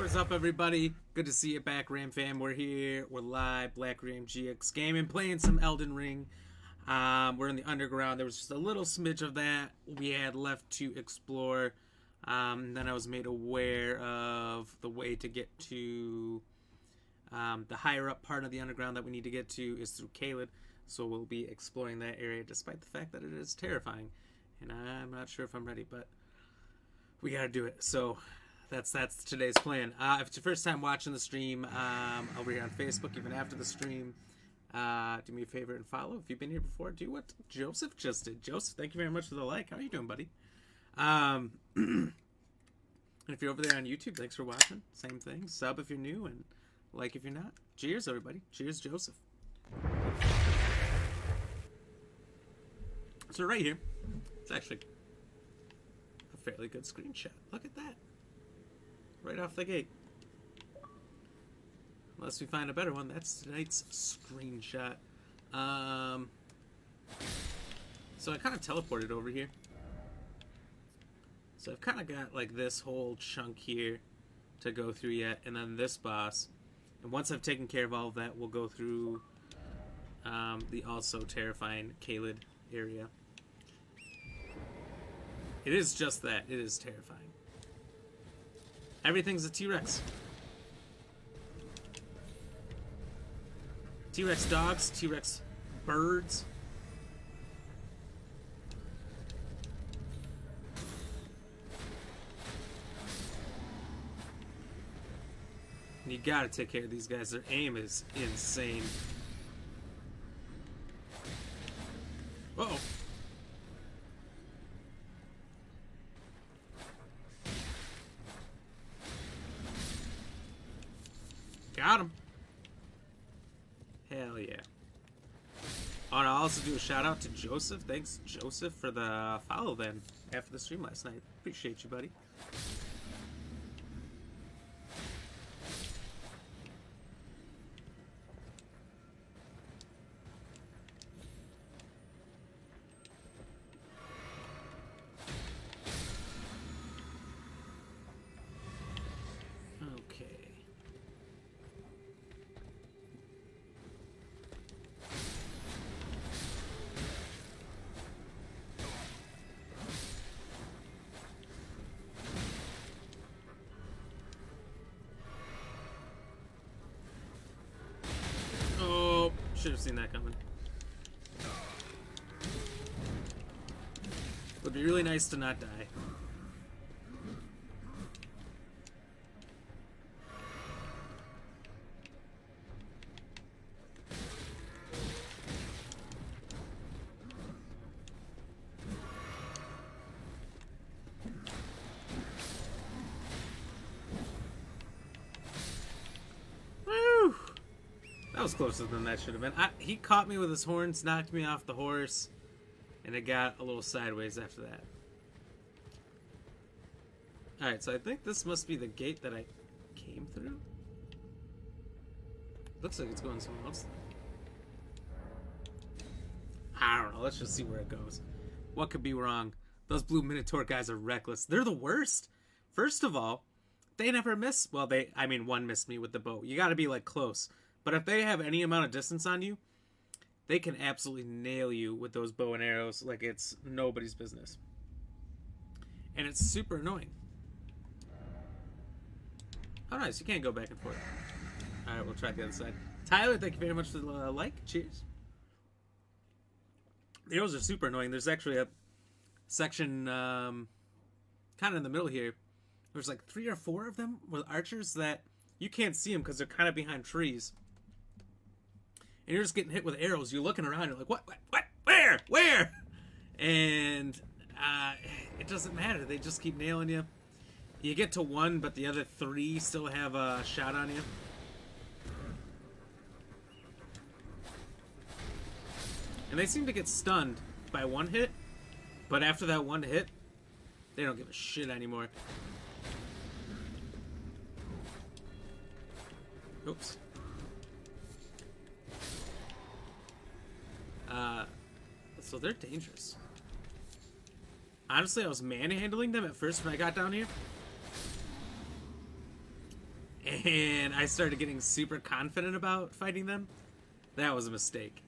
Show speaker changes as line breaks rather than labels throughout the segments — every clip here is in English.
What is up, everybody? Good to see you back, Ram fam. We're here. We're live. Black Ram GX Gaming, playing some Elden Ring. We're in the underground. There was just a little smidge of that we had left to explore. Then I was made aware of the way to get to the higher up part of the underground that we need to get to is through Caelid. So we'll be exploring that area, despite the fact that it is terrifying. And I'm not sure if I'm ready, but we gotta do it. So that's today's plan. If it's your first time watching the stream over here on Facebook, even after the stream, do me a favor and follow. If you've been here before, do what Joseph just did. Joseph, thank you very much for the like. How are you doing, buddy? And if you're over there on YouTube, thanks for watching. Same thing. Sub if you're new and like if you're not. Cheers, everybody. Cheers, Joseph. So right here, it's actually a fairly good screenshot. Look at that. Right off the gate. Unless we find a better one, that's tonight's screenshot. So I kind of teleported over here. So I've kind of got like this whole chunk here to go through yet, and then this boss. And once I've taken care of all of that, we'll go through the also terrifying Caelid area. It is just that. It is terrifying. Everything's a T-Rex. T-Rex dogs, T-Rex birds. And you gotta take care of these guys. Their aim is insane. Uh-oh. Got him. Hell yeah. Oh, and I'll also do a shout out to Joseph. Thanks, Joseph, for the follow then after the stream last night. Appreciate you, buddy. Should have seen that coming. Would be really nice to not die. That was closer than that should have been. He caught me with his horns, knocked me off the horse, and it got a little sideways after that. Alright, so I think this must be the gate that I came through. Looks like it's going somewhere else. I don't know. Let's just see where it goes. What could be wrong? Those blue Minotaur guys are reckless. They're the worst. First of all, they never miss. Well, one missed me with the bow. You gotta be, like, close. But if they have any amount of distance on you, they can absolutely nail you with those bow and arrows like it's nobody's business. And it's super annoying. Oh, nice. You can't go back and forth. Alright, we'll try the other side. Tyler, thank you very much for the like. Cheers. The arrows are super annoying. There's actually a section kind of in the middle here. There's like 3 or 4 of them with archers that you can't see them because they're kind of behind trees. And you're just getting hit with arrows. You're looking around. You're like, what, where? And it doesn't matter. They just keep nailing you. You get to 1, but the other 3 still have a shot on you. And they seem to get stunned by 1 hit. But after that 1 hit, they don't give a shit anymore. Oops. So they're dangerous. Honestly, I was manhandling them at first when I got down here. and I started getting super confident about fighting them. That was a mistake.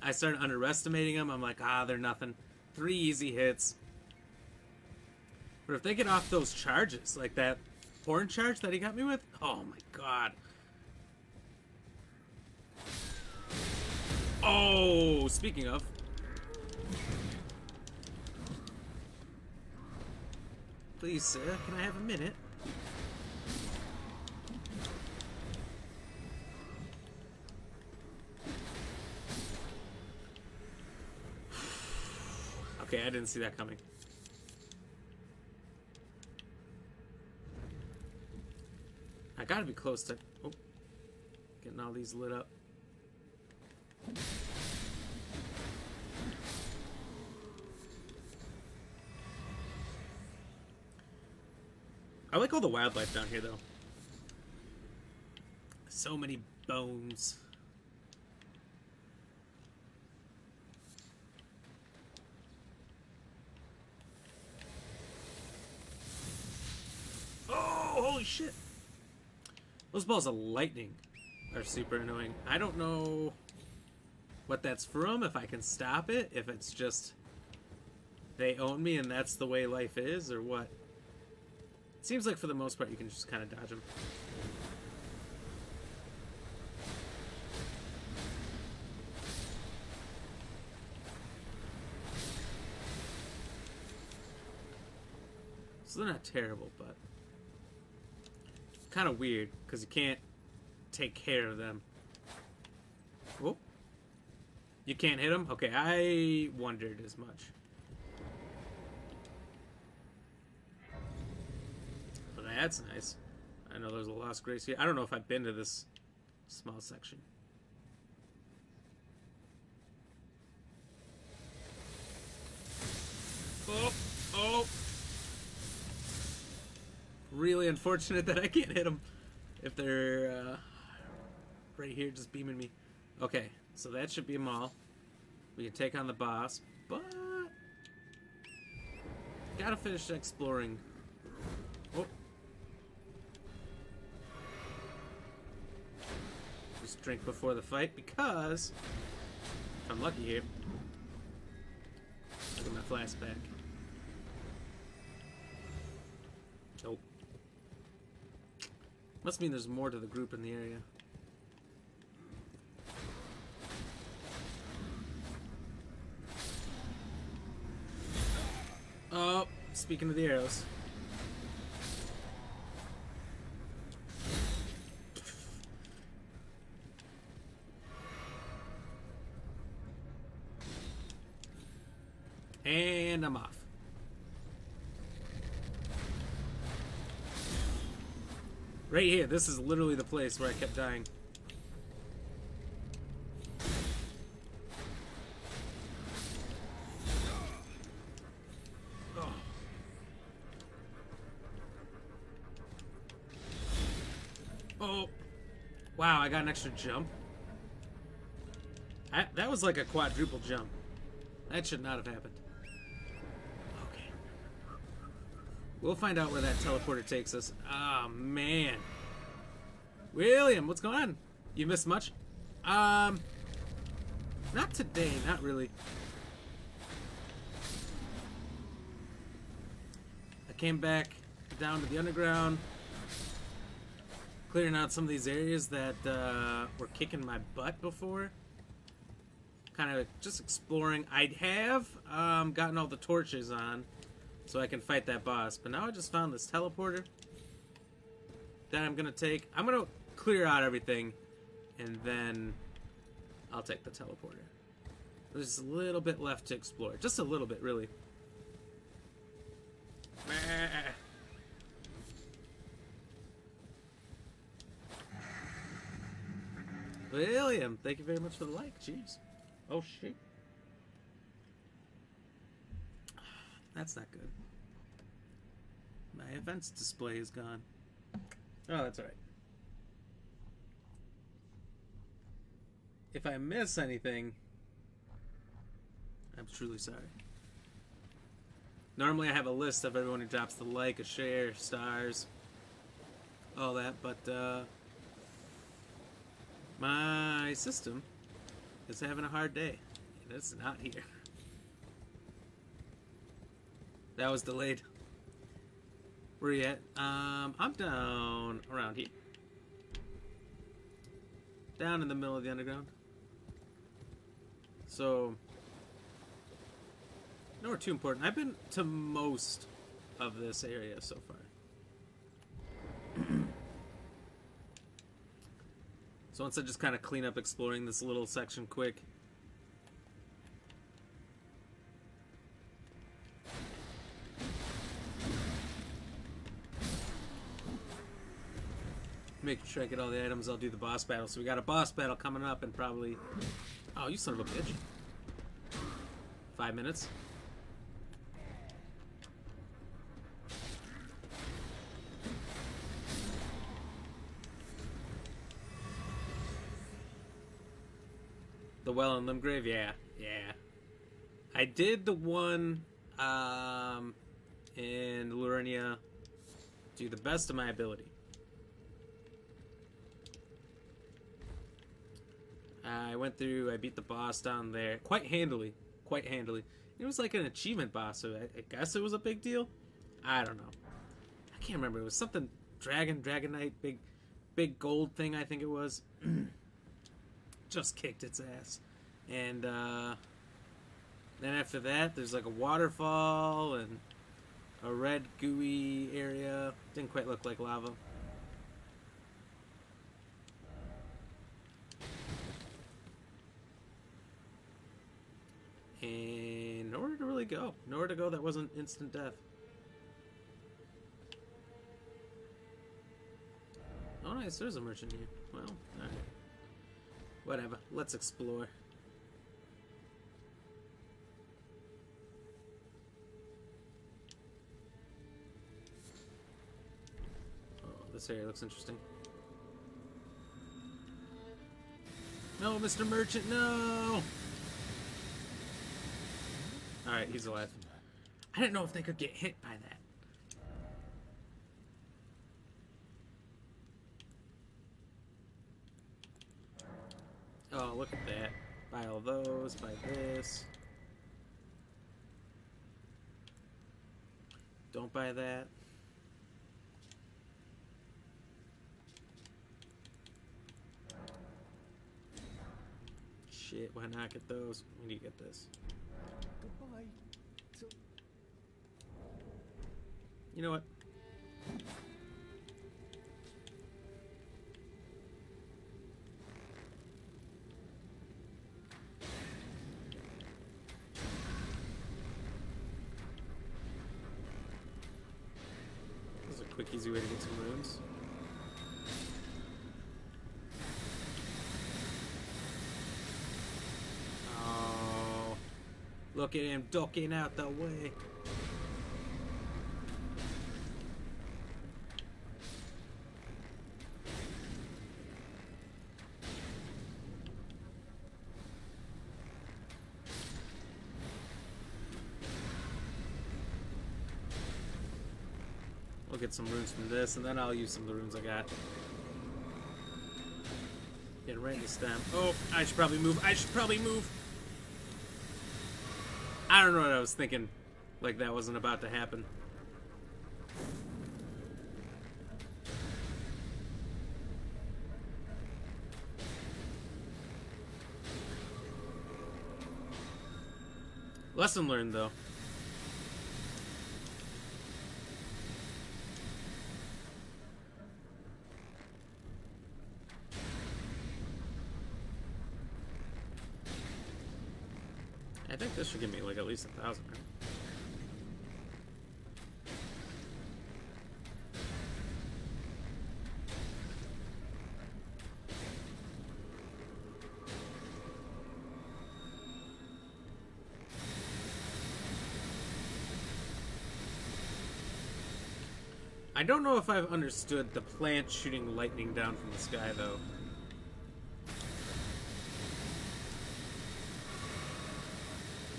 I started underestimating them. I'm like, they're nothing. 3 easy hits. But if they get off those charges, like that horn charge that he got me with, oh my god. Oh, speaking of. Please, sir, can I have a minute? Okay, I didn't see that coming. I gotta be close to... Oh. Getting all these lit up. I like all the wildlife down here, though. So many bones. Oh, holy shit. Those balls of lightning are super annoying. I don't know what that's from, if I can stop it, if it's just they own me and that's the way life is, or what. It seems like for the most part you can just kind of dodge them. So they're not terrible, but kind of weird because you can't take care of them. Oh, you can't hit them? Okay, I wondered as much. But that's nice. I know there's a Lost Grace here. I don't know if I've been to this small section. Oh, oh. Really unfortunate that I can't hit them if they're right here just beaming me. Okay, so that should be them all. We can take on the boss, but gotta finish exploring. Oh. Just drink before the fight because if I'm lucky here. Look at my flask back. Nope. Must mean there's more to the group in the area. Oh, speaking of the arrows. And I'm off. Right here, this is literally the place where I kept dying. Oh. Oh. Wow, I got an extra jump. That was like a quadruple jump. That should not have happened. Okay. We'll find out where that teleporter takes us. Oh, man. William, what's going on? You missed much? Not today, not really. I came back down to the underground, clearing out some of these areas that were kicking my butt before. Kind of just exploring. I have gotten all the torches on so I can fight that boss, but now I just found this teleporter that I'm gonna take. I'm gonna clear out everything and then I'll take the teleporter. There's a little bit left to explore, just a little bit, really. William, thank you very much for the like. Jeez. Oh, shit. That's not good. My events display is gone. Oh, that's alright. If I miss anything, I'm truly sorry. Normally I have a list of everyone who drops the like, a share, stars, all that, but my system is having a hard day. And it's not here. That was delayed. Where are you at? I'm down around here. Down in the middle of the underground. So, nowhere too important. I've been to most of this area so far. So once I just kind of clean up exploring this little section quick. Make sure I get all the items, I'll do the boss battle. So we got a boss battle coming up in probably... Oh, you son of a bitch. 5 minutes. The Well in Limgrave? Yeah. I did the one in Lurnia to the best of my ability. I went through, I beat the boss down there quite handily. It was like an achievement boss, so I guess it was a big deal. I don't know. I can't remember. It was something Dragon Knight, big gold thing, I think it was. Just kicked its ass. And then after that, there's like a waterfall and a red gooey area. Didn't quite look like lava. And nowhere to really go. Nowhere to go that wasn't instant death. Oh nice, there's a merchant here. Well, alright. Whatever, let's explore. Oh, this area looks interesting. No, Mr. Merchant, no! Alright, he's alive. I didn't know if they could get hit by that. Oh, look at that. Buy all those, buy this. Don't buy that. Shit, why not get those? We need to get this.
Goodbye.
You know what? This is a quick, easy way to get some runes. Oh, look at him ducking out the way. We'll get some runes from this, and then I'll use some of the runes I got. Getting ready to stem. Oh, I should probably move. I don't know what I was thinking. Like that wasn't about to happen. Lesson learned, though. I think this should give me like at least 1,000, right? I don't know if I've understood the plant shooting lightning down from the sky, though.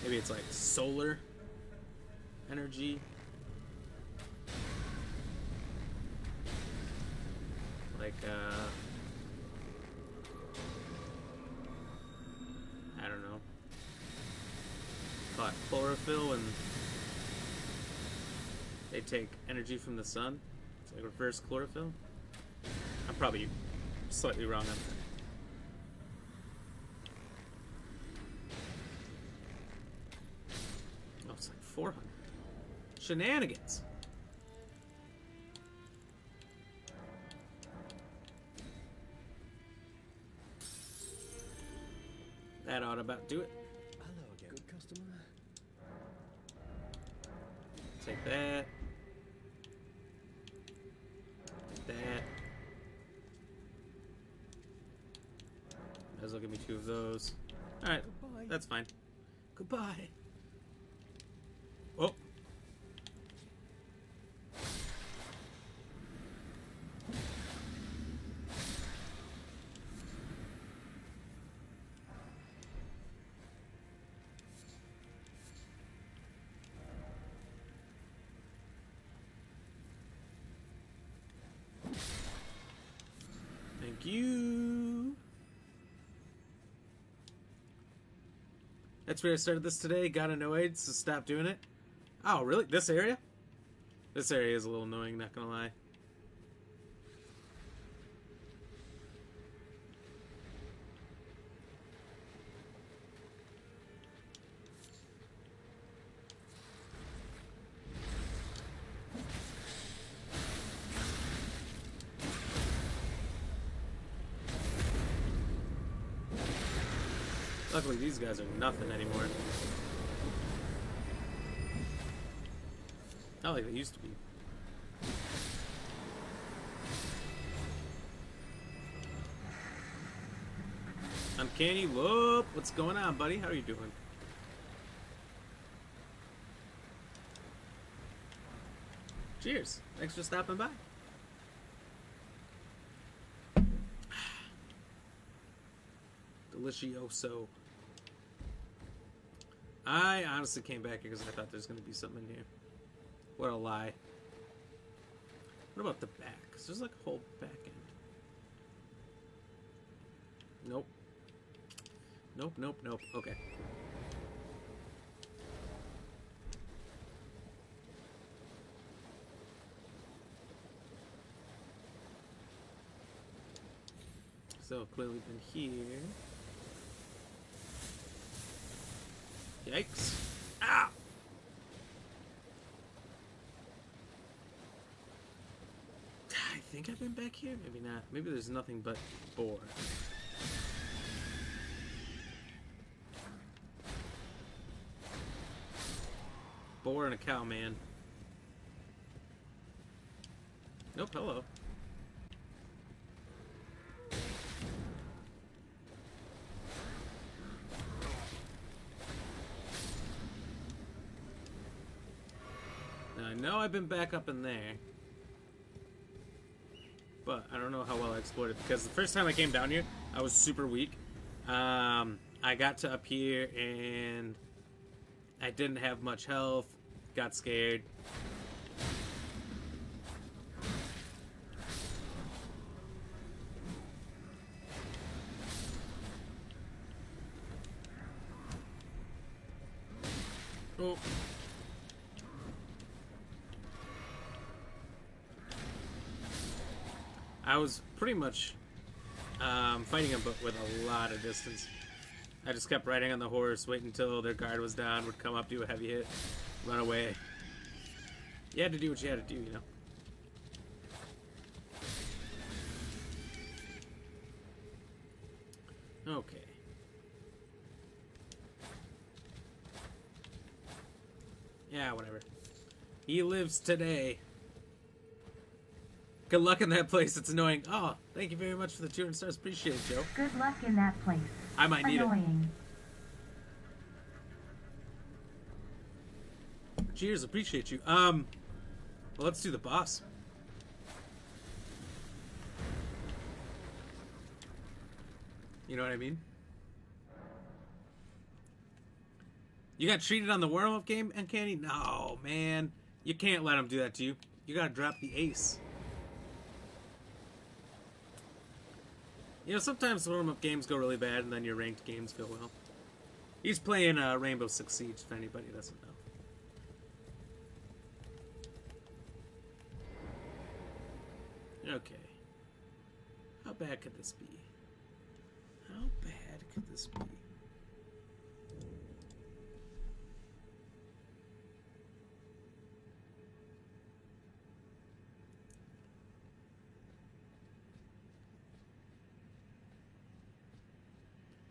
Maybe it's like solar energy. Like, I don't know. Call it chlorophyll, and they take energy from the sun. It's like reverse chlorophyll. I'm probably slightly wrong on that. Oh, it's like 400. Shenanigans. That ought to about do it.
Hello again, good customer.
Take that. Take that. As well, give me 2 of those. Alright, that's fine. Goodbye. Oh. Thank you. That's where I started this today. Got annoyed, so stopped doing it. Oh, really? This area? This area is a little annoying, not gonna lie. Luckily, these guys are nothing anymore. Not like they used to be. Uncanny, whoop! What's going on, buddy? How are you doing? Cheers. Thanks for stopping by. Delicioso. I honestly came back here because I thought there's going to be something in here. What a lie. What about the back? Because there's like a whole back end. Nope. Nope, nope, nope. Okay. So, clearly been here. Yikes. Ah! I think I've been back here. Maybe not. Maybe there's nothing but boar. Boar and a cow, man. Nope, hello. Now, I know I've been back up in there. But I don't know how well I explored it, because the first time I came down here, I was super weak. I got to up here and I didn't have much health, got scared. Oh. I was pretty much fighting them, but with a lot of distance. I just kept riding on the horse, waiting until their guard was down, would come up, do a heavy hit, run away. You had to do what you had to do, you know? Okay. Yeah, whatever. He lives today. Good luck in that place. It's annoying. Oh, thank you very much for the 200 stars. Appreciate it, Joe.
Good luck in that place.
I might need
Annoying.
it. Cheers, appreciate you. Well, let's do the boss. You know what I mean? You got treated on the warm-up game, Uncanny? No, man. You can't let him do that to you. You gotta drop the ace. You know, sometimes warm-up games go really bad, and then your ranked games go well. He's playing Rainbow Six Siege, if anybody doesn't know. Okay. How bad could this be? How bad could this be?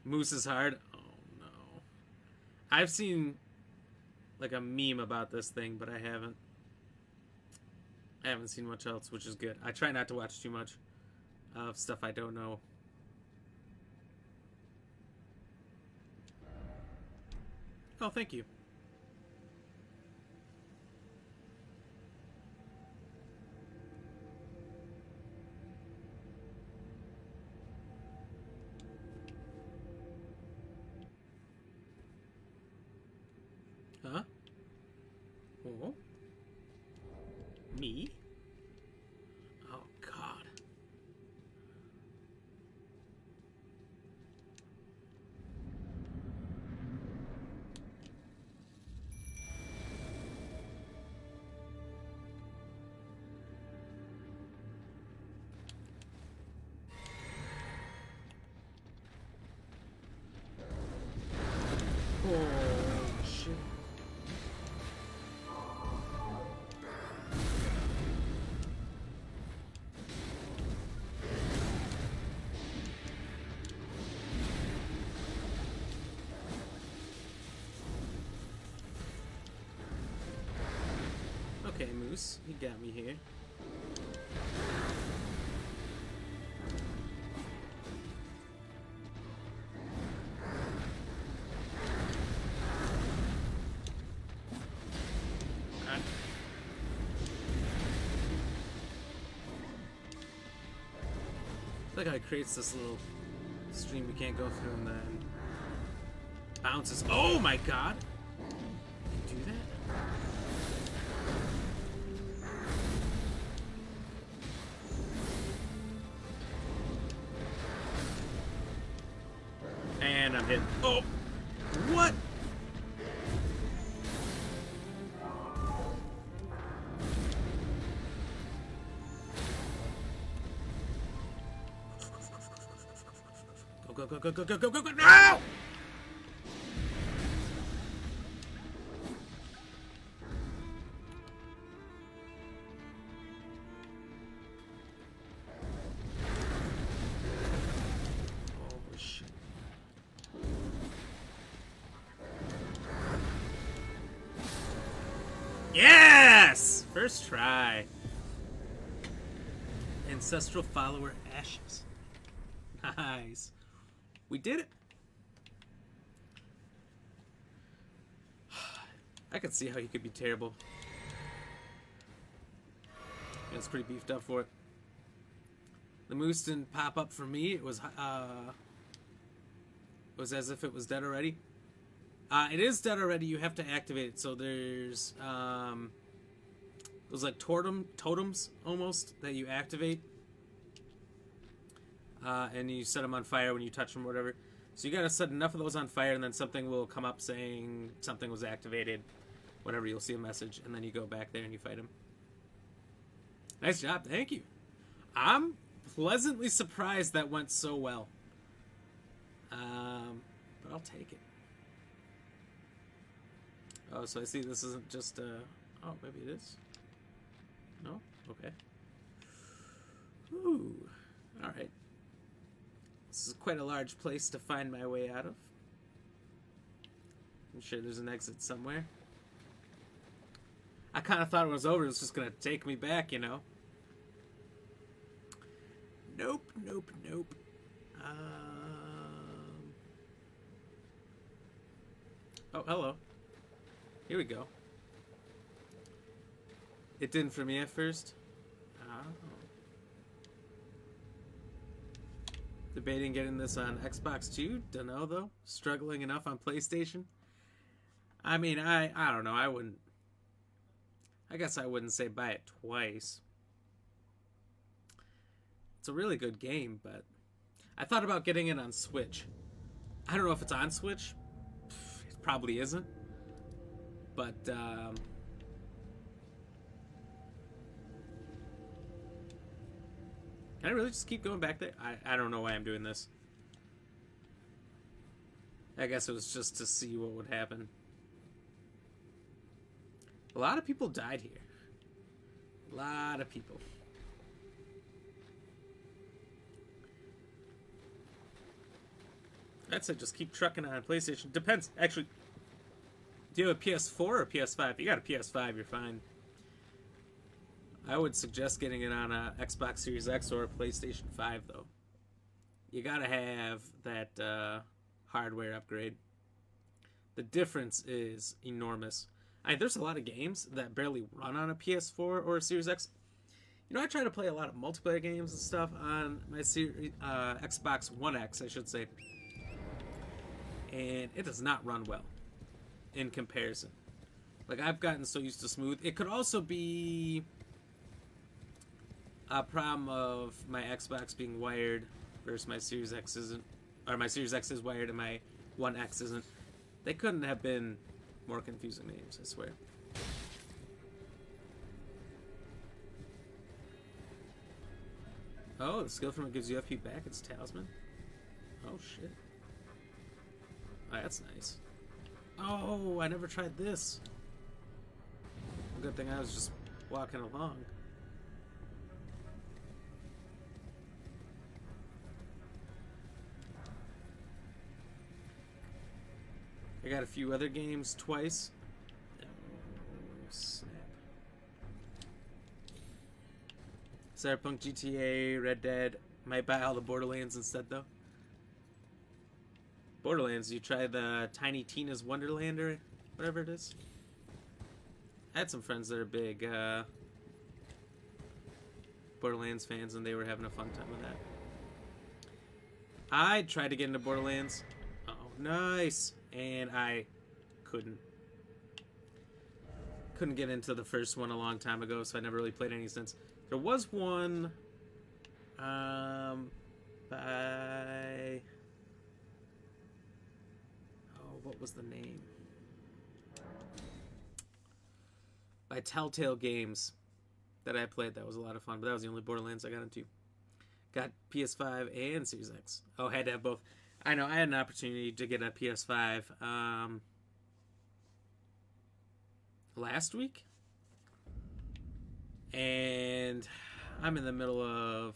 Moose is hard? Oh no. I've seen like a meme about this thing, but I haven't seen much else, which is good. I try not to watch too much of stuff I don't know. Oh, thank you. Huh? Oh? Me? Oh, God. Oh, shit. Okay, Moose, you got me here. Look how it creates this little stream you can't go through and then bounces. Oh my god! Can you do that? And I'm hit. Oh! What? Go, go, go, go, go, go, go, go, no! Oh, shit. Yes! First try. Ancestral follower ashes. Nice. We did it. I can see how he could be terrible. It's pretty beefed up for it. The moose didn't pop up for me. It was as if it was dead already. It is dead already. You have to activate it. So there's those like totems almost that you activate. And you set them on fire when you touch them or whatever. So you gotta set enough of those on fire, and then something will come up saying something was activated. Whatever, you'll see a message, and then you go back there and you fight him. Nice job, thank you. I'm pleasantly surprised that went so well. But I'll take it. Oh, so I see this isn't just oh, maybe it is. No? Okay. Ooh. Alright. This is quite a large place to find my way out of. I'm sure there's an exit somewhere. I kind of thought it was over. It was just going to take me back, you know. Nope, nope, nope. Oh, hello. Here we go. It didn't for me at first. Oh. Debating getting this on Xbox too. Dunno though. Struggling enough on PlayStation. I mean, I don't know. I guess I wouldn't say buy it twice. It's a really good game, but I thought about getting it on Switch. I don't know if it's on Switch. It probably isn't. But, can I really just keep going back there? I don't know why I'm doing this. I guess it was just to see what would happen. A lot of people died here. A lot of people. That's it, just keep trucking on PlayStation. Depends, actually. Do you have a PS4 or a PS5? If you got a PS5, you're fine. I would suggest getting it on a Xbox Series X or a PlayStation 5, though. You gotta have that hardware upgrade. The difference is enormous. There's a lot of games that barely run on a PS4 or a Series X. You know, I try to play a lot of multiplayer games and stuff on my Xbox One X, I should say. And it does not run well in comparison. Like, I've gotten so used to smooth. It could also be a problem of my Xbox being wired versus my Series X isn't. Or my Series X is wired and my One X isn't. They couldn't have been more confusing names, I swear. Oh, the skill from it gives you FP back. It's Talisman. Oh, shit. Oh, that's nice. Oh, I never tried this. Good thing I was just walking along. I got a few other games twice. Oh, snap. Cyberpunk, GTA, Red Dead. Might buy all the Borderlands instead, though. Borderlands, you try the Tiny Tina's Wonderland or whatever it is? I had some friends that are big Borderlands fans, and they were having a fun time with that. I tried to get into Borderlands. Oh, nice! And I couldn't get into the first one a long time ago, so I never really played any since. There was one by... Oh, what was the name? By Telltale Games that I played. That was a lot of fun, but that was the only Borderlands I got into. Got PS5 and Series X. Oh, had to have both. I know, I had an opportunity to get a PS5 last week. And I'm in the middle of...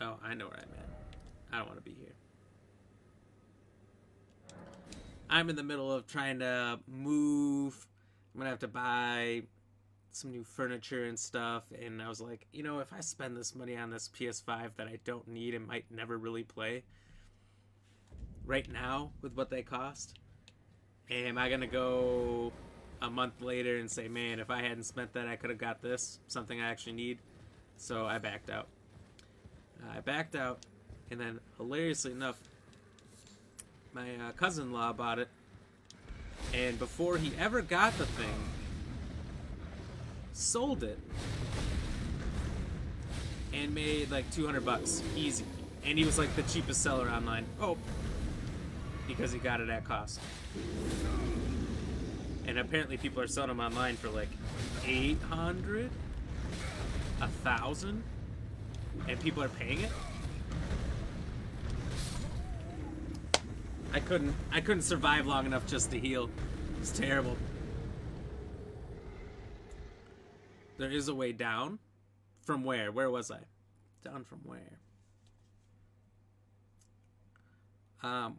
Oh, I know where I'm at. I don't want to be here. I'm in the middle of trying to move. I'm going to have to buy some new furniture and stuff. And I was like, you know, if I spend this money on this PS5 that I don't need and might never really play right now with what they cost, am I going to go a month later and say, man, if I hadn't spent that, I could have got this, something I actually need? So I backed out. And then, hilariously enough, my cousin-in-law bought it, and before he ever got the thing, sold it and made like $200 easy. And he was like the cheapest seller online. Oh, because he got it at cost. And apparently people are selling them online for like $800, $1,000, and people are paying it. I couldn't survive long enough just to heal. It's terrible. There is a way down. From where? Where was I? Down from where?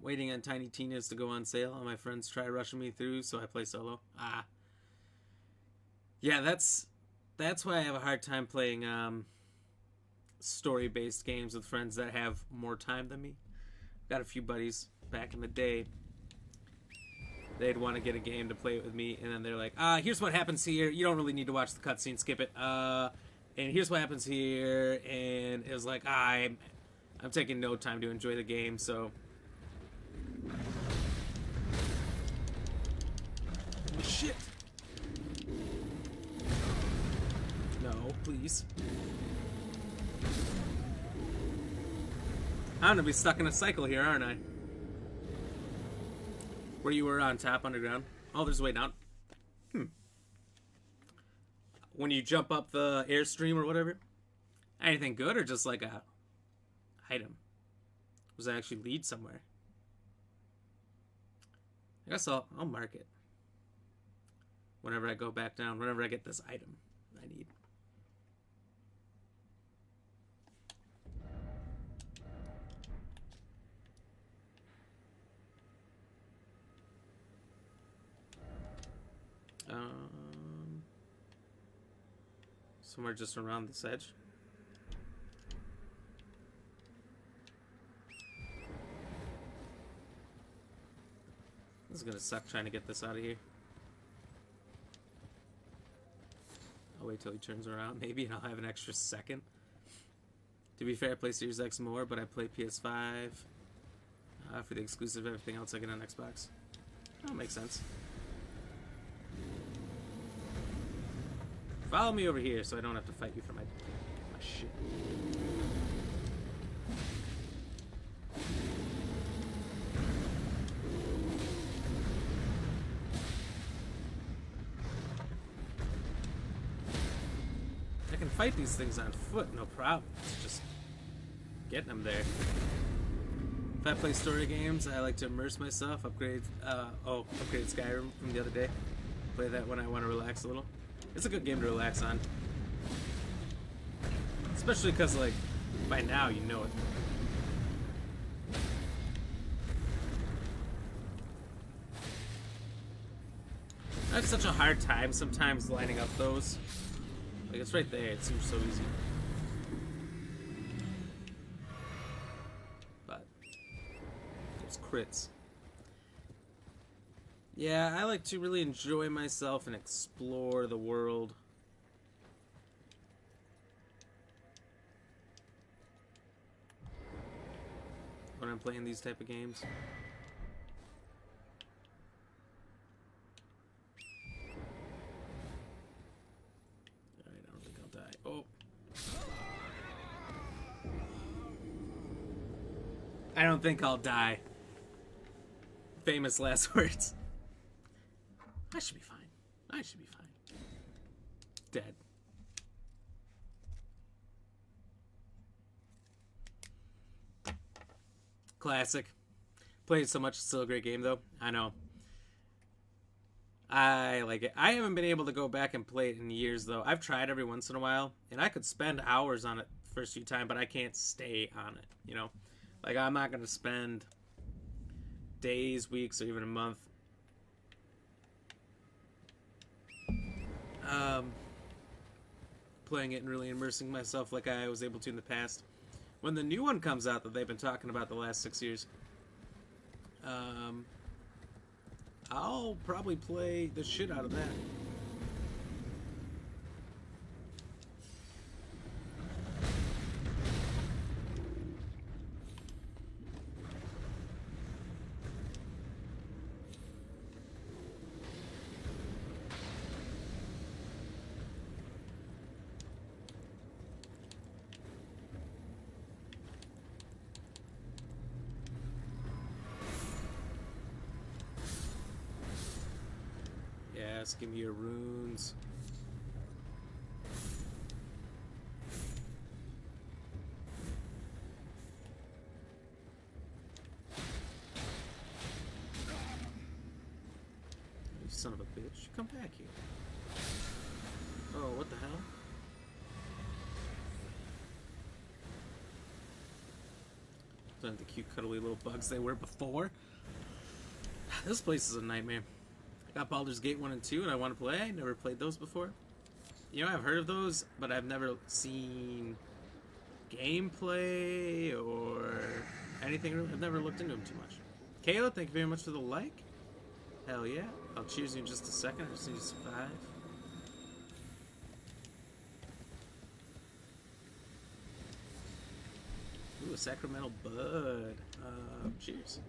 Waiting on Tiny Tina's to go on sale. All my friends try rushing me through, so I play solo. Yeah, that's why I have a hard time playing story-based games with friends that have more time than me. Got a few buddies back in the day. They'd want to get a game to play with me, and then they're like, here's what happens here. You don't really need to watch the cutscene. Skip it. And here's what happens here. And it was like, I'm taking no time to enjoy the game, so... Shit! No, please. I'm gonna be stuck in a cycle here, aren't I? Where you were on top underground. Oh, there's a way down. When you jump up the airstream or whatever. Anything good or just like a item? Does it actually lead somewhere? I guess I'll mark it. Whenever I go back down, whenever I get this item I need. Somewhere just around this edge. This is gonna suck trying to get this out of here. I'll wait till he turns around, maybe, and I'll have an extra second. To be fair, I play Series X more, but I play PS5 for the exclusive. Everything else I get on Xbox. That makes sense. Follow me over here so I don't have to fight you for my shit. I can fight these things on foot, no problem. It's just getting them there. If I play story games, I like to immerse myself. Upgrade Skyrim from the other day. Play that when I want to relax a little. It's a good game to relax on. Especially because, like, by now you know it. I have such a hard time sometimes lining up those. Like, it's right there. It seems so easy. But it's crits. Yeah, I like to really enjoy myself and explore the world. When I'm playing these type of games. Alright, I don't think I'll die. Oh. I don't think I'll die. Famous last words. I should be fine. I should be fine. Dead. Classic. Played so much, it's still a great game though. I know. I like it. I haven't been able to go back and play it in years though. I've tried every once in a while, and I could spend hours on it the first few times, but I can't stay on it, you know? Like, I'm not going to spend days, weeks, or even a month playing it and really immersing myself like I was able to in the past. When the new one comes out that they've been talking about the last 6 years, I'll probably play the shit out of that. Yes, give me your runes. You son of a bitch. Come back here. Oh, what the hell? Those aren't the cute, cuddly little bugs they were before. This place is a nightmare. I got Baldur's Gate 1 and 2 and I want to play. I never played those before. You know, I've heard of those, but I've never seen gameplay or anything. I've never looked into them too much. Caelid, thank you very much for the like. Hell yeah. I'll cheers you in just a second. I just need to survive. Ooh, a sacramental bud. Cheers.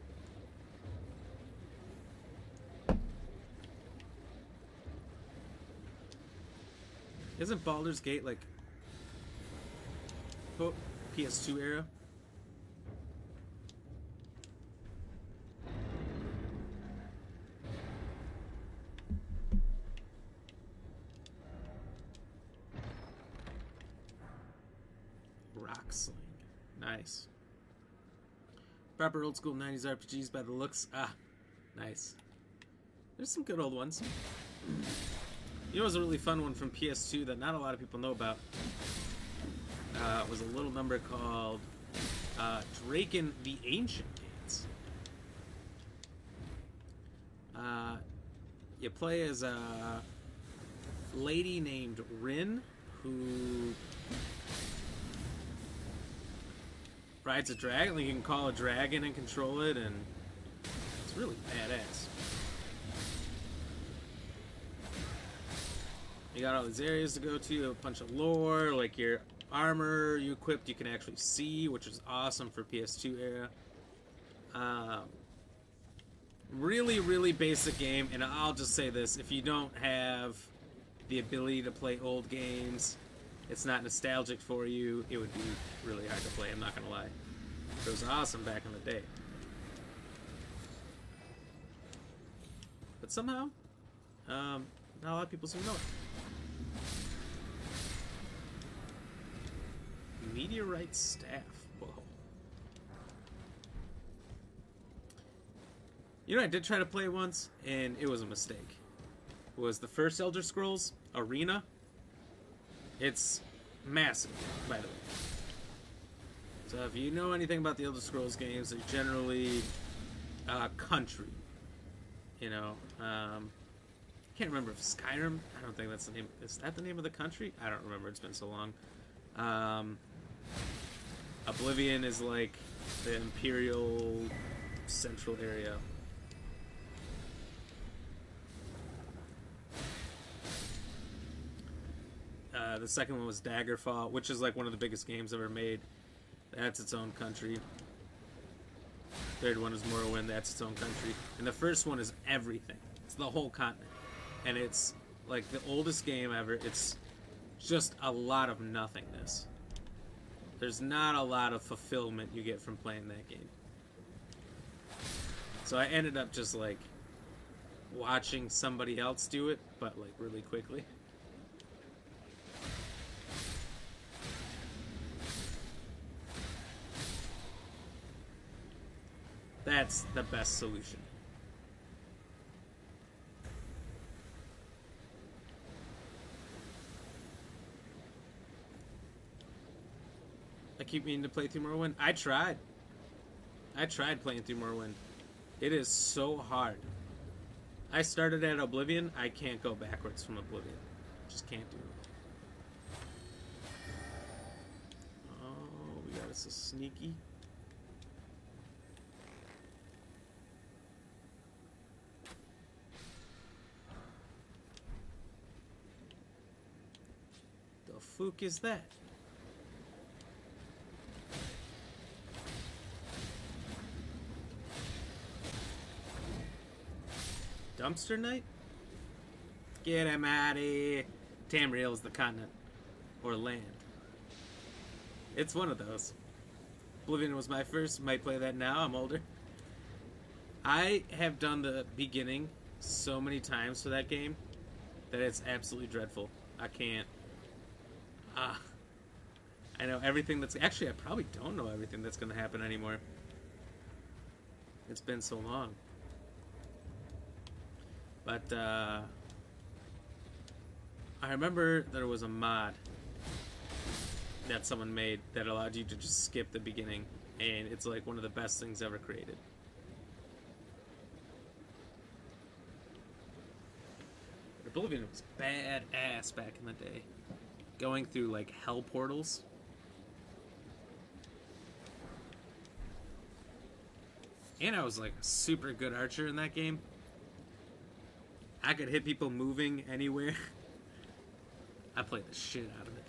Isn't Baldur's Gate like PS2 era? Nice. Proper old school 90s RPGs by the looks. Ah, nice. There's some good old ones. You know, it was a really fun one from PS2 that not a lot of people know about. It was a little number called Draken the Ancient Gates. You play as a lady named Rin who rides a dragon. Like, you can call a dragon and control it, and it's really badass. You got all these areas to go to, a bunch of lore, like your armor you equipped you can actually see, which is awesome for PS2 era. Really, really basic game, and I'll just say this, if you don't have the ability to play old games, it's not nostalgic for you, it would be really hard to play, I'm not gonna lie. It was awesome back in the day. But somehow, not a lot of people seem to know it. Meteorite staff. Whoa. You know, I did try to play once, and it was a mistake. It was the first Elder Scrolls, Arena. It's massive, by the way. So if you know anything about the Elder Scrolls games, they're generally country. You know, can't remember if Skyrim, I don't think that's the name. Is that the name of the country? I don't remember, it's been so long. Oblivion is like the Imperial central area. The second one was Daggerfall, which is like one of the biggest games ever made. That's its own country. Third one is Morrowind, that's its own country. And the first one is everything. It's the whole continent. And it's like the oldest game ever. It's just a lot of nothingness. There's not a lot of fulfillment you get from playing that game. So I ended up just like watching somebody else do it, but like really quickly. That's the best solution. I keep meaning to play through Morrowind. I tried playing through Morrowind. It is so hard. I started at Oblivion. I can't go backwards from Oblivion. Just can't do it. Oh, we got us a sneaky. The fuck is that? Dumpster Knight? Get him out of here. Tamriel is the continent. Or land. It's one of those. Oblivion was my first. Might play that now. I'm older. I have done the beginning so many times for that game that it's absolutely dreadful. I can't. I know everything that's... Actually, I probably don't know everything that's going to happen anymore. It's been so long. But, I remember there was a mod that someone made that allowed you to just skip the beginning, and it's like one of the best things ever created. Oblivion was badass back in the day. Going through, like, hell portals. And I was, like, a super good archer in that game. I could hit people moving anywhere. I played the shit out of it.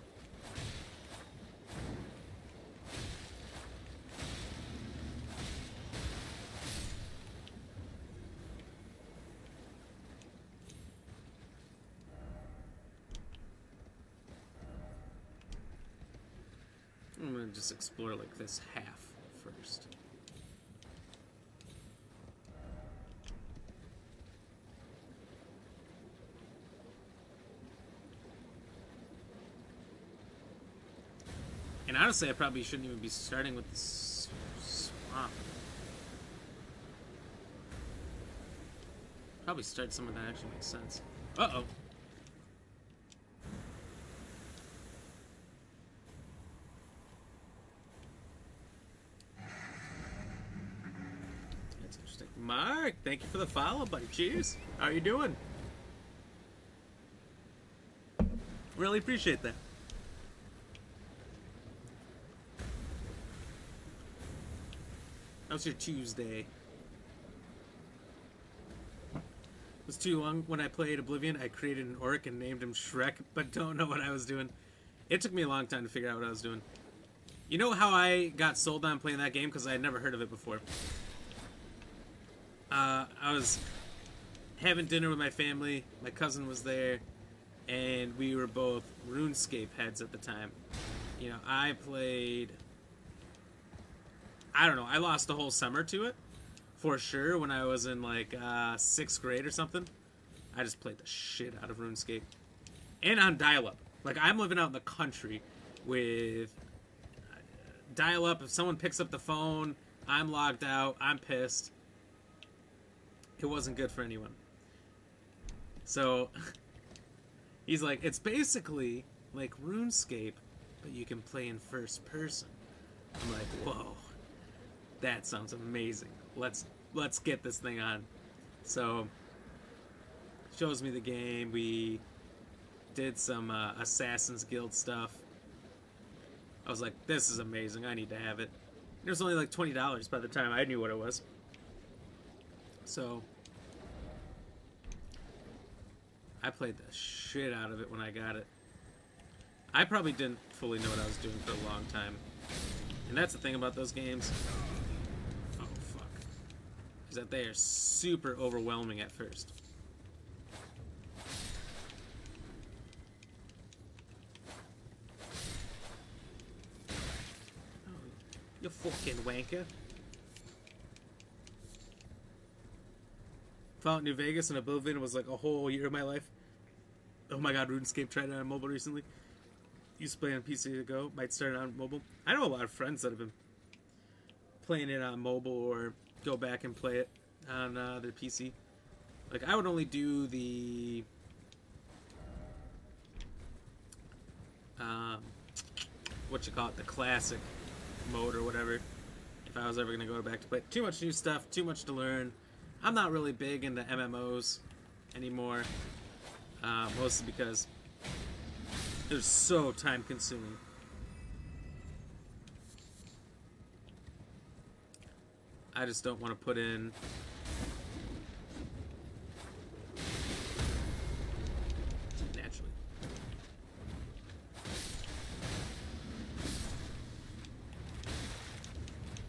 I'm gonna just explore like this half first. And honestly, I probably shouldn't even be starting with the swamp. Probably start somewhere that actually makes sense. Uh-oh. That's interesting. Mark, thank you for the follow, buddy. Cheers. How are you doing? Really appreciate that. How's your Tuesday? It was too long when I played Oblivion. I created an orc and named him Shrek, but don't know what I was doing. It took me a long time to figure out what I was doing. You know how I got sold on playing that game? Because I had never heard of it before. I was having dinner with my family. My cousin was there. And we were both RuneScape heads at the time. You know, I played... I don't know. I lost a whole summer to it. For sure, when I was in, like, 6th grade or something. I just played the shit out of RuneScape. And on dial-up. Like, I'm living out in the country with dial-up. If someone picks up the phone, I'm logged out. I'm pissed. It wasn't good for anyone. So, he's like, it's basically like RuneScape, but you can play in first person. I'm like, whoa. That sounds amazing. Let's get this thing on. So, shows me the game. We did some Assassin's Guild stuff. I was like, this is amazing. I need to have it. It was only like $20 by the time I knew what it was. So, I played the shit out of it when I got it. I probably didn't fully know what I was doing for a long time. And that's the thing about those games. Oh, fuck. Is that they are super overwhelming at first. Oh, you fucking wanker. Fallout New Vegas and Oblivion was like a whole year of my life. Oh my god, RuneScape tried it on mobile recently. Used to play on PC to go. Might start it on mobile. I know a lot of friends that have been playing it on mobile or go back and play it on their PC. Like, I would only do the... the classic mode or whatever. If I was ever going to go back to play. Too much new stuff, too much to learn. I'm not really big into MMOs anymore. Mostly because they're so time consuming. I just don't want to put in naturally.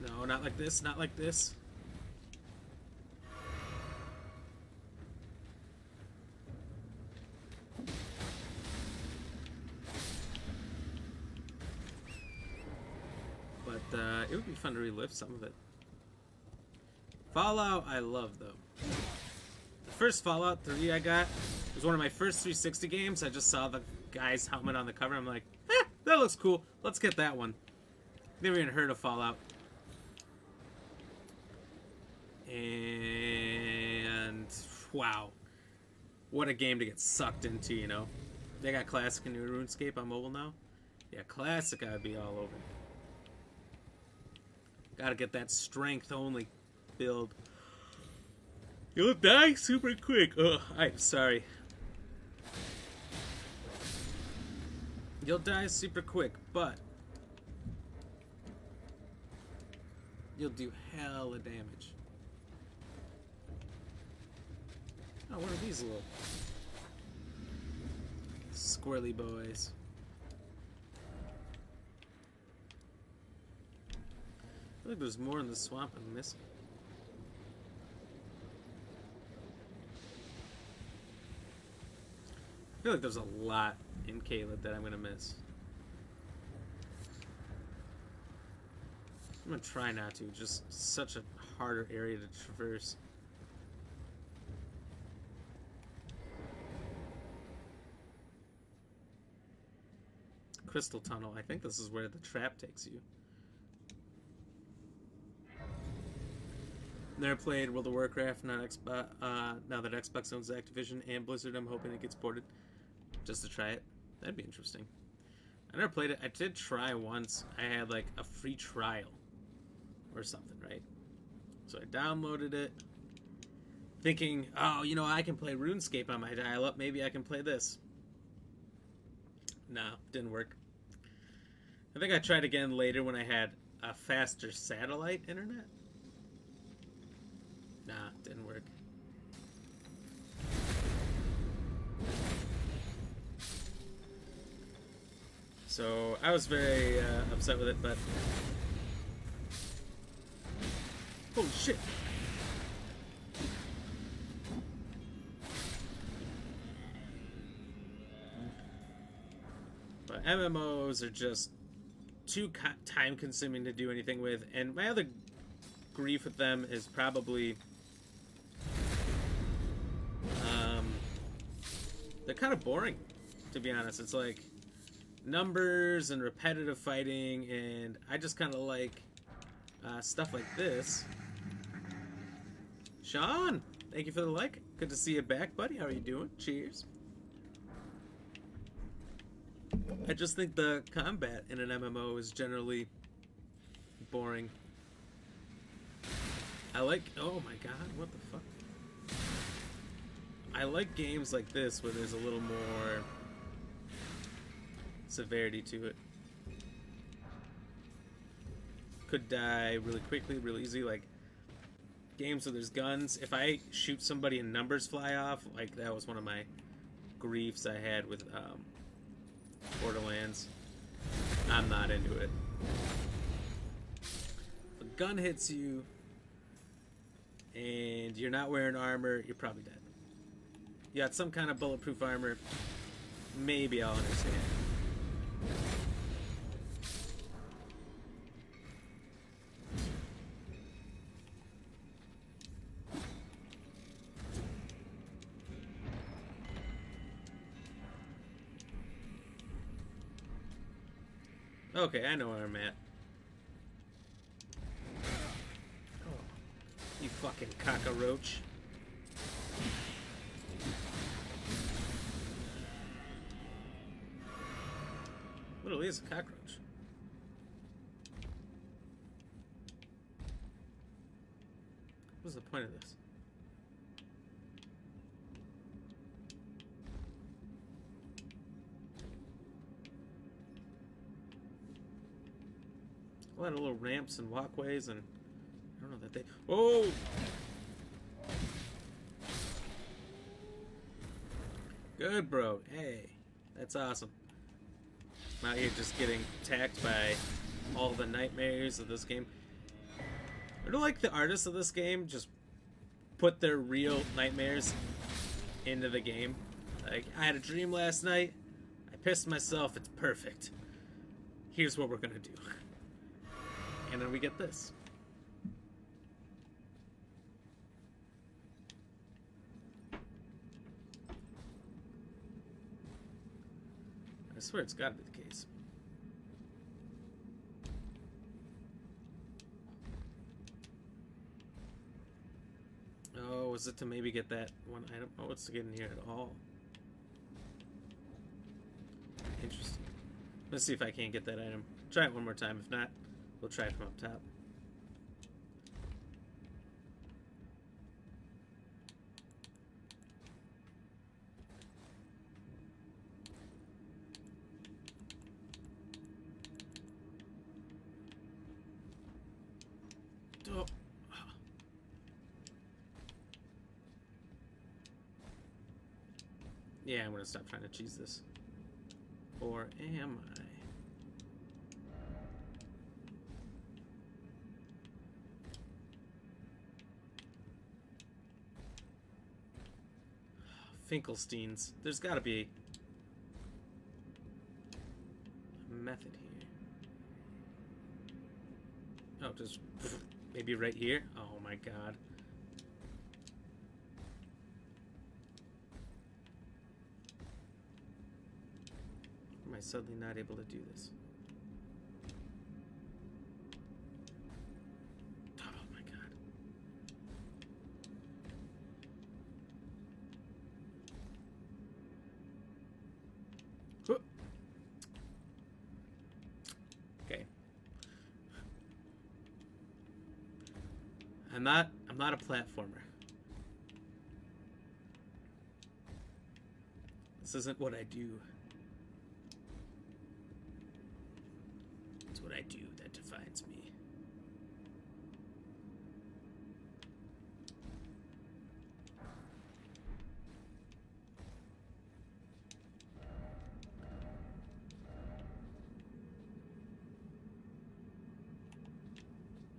No, not like this, not like this. It would be fun to relive some of it. Fallout, I love, though. The first Fallout 3 I got was one of my first 360 games. I just saw the guy's helmet on the cover. I'm like, that looks cool. Let's get that one. Never even heard of Fallout. And, wow. What a game to get sucked into, you know. They got Classic and new RuneScape on mobile now. Yeah, Classic I'd be all over. Gotta get that strength only build. You'll die super quick. Ugh, I'm sorry. You'll die super quick, but you'll do hella damage. Oh, what are these little squirrely boys? I feel like there's more in the swamp I'm missing. I feel like there's a lot in Caelid that I'm gonna miss. I'm gonna try not to. Just such a harder area to traverse. crystal tunnel. I think this is where the trap takes you. Never played World of Warcraft, now that Xbox owns Activision and Blizzard. I'm hoping it gets ported just to try it. That'd be interesting. I never played it. I did try once. I had like a free trial or something, right? So I downloaded it thinking, oh, you know, I can play RuneScape on my dial-up. Maybe I can play this. Nah, didn't work. I think I tried again later when I had a faster satellite internet. Nah, didn't work. So I was very upset with it, but holy shit! But MMOs are just too time-consuming to do anything with, and my other grief with them is probably they're kind of boring, to be honest. It's like numbers and repetitive fighting, and I just kind of like stuff like this. Sean, thank you for the like. Good to see you back, buddy. How are you doing? Cheers. I just think the combat in an MMO is generally boring. I like... Oh my god, what the fuck? I like games like this where there's a little more severity to it. Could die really quickly, really easy. Like games where there's guns. If I shoot somebody and numbers fly off, like that was one of my griefs I had with Borderlands. I'm not into it. If a gun hits you and you're not wearing armor, you're probably dead. You got some kind of bulletproof armor, maybe I'll understand. Okay, I know where I'm at. Oh, you fucking cockroach. Literally is a cockroach. What's the point of this? A lot of little ramps and walkways, and I don't know that they... Oh! Good, bro. Hey, that's awesome. I'm out here just getting attacked by all the nightmares of this game. I don't like the artists of this game just put their real nightmares into the game. Like, I had a dream last night. I pissed myself. It's perfect. Here's what we're gonna do. And then we get this. I swear it's gotta be the case. Oh, is it to maybe get that one item? Oh, it's to get in here at all. Interesting. Let's see if I can't get that item. Try it one more time. If not, we'll try it from up top. Oh. Yeah, I'm gonna stop trying to cheese this. Or am I? Finkelsteins. There's gotta be a method here. Oh, just maybe right here? Oh my god. Where am I I suddenly not able to do this? Oh my god. Okay. I'm not a platformer. This isn't what I do. It's what I do that defines me.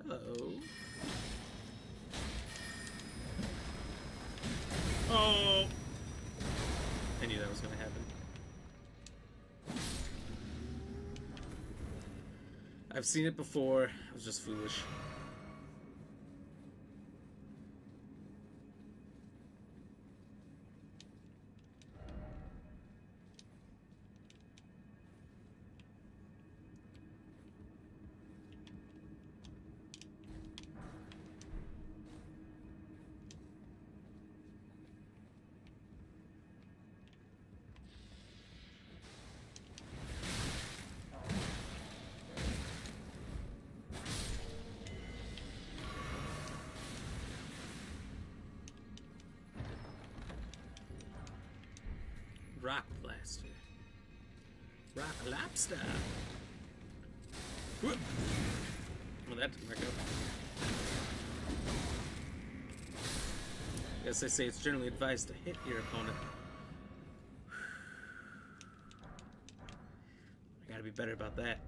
Hello. Oh! I knew that was going to happen. I've seen it before. I was just foolish. Rock blaster. Rock lobster. Whoop. Well, that didn't work out. Yes, they say it's generally advised to hit your opponent. I gotta be better about that.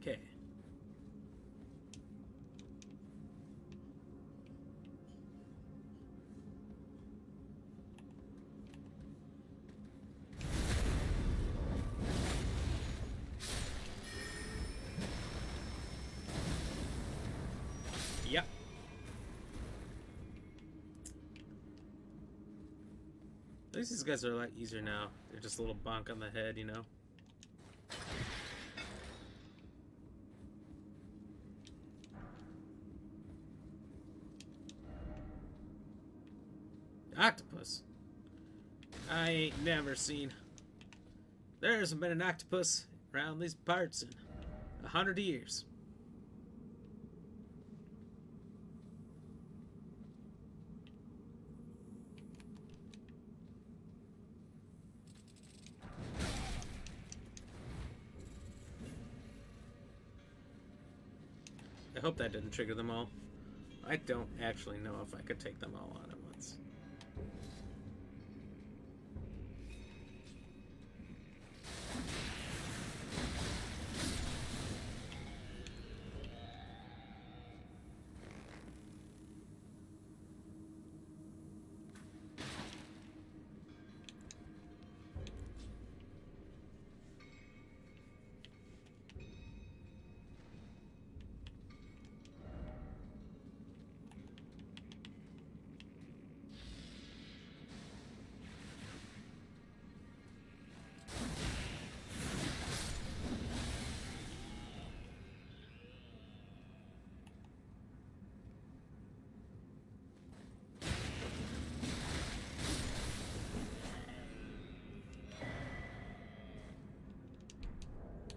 Okay. Yep. At least these guys are a lot easier now. They're just a little bonk on the head, you know? Octopus. I ain't never seen. There hasn't been an octopus around these parts in 100 years. I hope that didn't trigger them all. I don't actually know if I could take them all on at once.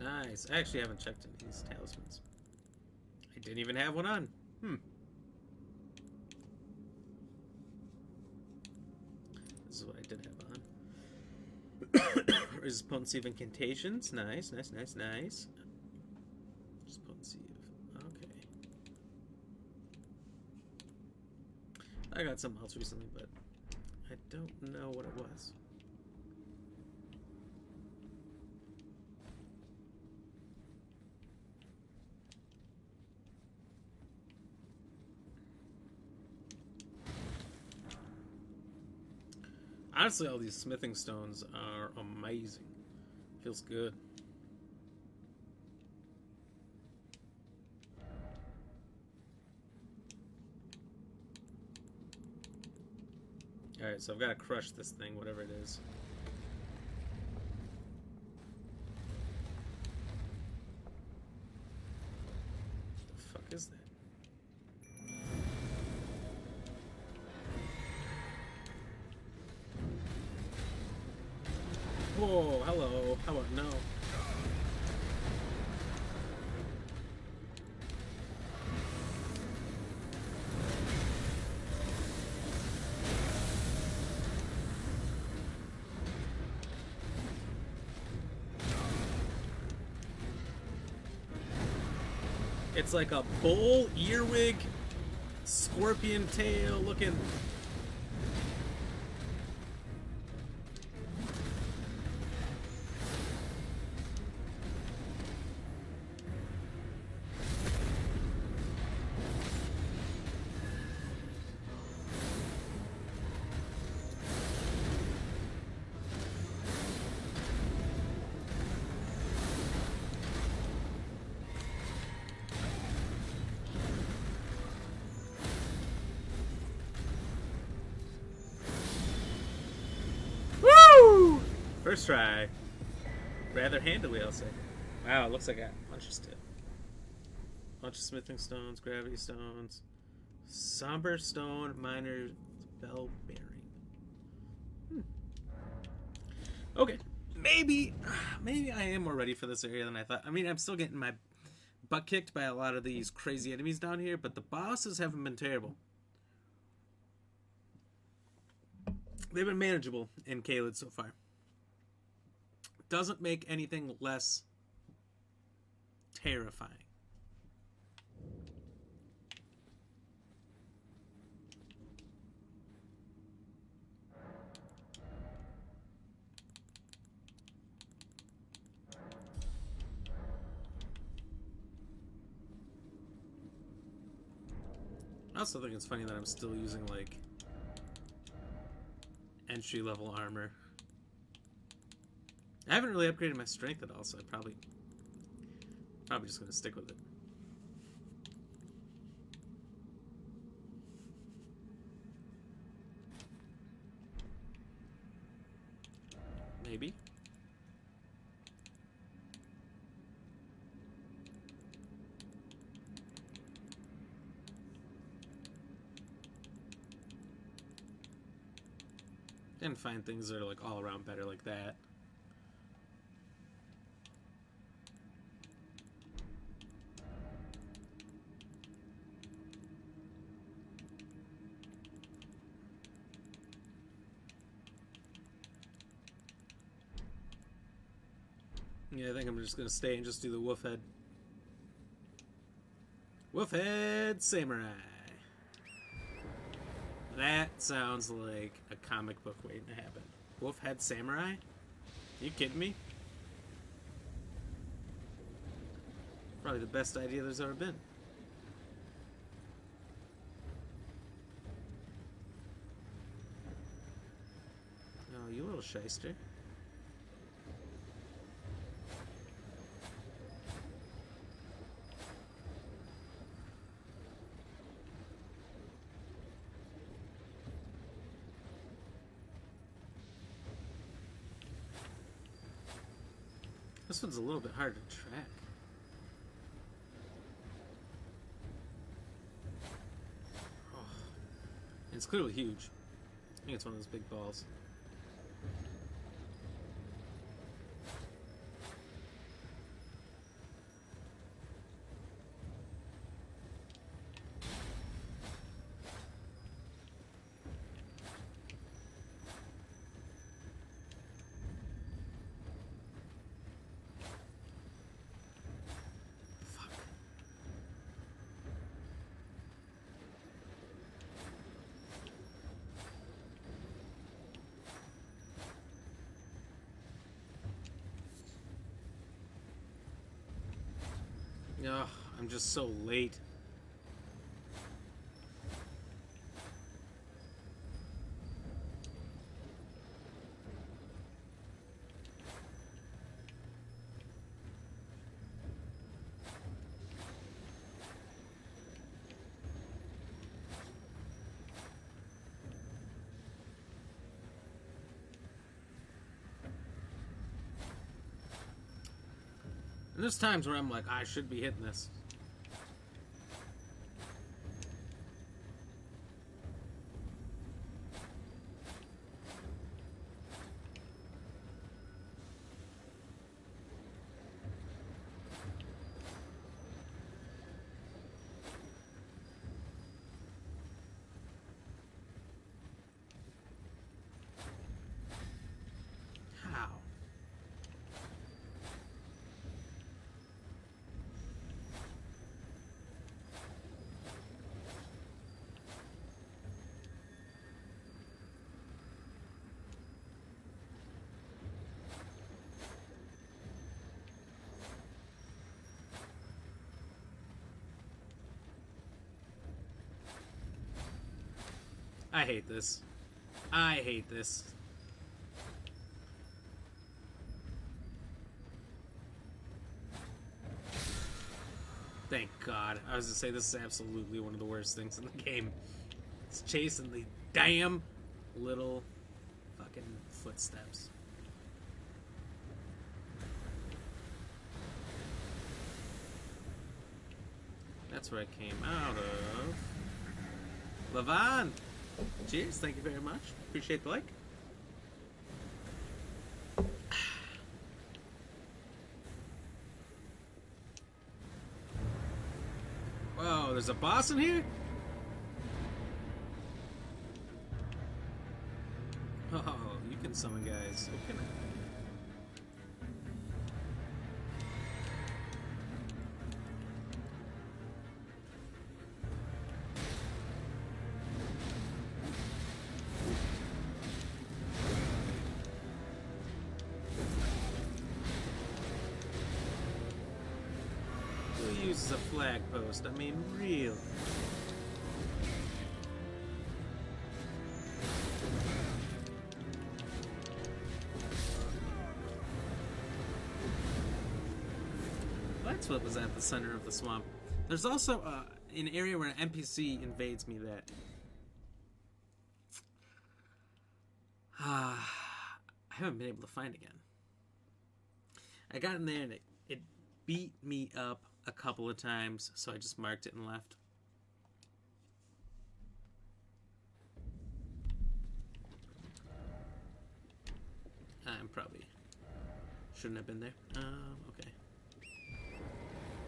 Nice. I actually haven't checked any of these talismans. I didn't even have one on. This is what I did have on. Resist potency of incantations. Nice, nice, nice, nice. Resist potency of... Okay. I got something else recently, but I don't know what it was. Honestly, all these smithing stones are amazing. Feels good. Alright, so I've got to crush this thing, whatever it is. What is that? Whoa, hello. How about no? It's like a bull earwig, scorpion tail looking. First try. Rather handily, I'll say. Wow, it looks like a bunch of stuff. Bunch of smithing stones, gravity stones, somber stone, miner's bell bearing. Okay, maybe I am more ready for this area than I thought. I mean, I'm still getting my butt kicked by a lot of these crazy enemies down here, but the bosses haven't been terrible. They've been manageable in Caelid so far. Doesn't make anything less terrifying. I also think it's funny that I'm still using, like, entry-level armor. I haven't really upgraded my strength at all, so I'm probably just going to stick with it. Maybe. And find things that are, like, all around better like that. Yeah, I think I'm just gonna stay and just do the wolf head. Wolf head samurai. That sounds like a comic book waiting to happen. Wolf head samurai? You kidding me? Probably the best idea there's ever been. Oh, you little shyster. This one's a little bit hard to track. Oh. It's clearly huge. I think it's one of those big balls. Ugh, I'm just so late. And there's times where I'm like, I should be hitting this. I hate this. I hate this. Thank God. I was gonna say, this is absolutely one of the worst things in the game. It's chasing the damn little fucking footsteps. That's where I came out of. Levon! Cheers, thank you very much. Appreciate the like. Whoa, there's a boss in here? Oh, you can summon guys. Okay. Who uses a flag post? I mean, real. That's what was at the center of the swamp. There's also an area where an NPC invades me that I haven't been able to find again. I got in there and it beat me up a couple of times, so I just marked it and left. I'm probably shouldn't have been there. Okay.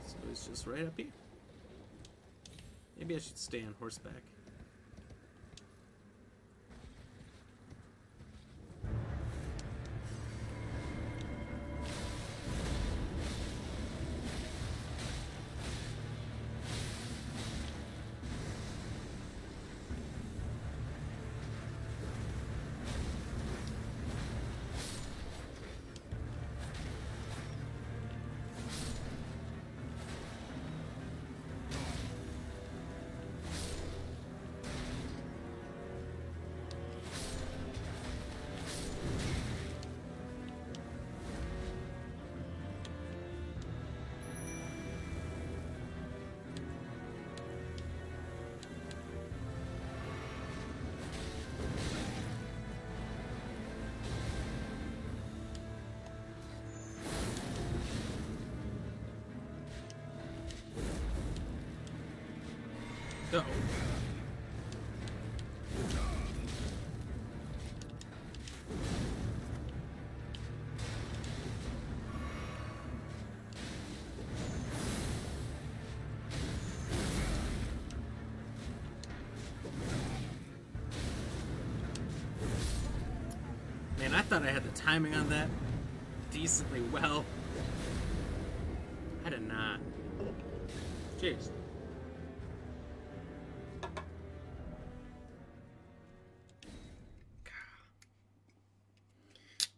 So it's just right up here. Maybe I should stay on horseback. Uh-oh. Man, I thought I had the timing on that decently well. I did not. Cheers.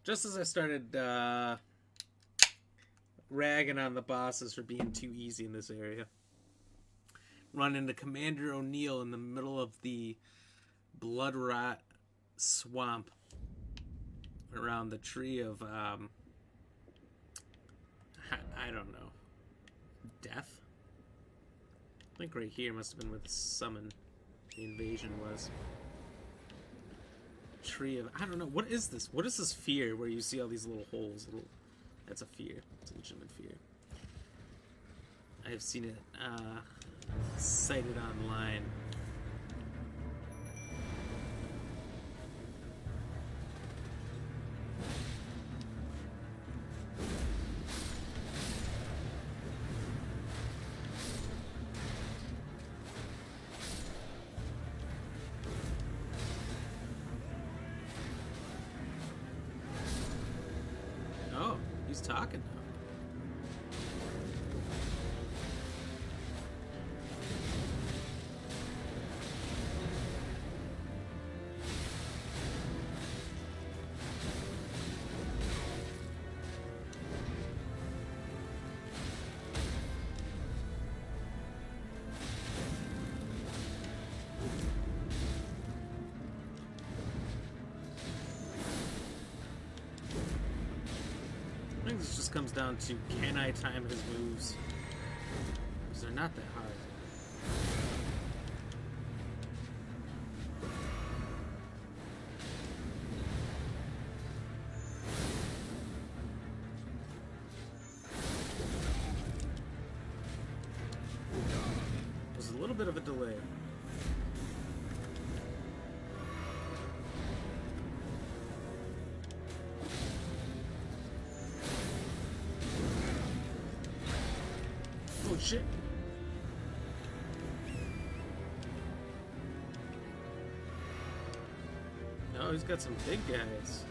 Just as I started ragging on the bosses for being too easy in this area, run into Commander O'Neill in the middle of the blood rot swamp around the tree of I don't know, death. I think right here must have been where the summon, the invasion was. Tree of, I don't know, what is this? What is this fear where you see all these little holes? That's a fear. It's a legitimate fear. I've seen it cited online. He's talking now. I think this just comes down to, can I time his moves? Because they're not that hard. There's a little bit of a delay. Oh shit. Oh, he's got some big guys.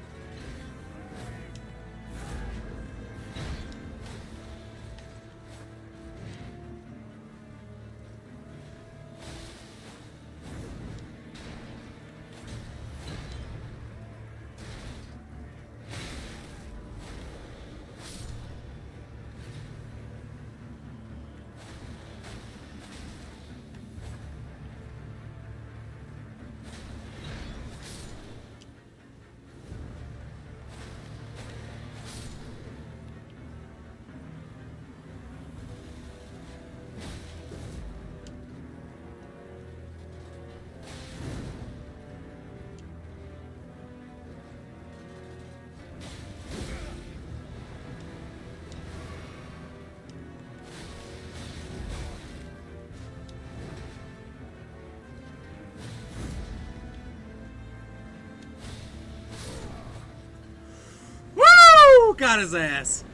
Woo! Got his ass.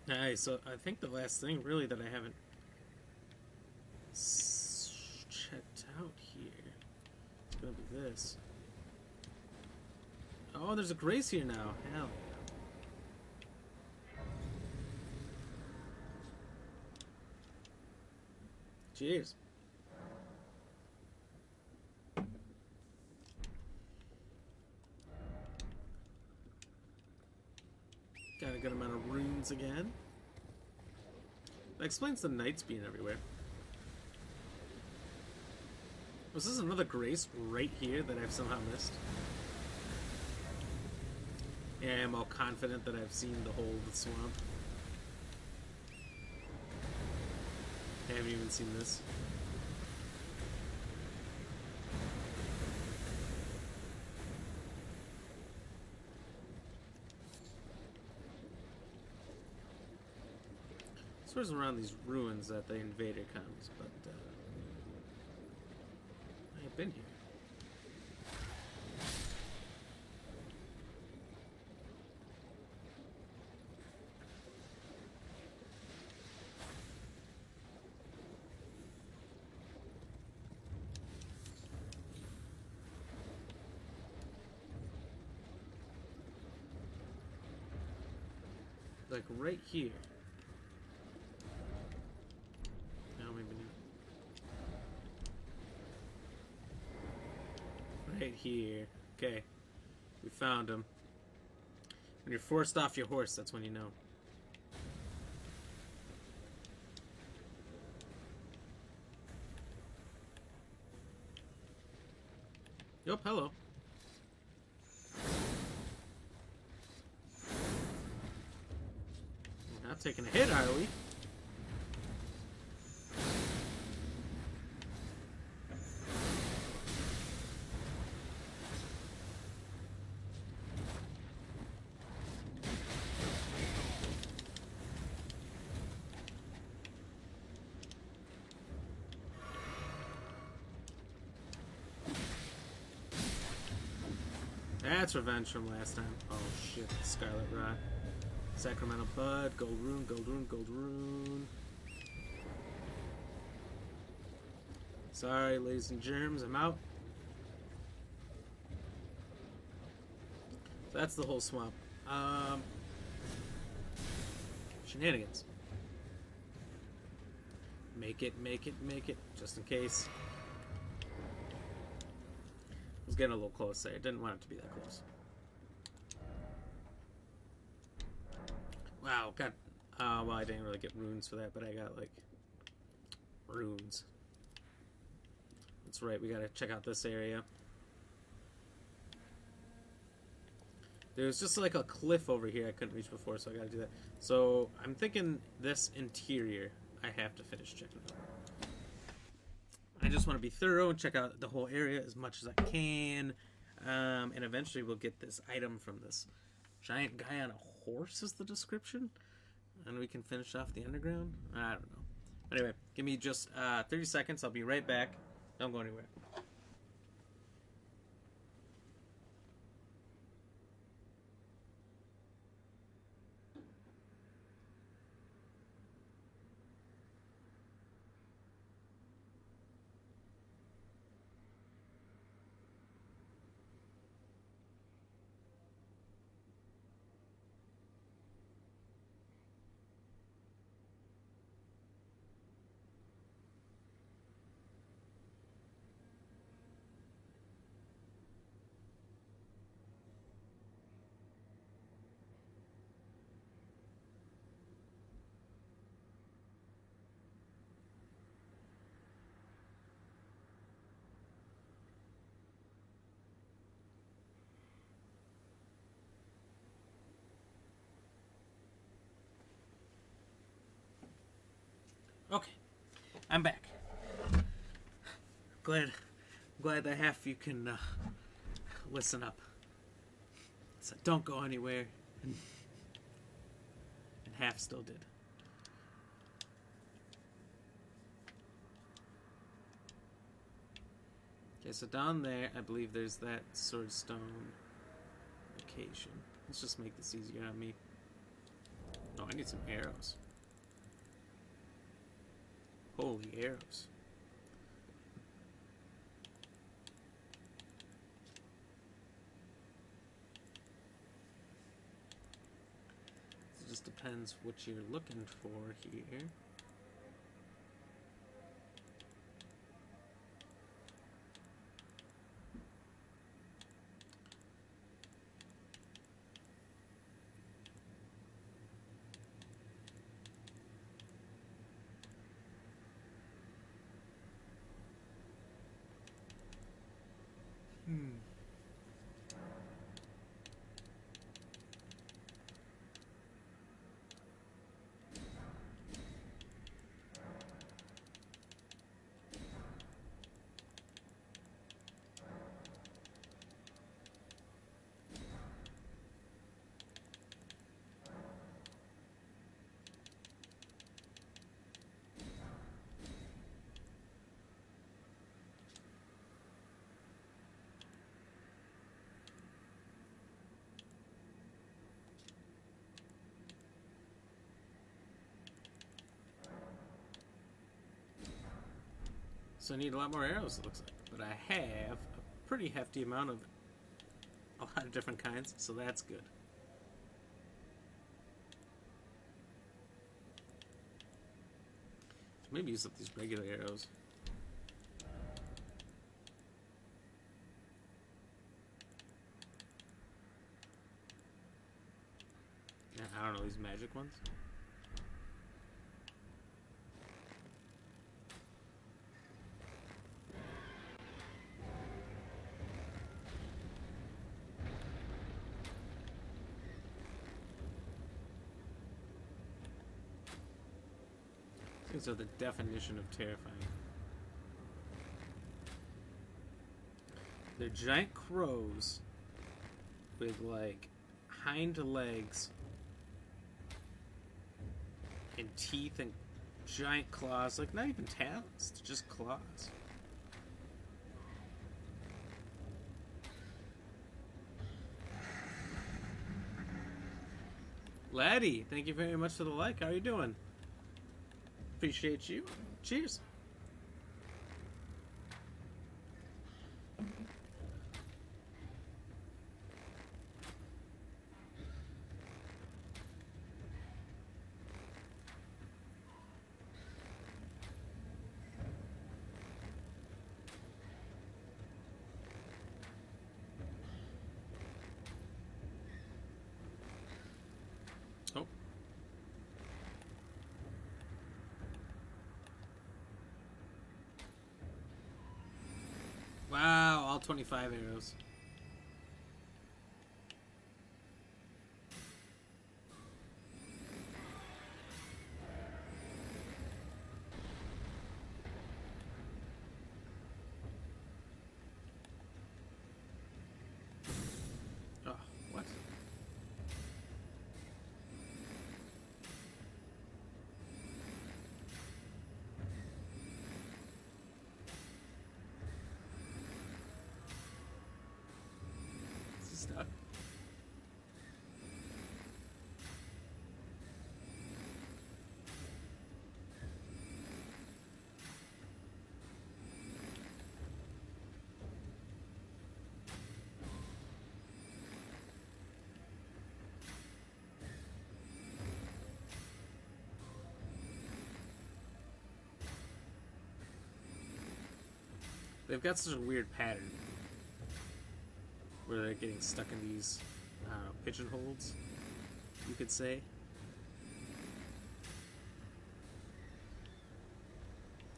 Nice. So I think the last thing really that I haven't checked out here is gonna be this. Oh, there's a grace here now. Hell. Cheers. Got a good amount of runes again. That explains the knights being everywhere. Was this another grace right here that I've somehow missed? Yeah, I'm all confident that I've seen the whole of the swamp. I haven't even seen this. I swear it's around these ruins that the invader comes, but I have been here. Like right here. No, maybe not. Right here. Okay. We found him. When you're forced off your horse, that's when you know. Yup, hello. We're not taking a hit, are we? That's revenge from last time. Oh shit, Scarlet Rot. Sacramental Bud, Gold Rune, Gold Rune, Gold Rune. Sorry, ladies and germs, I'm out. So that's the whole swamp. Shenanigans. Make it, make it, make it, just in case. I was getting a little close there. I didn't want it to be that close. Wow, got... well, I didn't really get runes for that, but I got, like... Runes. That's right, we gotta check out this area. There's just like a cliff over here I couldn't reach before, so I gotta do that. So I'm thinking this interior I have to finish checking out. I just want to be thorough and check out the whole area as much as I can. And eventually we'll get this item from this giant guy on a horse is the description. And we can finish off the underground. I don't know. Anyway, give me just 30 seconds. I'll be right back. Don't go anywhere. Okay, I'm back. Glad that half of you can listen up. So don't go anywhere, and half still did. Okay, so down there, I believe there's that swordstone location. Let's just make this easier on me. Oh, I need some arrows. Holy arrows. It just depends what you're looking for here. So I need a lot more arrows, it looks like. But I have a pretty hefty amount of a lot of different kinds, so that's good. Maybe use up these regular arrows. Yeah, I don't know, these magic ones. These are the definition of terrifying. They're giant crows with like hind legs and teeth and giant claws, like not even talons, they're just claws. Laddie, thank you very much for the like. How are you doing? Appreciate you. Cheers. all 25 arrows. Oh, what? Stuck. They've got such a weird pattern where they're getting stuck in these pigeonholes, you could say.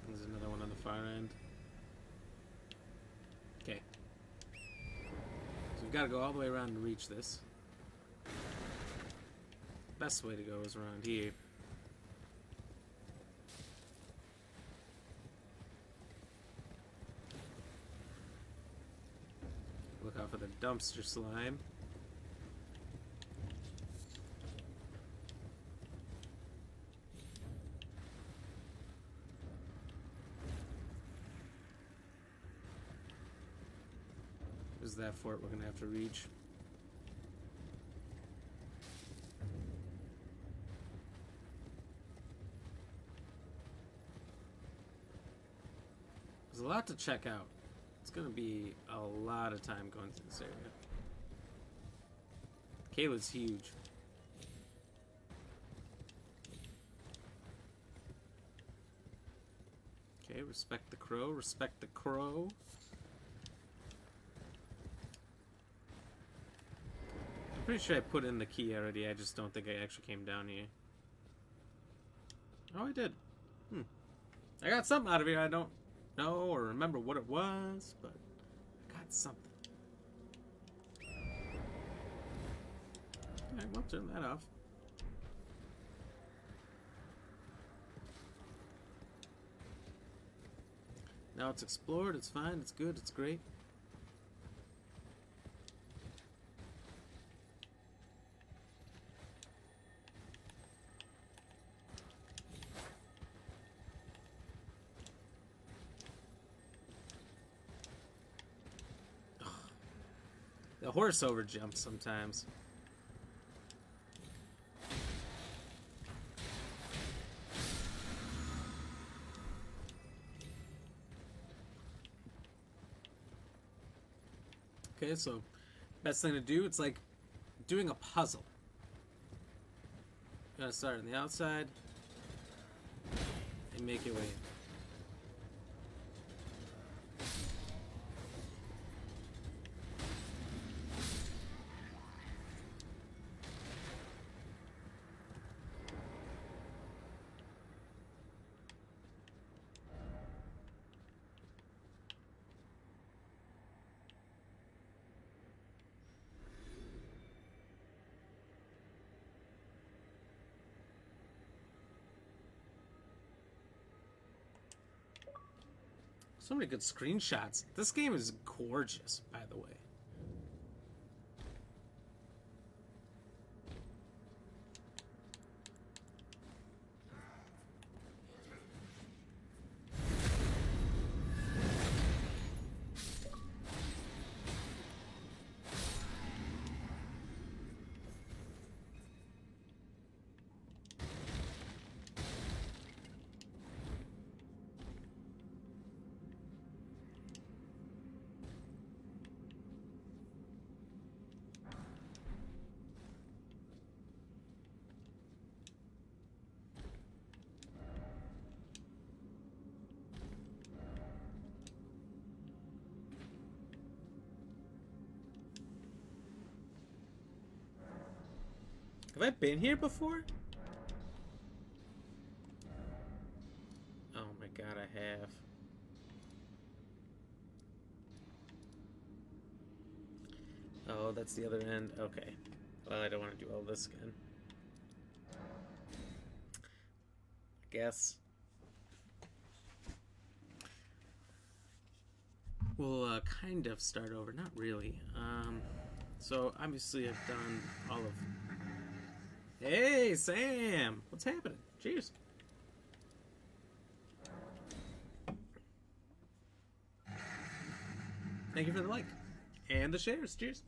There's another one on the far end. Okay. So we've got to go all the way around to reach this. Best way to go is around here. Look out for the dumpster slime. Is that fort we're gonna have to reach? There's a lot to check out. It's gonna be a lot of time going through this area. Caelid's huge. Okay, respect the crow, respect the crow. I'm pretty sure I put in the key already, I just don't think I actually came down here. Oh, I did. I got something out of here, I don't know or remember what it was, but I got something. Alright, we'll turn that off. Now it's explored, it's fine, it's good, it's great. The horse overjumps sometimes. Okay, so best thing to do, it's like doing a puzzle. You gotta start on the outside and make your way in. So many good screenshots. This game is gorgeous, by the way. Have I been here before? Oh my god, I have. Oh, that's the other end. Okay. Well, I don't want to do all this again. I guess we'll kind of start over. Not really. So obviously I've done all of... Hey, Sam! What's happening? Cheers. Thank you for the like. And the shares. Cheers.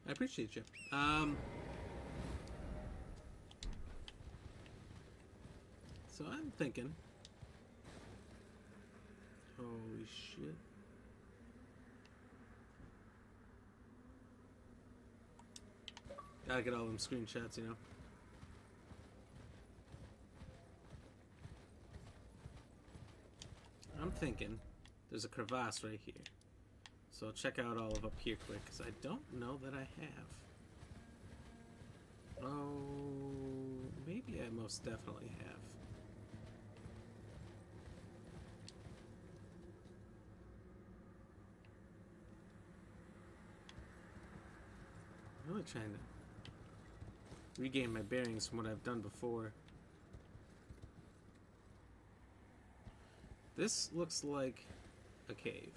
I appreciate you. So I'm thinking... Holy shit. Gotta get all them screenshots, you know. I'm thinking there's a crevasse right here. So I'll check out all of up here quick, because I don't know that I have. Oh, maybe I most definitely have. I'm really trying to regain my bearings from what I've done before. This looks like a cave.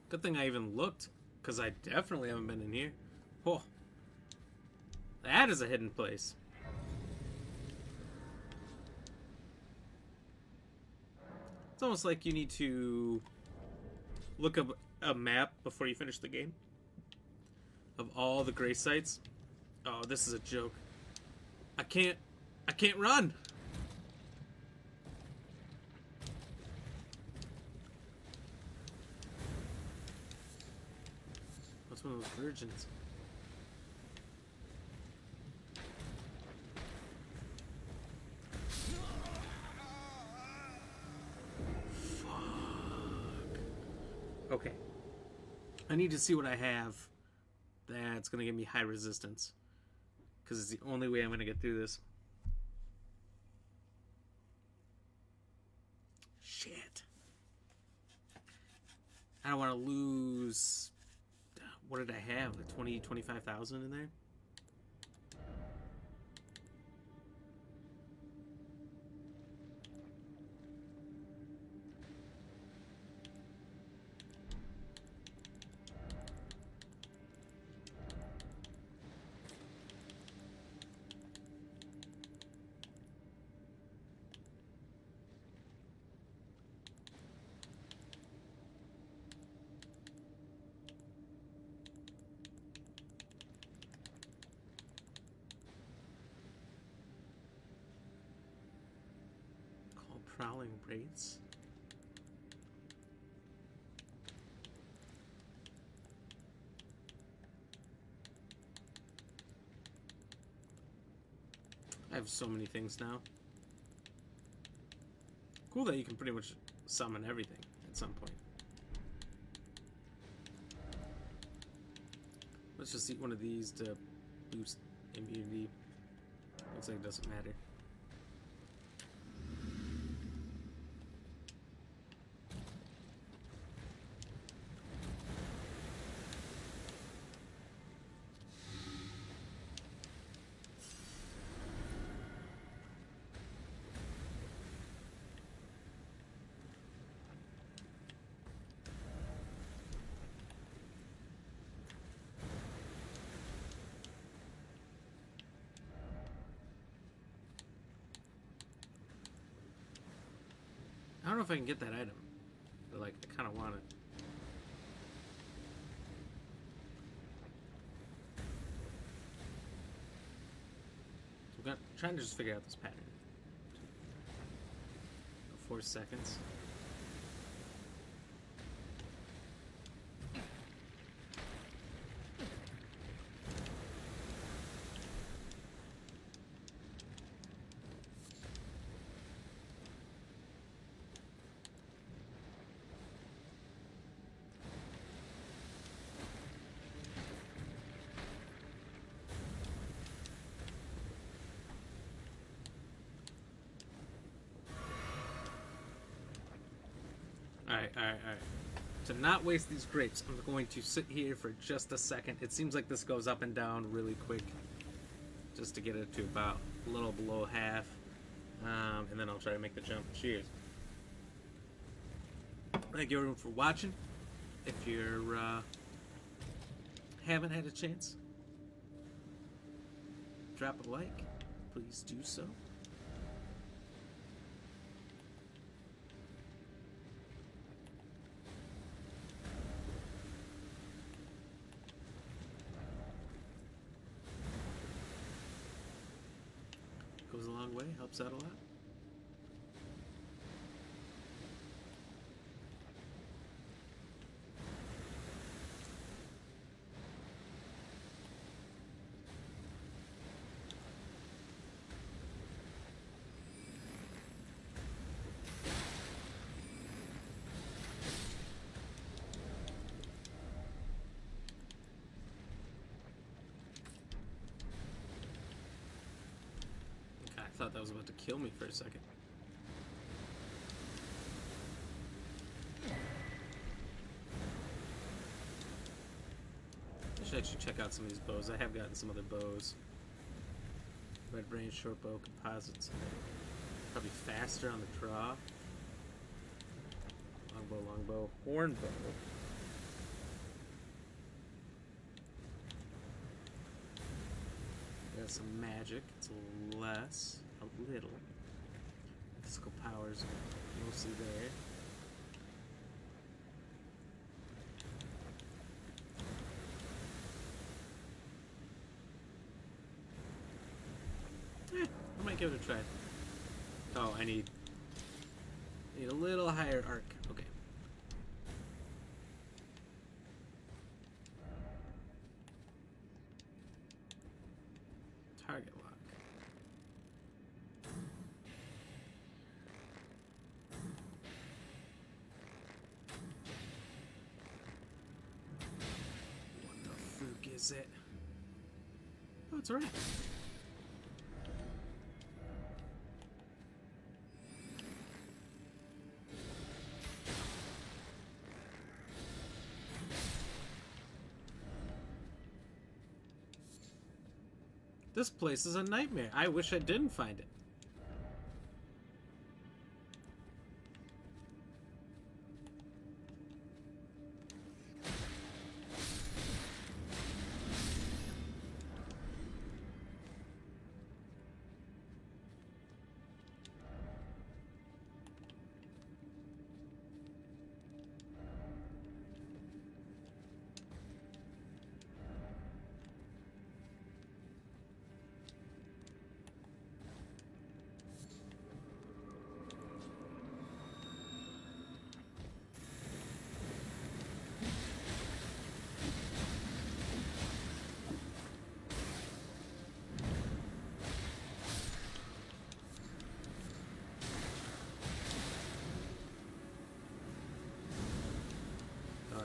Good thing I even looked, because I definitely haven't been in here. Oh, that is a hidden place. It's almost like you need to look up a map before you finish the game of all the gray sites. Oh, this is a joke. I can't run. What's one of those virgins? Okay. I need to see what I have that's going to give me high resistance. Because it's the only way I'm going to get through this. Shit. I don't want to lose... What did I have? Like 20, 25,000 in there? Prowling wraiths. I have so many things now. Cool that you can pretty much summon everything at some point. Let's just eat one of these to boost immunity. Looks like it doesn't matter. I don't know if I can get that item, but like, I kind of want it. I'm trying to just figure out this pattern. 4 seconds. Alright, alright, alright. To not waste these grapes, I'm going to sit here for just a second. It seems like this goes up and down really quick. Just to get it to about a little below half. And then I'll try to make the jump. Cheers. Thank you everyone for watching. If you're haven't had a chance, drop a like. Please do so. Goes a long way, helps out a lot. I thought that was about to kill me for a second. I should actually check out some of these bows. I have gotten some other bows. Red brain, short bow, composites. Probably faster on the draw. Longbow, horn bow. Got some magic. It's a little less. A little. Physical powers mostly there. I might give it a try. Oh, I need a little higher arc. Okay. Target lock. What the fuck is it? Oh, it's a rat. This place is a nightmare. I wish I didn't find it.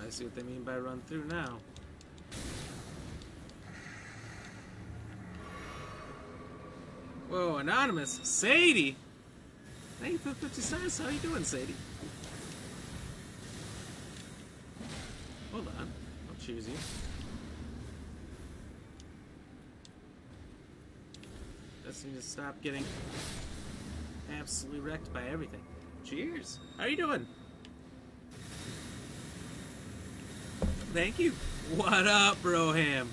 I see what they mean by run through now. Whoa, anonymous. Sadie! Thank you for 50 cents. How you doing, Sadie? Hold on. I'll choose you. Just need to stop getting absolutely wrecked by everything. Cheers! How you doing? Thank you. What up, Broham?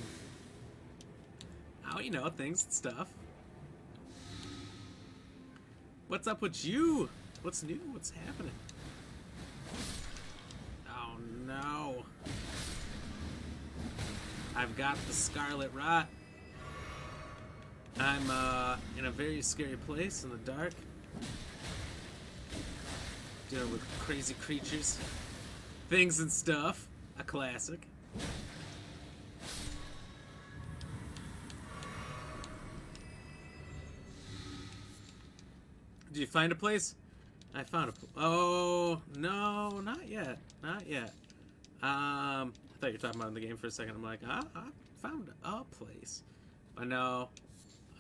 Oh, you know, things and stuff. What's up with you? What's new? What's happening? Oh, no. I've got the Scarlet Rot. I'm, in a very scary place in the dark. Dealing with crazy creatures. Things and stuff. A classic. Did you find a place? I found a oh, no, not yet. Not yet. I thought you were talking about in the game for a second. I'm like, I found a place. But no.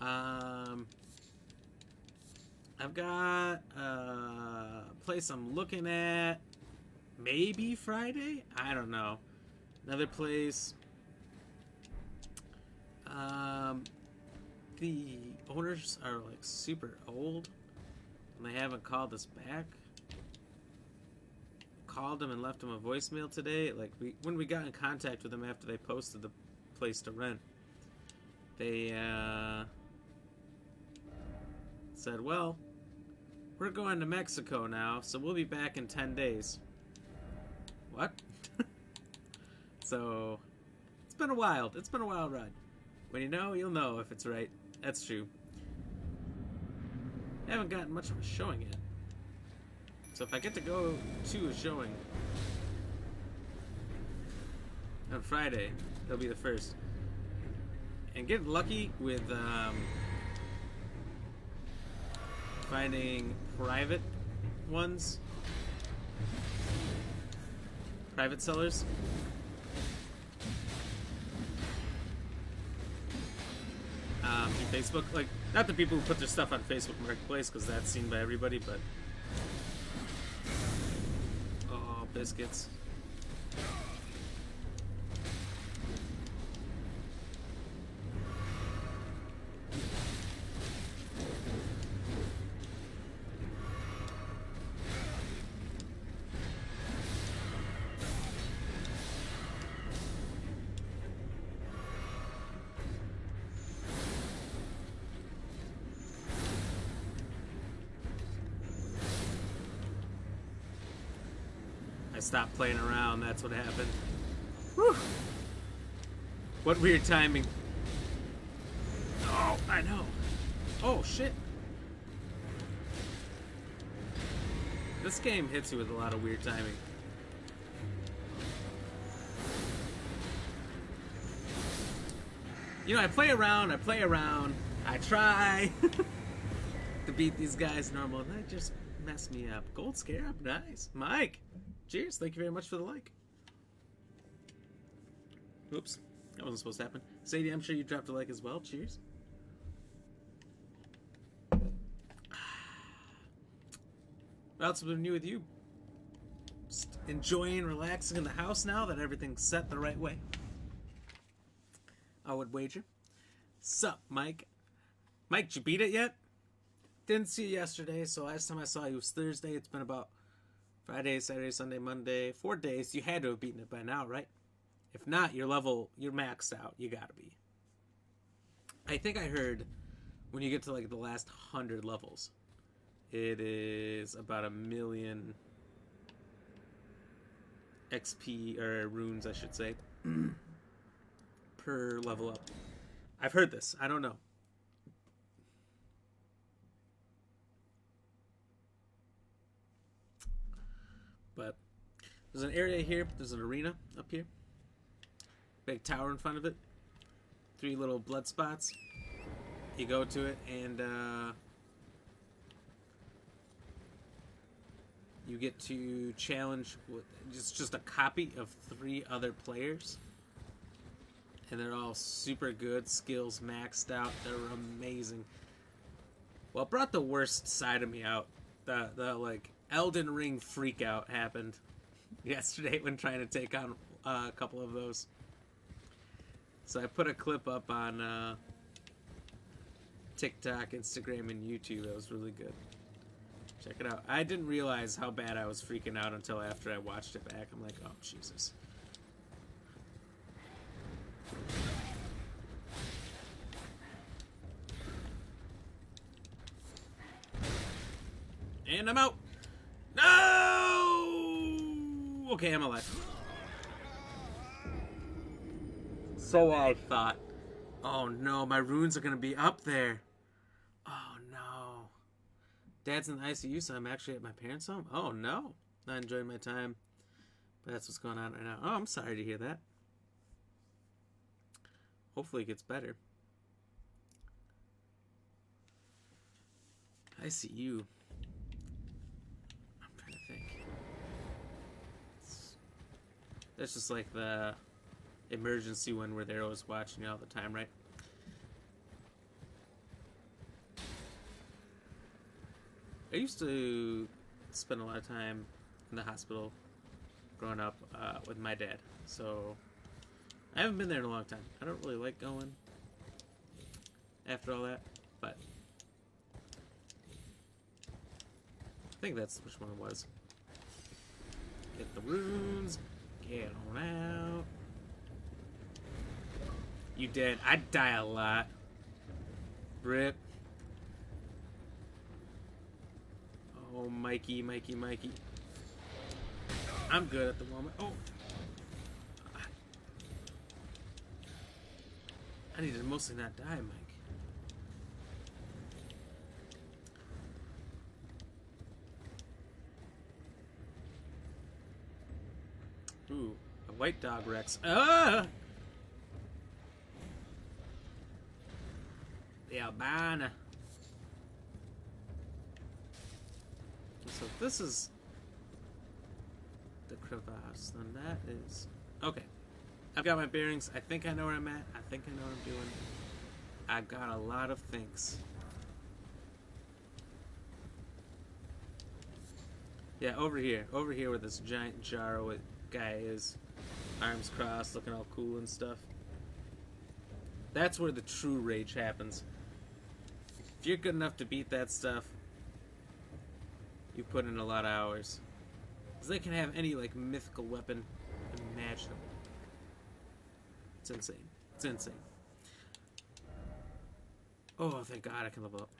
I've got a place I'm looking at. maybe Friday? I don't know. Another place. The owners are like super old and they haven't called us back. Called them and left them a voicemail today. Like when we got in contact with them after they posted the place to rent, they said, well, we're going to Mexico now, so we'll be back in 10 days. What? So it's been a wild ride. When you know, you'll know if it's right. That's true. I haven't gotten much of a showing yet. So if I get to go to a showing on Friday, that'll be the first. And get lucky with finding private ones. Private sellers. Facebook, like, not the people who put their stuff on Facebook Marketplace, because that's seen by everybody, but oh, biscuits. I stopped playing around, that's what happened. Whew. What weird timing. Oh, I know. Oh, shit. This game hits you with a lot of weird timing. You know, I play around, I try to beat these guys normal, and they just mess me up. Gold Scarab, nice. Mike, cheers, thank you very much for the like. Oops, that wasn't supposed to happen. Sadie, I'm sure you dropped a like as well, cheers. What else has been new with you? Just enjoying, relaxing in the house now that everything's set the right way. I would wager. Sup, Mike? Mike, did you beat it yet? Didn't see you yesterday, so last time I saw you was Thursday. It's been about Friday, Saturday, Sunday, Monday, 4 days. You had to have beaten it by now, right? If not, you're maxed out. You gotta be. I think I heard when you get to like the last 100 levels, it is about 1 million XP, or runes, I should say, per level up. I've heard this. I don't know. But there's an area here. There's an arena up here. Big tower in front of it. 3 little blood spots. You go to it and you get to challenge with just a copy of 3 other players. And they're all super good, skills maxed out. They're amazing. Well, it brought the worst side of me out. The like Elden Ring freak out happened yesterday when trying to take on a couple of those. So I put a clip up on TikTok, Instagram, and YouTube. That was really good. Check it out. I didn't realize how bad I was freaking out until after I watched it back. I'm like, oh, Jesus. And I'm out. No! Okay, I'm alive. So I thought. Oh no, my runes are gonna be up there. Oh no. Dad's in the ICU, so I'm actually at my parents' home. Oh no. Not enjoying my time. But that's what's going on right now. Oh, I'm sorry to hear that. Hopefully it gets better. ICU. I'm trying to think. That's just like the emergency one where they're always watching you all the time, right? I used to spend a lot of time in the hospital growing up with my dad. So I haven't been there in a long time. I don't really like going after all that, but I think that's which one it was. Get the runes. Get on out. You dead. I die a lot. Rip. Oh, Mikey, Mikey, Mikey. I'm good at the moment. Oh. I need to mostly not die, Mike. Ooh, a white dog Rex. Ah! The albino. So this is the crevasse, then that is... Okay. I've got my bearings. I think I know where I'm at. I think I know what I'm doing. I've got a lot of things. Yeah, over here. Over here where this giant Jaro guy is. Arms crossed, looking all cool and stuff. That's where the true rage happens. If you're good enough to beat that stuff, you put in a lot of hours. Because they can have any, like, mythical weapon imaginable. It's insane. It's insane. Oh, thank God I can level up.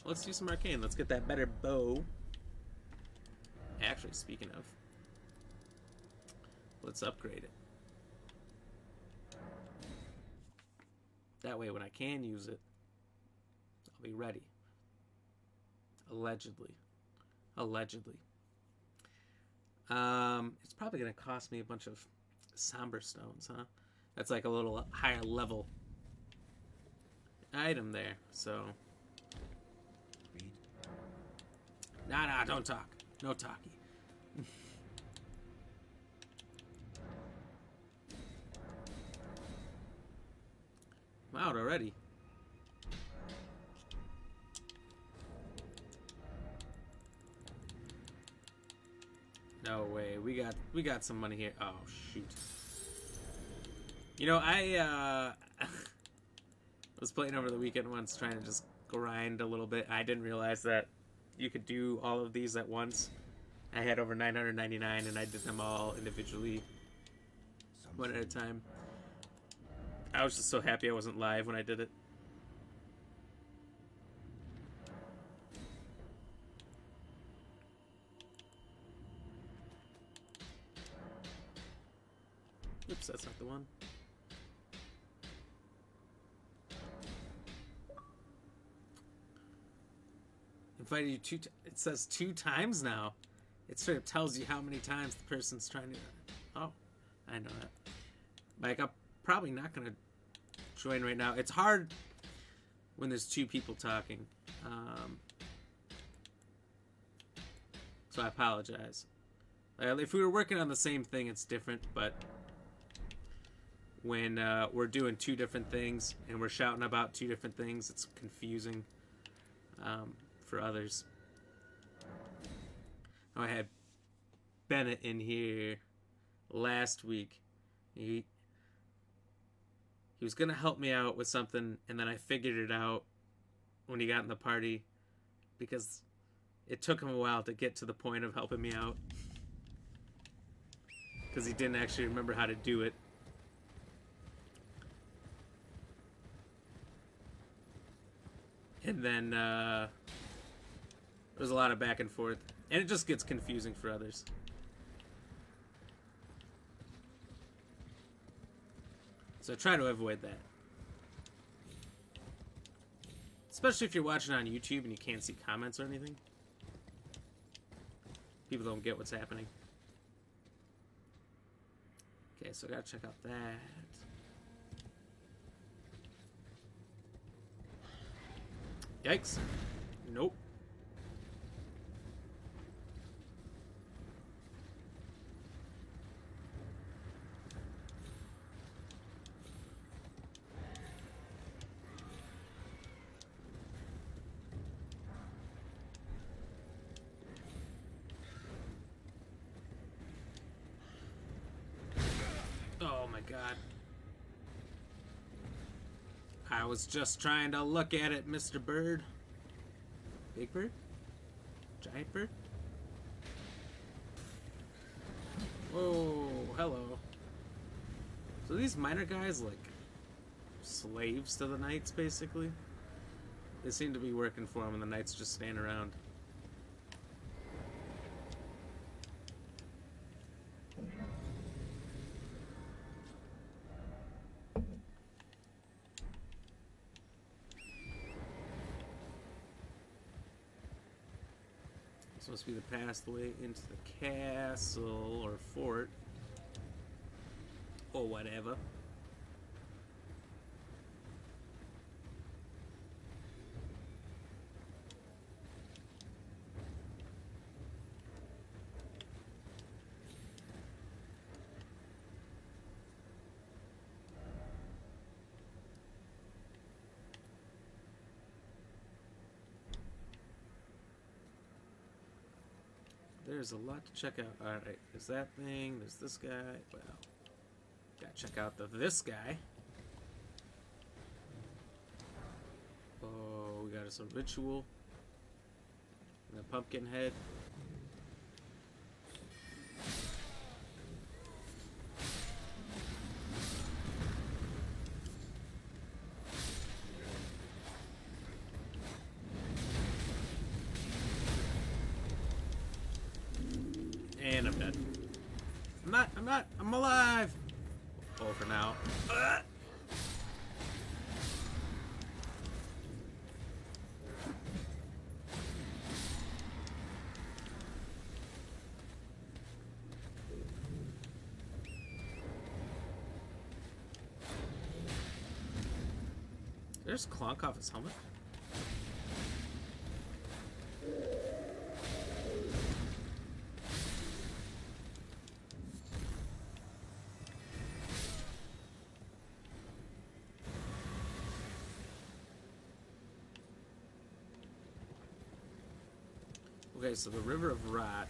Let's do some arcane. Let's get that better bow. Actually, speaking of, let's upgrade it. That way, when I can use it, I'll be ready. Allegedly. Allegedly. It's probably going to cost me a bunch of somber stones, huh? That's like a little higher level item there, so... Nah, don't talk. No talkie. I'm out already. No way. We got some money here. Oh shoot. You know, I was playing over the weekend once trying to just grind a little bit. I didn't realize that you could do all of these at once. I had over 999 and I did them all individually, one at a time. I was just so happy I wasn't live when I did it. Oops, that's not the one. Invited you it says 2 times now. It sort of tells you how many times the person's trying to... Oh, I know that. Like, I'm probably not going to join right now. It's hard when there's 2 people talking. So I apologize. If we were working on the same thing, it's different, but when we're doing 2 different things and we're shouting about 2 different things, it's confusing for others. I had Bennett in here last week. He was gonna help me out with something, and then I figured it out when he got in the party because it took him a while to get to the point of helping me out because he didn't actually remember how to do it. And then there was a lot of back and forth. And it just gets confusing for others. So try to avoid that. Especially if you're watching on YouTube and you can't see comments or anything. People don't get what's happening. Okay, so I gotta check out that. Yikes. Nope. god. I was just trying to look at it, Mr. Bird. Big bird? Giant bird? Whoa, hello. So these miner guys, like, slaves to the knights, basically? They seem to be working for them, and the knights just stand around. This must be the pathway into the castle or fort. Or whatever. There's a lot to check out. Alright, there's that thing, there's this guy. Well, gotta check out this guy. Oh, we got us a ritual. And a pumpkin head. And I'm dead. I'm alive! Oh, for now. There's Clonk off his helmet. Okay, so the River of Rot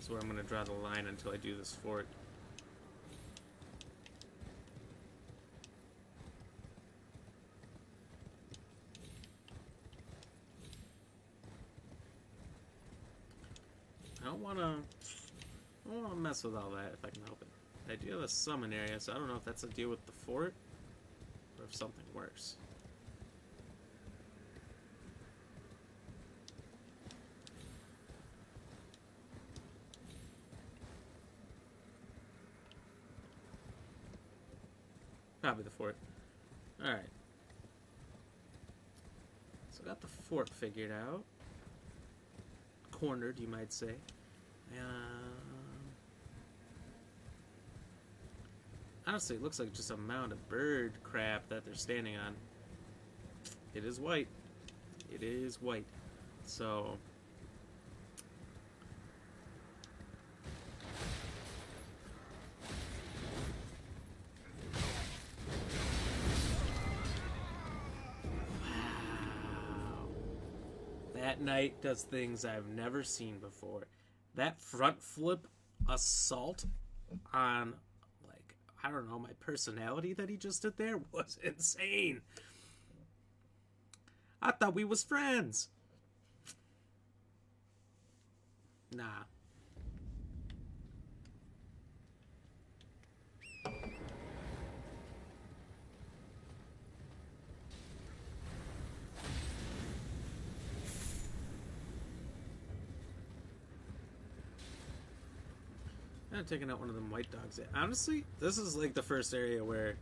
is where I'm going to draw the line until I do this fort. I don't want to mess with all that if I can help it. I do have a summon area, so I don't know if that's a deal with the fort or if something worse. Probably the fort. Alright. So I got the fort figured out. Cornered, you might say. Honestly, it looks like just a mound of bird crap that they're standing on. It is white. It is white. So... That knight does things I've never seen before. That front flip assault on, like, I don't know, my personality that he just did there was insane. I thought we was friends. Nah. I'm taking out one of them white dogs. Honestly, this is like the first area where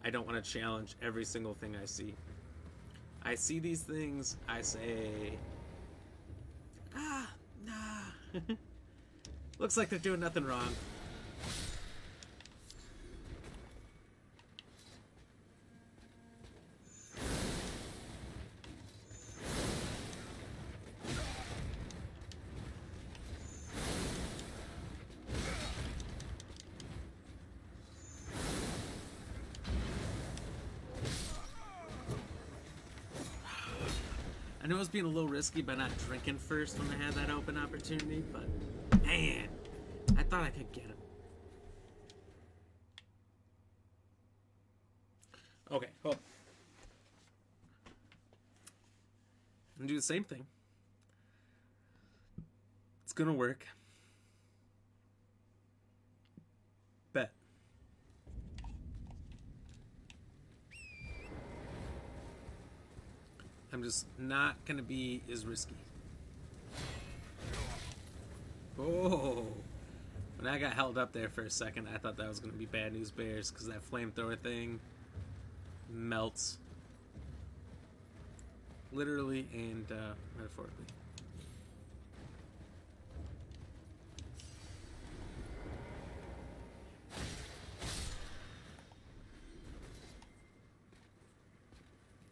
I don't want to challenge every single thing I see. I see these things, I say, nah. Looks like they're doing nothing wrong. I know I was being a little risky by not drinking first when I had that open opportunity, but man, I thought I could get him. Okay, hold on. I'm gonna do the same thing. It's gonna work. Bet. I'm just not gonna be as risky. Oh, when I got held up there for a second, I thought that was gonna be bad news bears because that flamethrower thing melts, literally and metaphorically.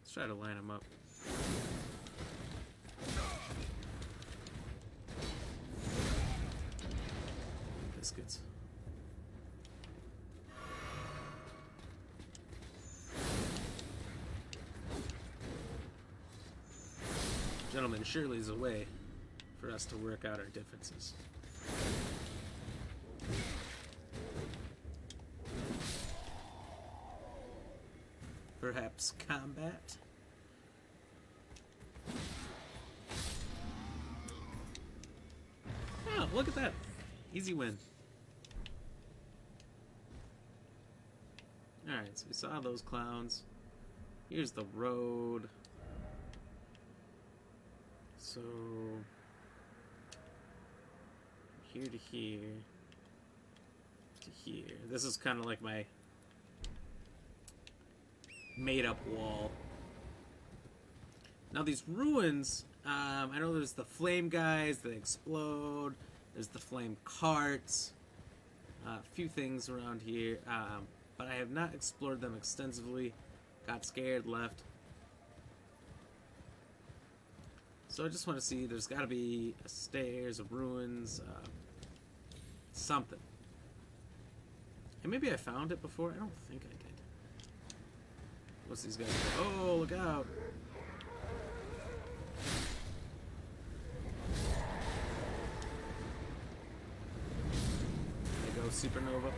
Let's try to line them up. Biscuits. Gentlemen, surely is a way for us to work out our differences. Perhaps combat? Oh, look at that. Easy win. Alright, so we saw those clowns. Here's the road. So, here to here to here. This is kind of like my made-up wall. Now these ruins, I know there's the flame guys that explode. There's the flame carts. A few things around here, but I have not explored them extensively. Got scared, left. So I just want to see, there's got to be a stairs, a ruins, something. And maybe I found it before? I don't think I did. What's these guys do? Oh, look out! There you go, supernova.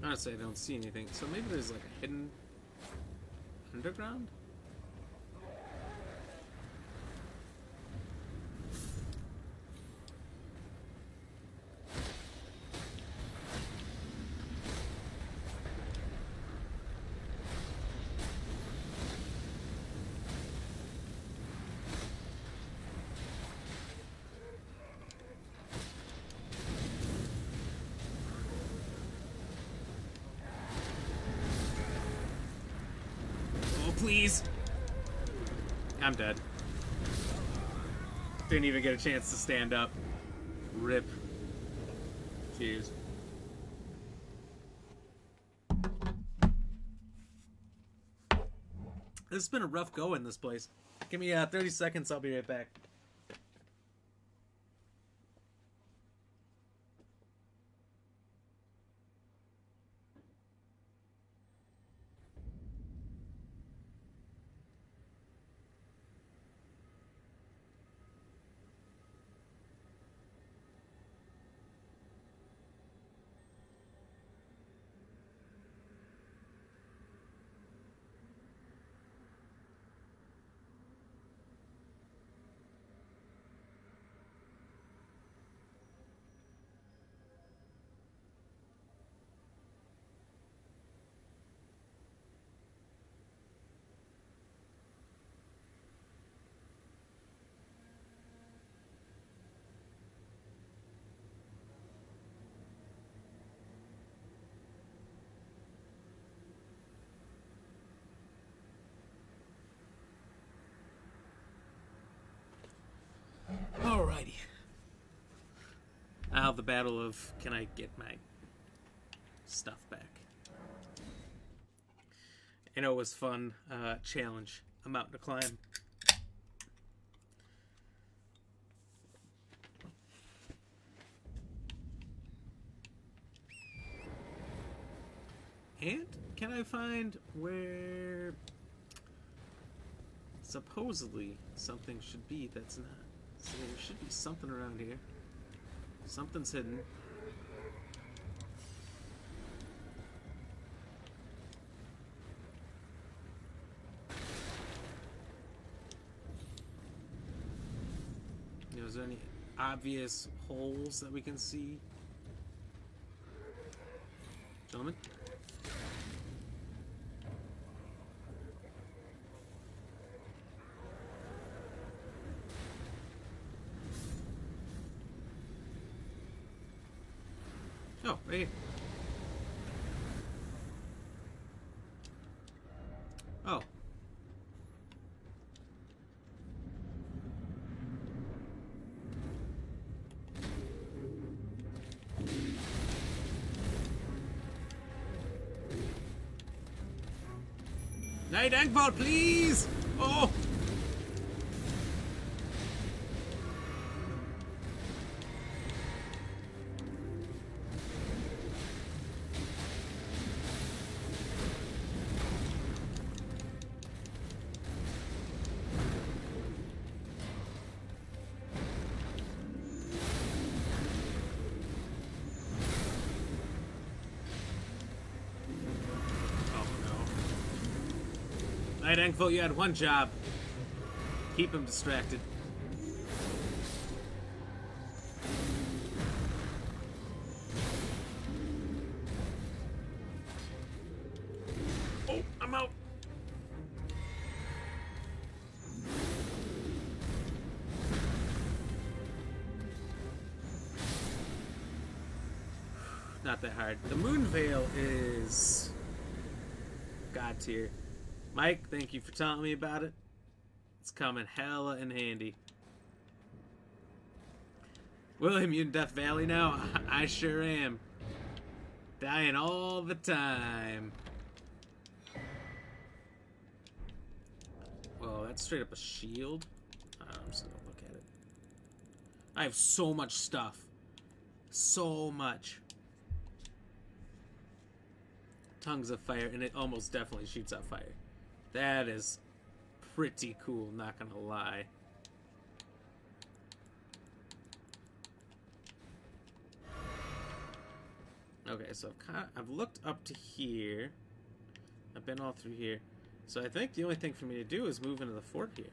Honestly, I don't see anything. So maybe there's like a hidden underground? Please. I'm dead. Didn't even get a chance to stand up. Rip. Cheers. This has been a rough go in this place. Give me 30 seconds, I'll be right back. Alrighty. Now the battle of can I get my stuff back? I know it was fun. Challenge. A mountain to climb. And can I find where supposedly something should be that's not? So there should be something around here. Something's hidden. Is there any obvious holes that we can see? Gentlemen? Oh, right here. Oh. Night Angball, please! Oh! Night Angball, you had one job. Keep him distracted. Oh, I'm out. Not that hard. The Moon Veil is God tier. Mike, thank you for telling me about it. It's coming hella in handy. William, you in Death Valley now? I sure am. Dying all the time. Well, that's straight up a shield. I'm just gonna look at it. I have so much stuff. So much. Tongues of fire, and it almost definitely shoots out fire. That is pretty cool, not gonna lie. Okay, so I've looked up to here. I've been all through here. So I think the only thing for me to do is move into the fort here.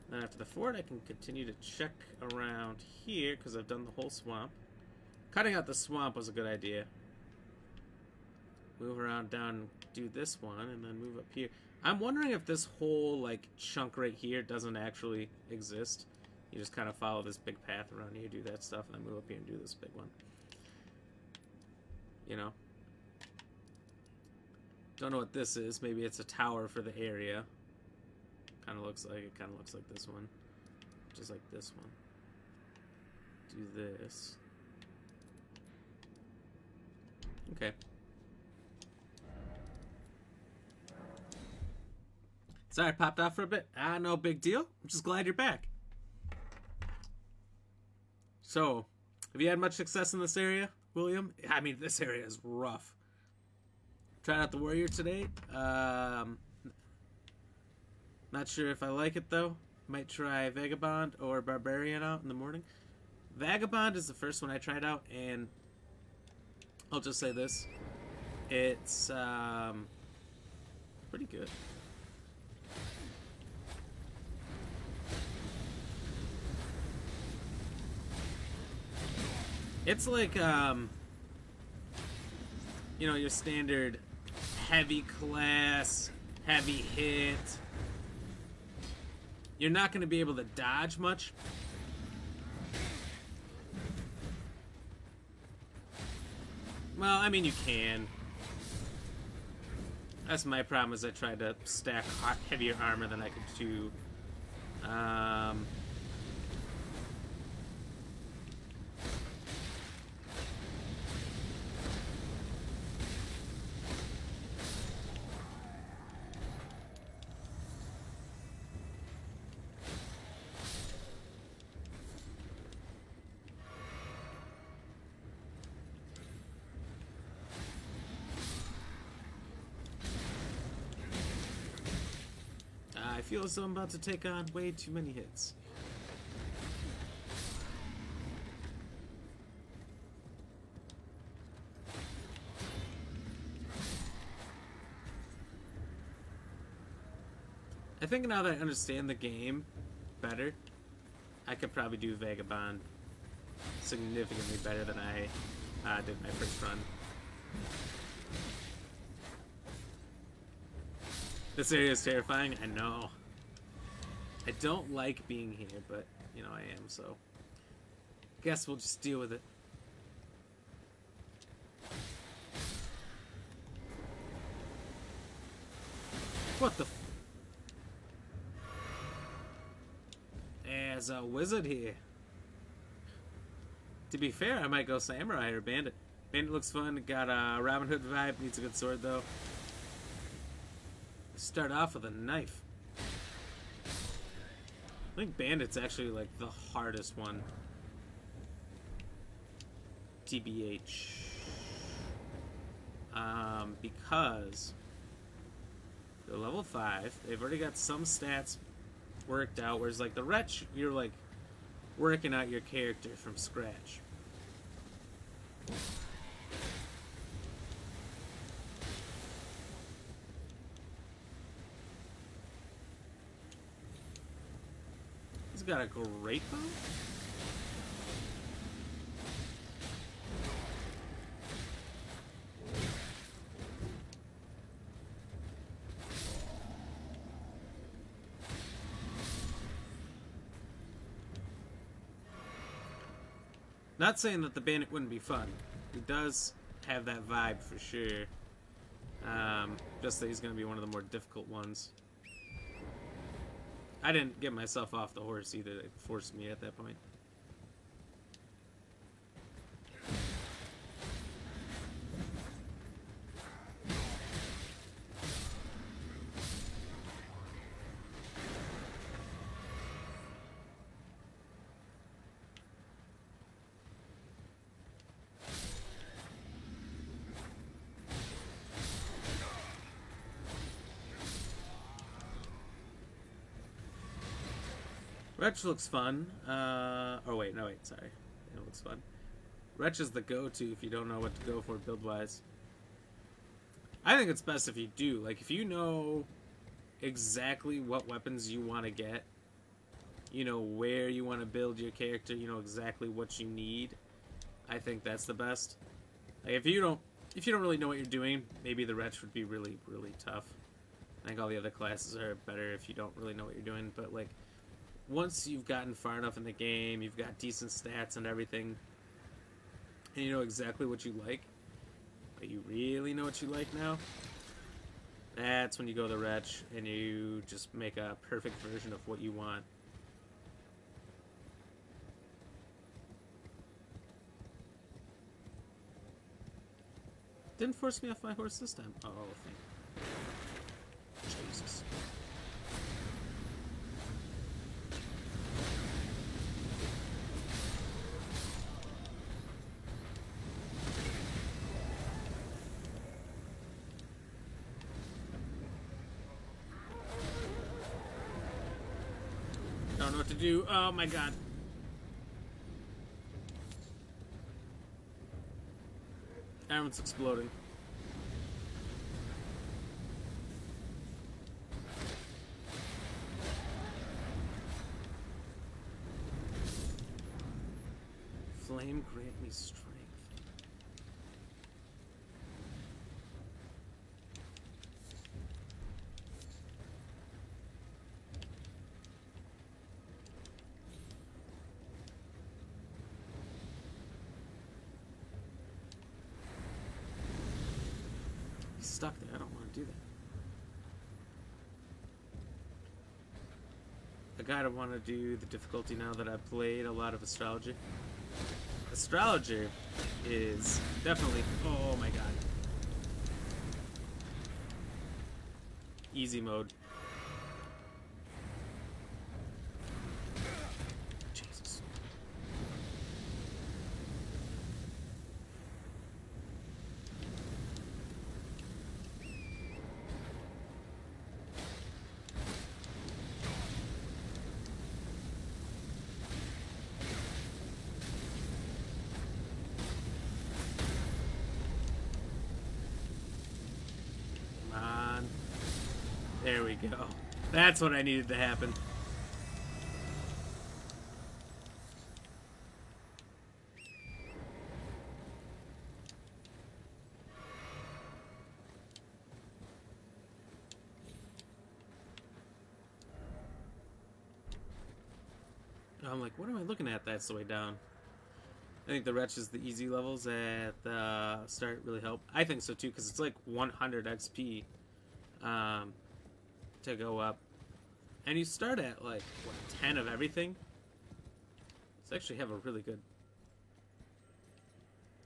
Then after the fort, I can continue to check around here, because I've done the whole swamp. Cutting out the swamp was a good idea. Move around down, do this one, and then move up here. I'm wondering if this whole, like, chunk right here doesn't actually exist. You just kind of follow this big path around here, do that stuff, and then move up here and do this big one. You know? Don't know what this is. Maybe it's a tower for the area. Kind of looks like it. Kind of looks like this one. Just like this one. Do this. Okay. Sorry, I popped off for a bit. No big deal. I'm just glad you're back. So, have you had much success in this area, William? I mean, this area is rough. Tried out the warrior today. Not sure if I like it, though. Might try Vagabond or Barbarian out in the morning. Vagabond is the first one I tried out, and I'll just say this. It's pretty good. It's like, you know, your standard heavy class, heavy hit. You're not going to be able to dodge much. Well, I mean, you can. That's my problem, is I tried to stack heavier armor than I could chew. feel as though I'm about to take on way too many hits. I think now that I understand the game better, I could probably do Vagabond significantly better than I did my first run. This area is terrifying, I know. I don't like being here, but, you know, I am, so... guess we'll just deal with it. What the f... There's a wizard here. To be fair, I might go Samurai or Bandit. Bandit looks fun, got a Robin Hood vibe, needs a good sword, though. Start off with a knife. I think Bandit's actually like the hardest one. TBH. Because they're level 5. They've already got some stats worked out, whereas like the Wretch, you're like working out your character from scratch. He's got a great bow. Not saying that the Bandit wouldn't be fun. He does have that vibe for sure. Just that he's going to be one of the more difficult ones. I didn't get myself off the horse either. They forced me at that point. Wretch looks fun. Oh wait, no wait, sorry. It looks fun. Wretch is the go-to if you don't know what to go for build-wise. I think it's best if you do. Like, if you know exactly what weapons you want to get, you know where you want to build your character, you know exactly what you need, I think that's the best. Like, if you don't really know what you're doing, maybe the Wretch would be really, really tough. I think all the other classes are better if you don't really know what you're doing, but like, once you've gotten far enough in the game, you've got decent stats and everything, and you know exactly what you like, but you really know what you like now, that's when you go the Wretch and you just make a perfect version of what you want. Didn't force me off my horse this time. Oh, thank Jesus. Don't know what to do. Oh my god. Everyone's exploding. Flame grant me strength. He's stuck there. I don't want to do that. I gotta want to do the difficulty now that I've played a lot of Astrology. Astrologer is definitely... Oh my god. Easy mode. Jesus. There we go. That's what I needed to happen. I'm like, what am I looking at? That's the way down. I think the wretches, the easy levels at the start really help. I think so too, because it's like 100 XP to go up. And you start at like, what, 10 of everything? So actually have a really good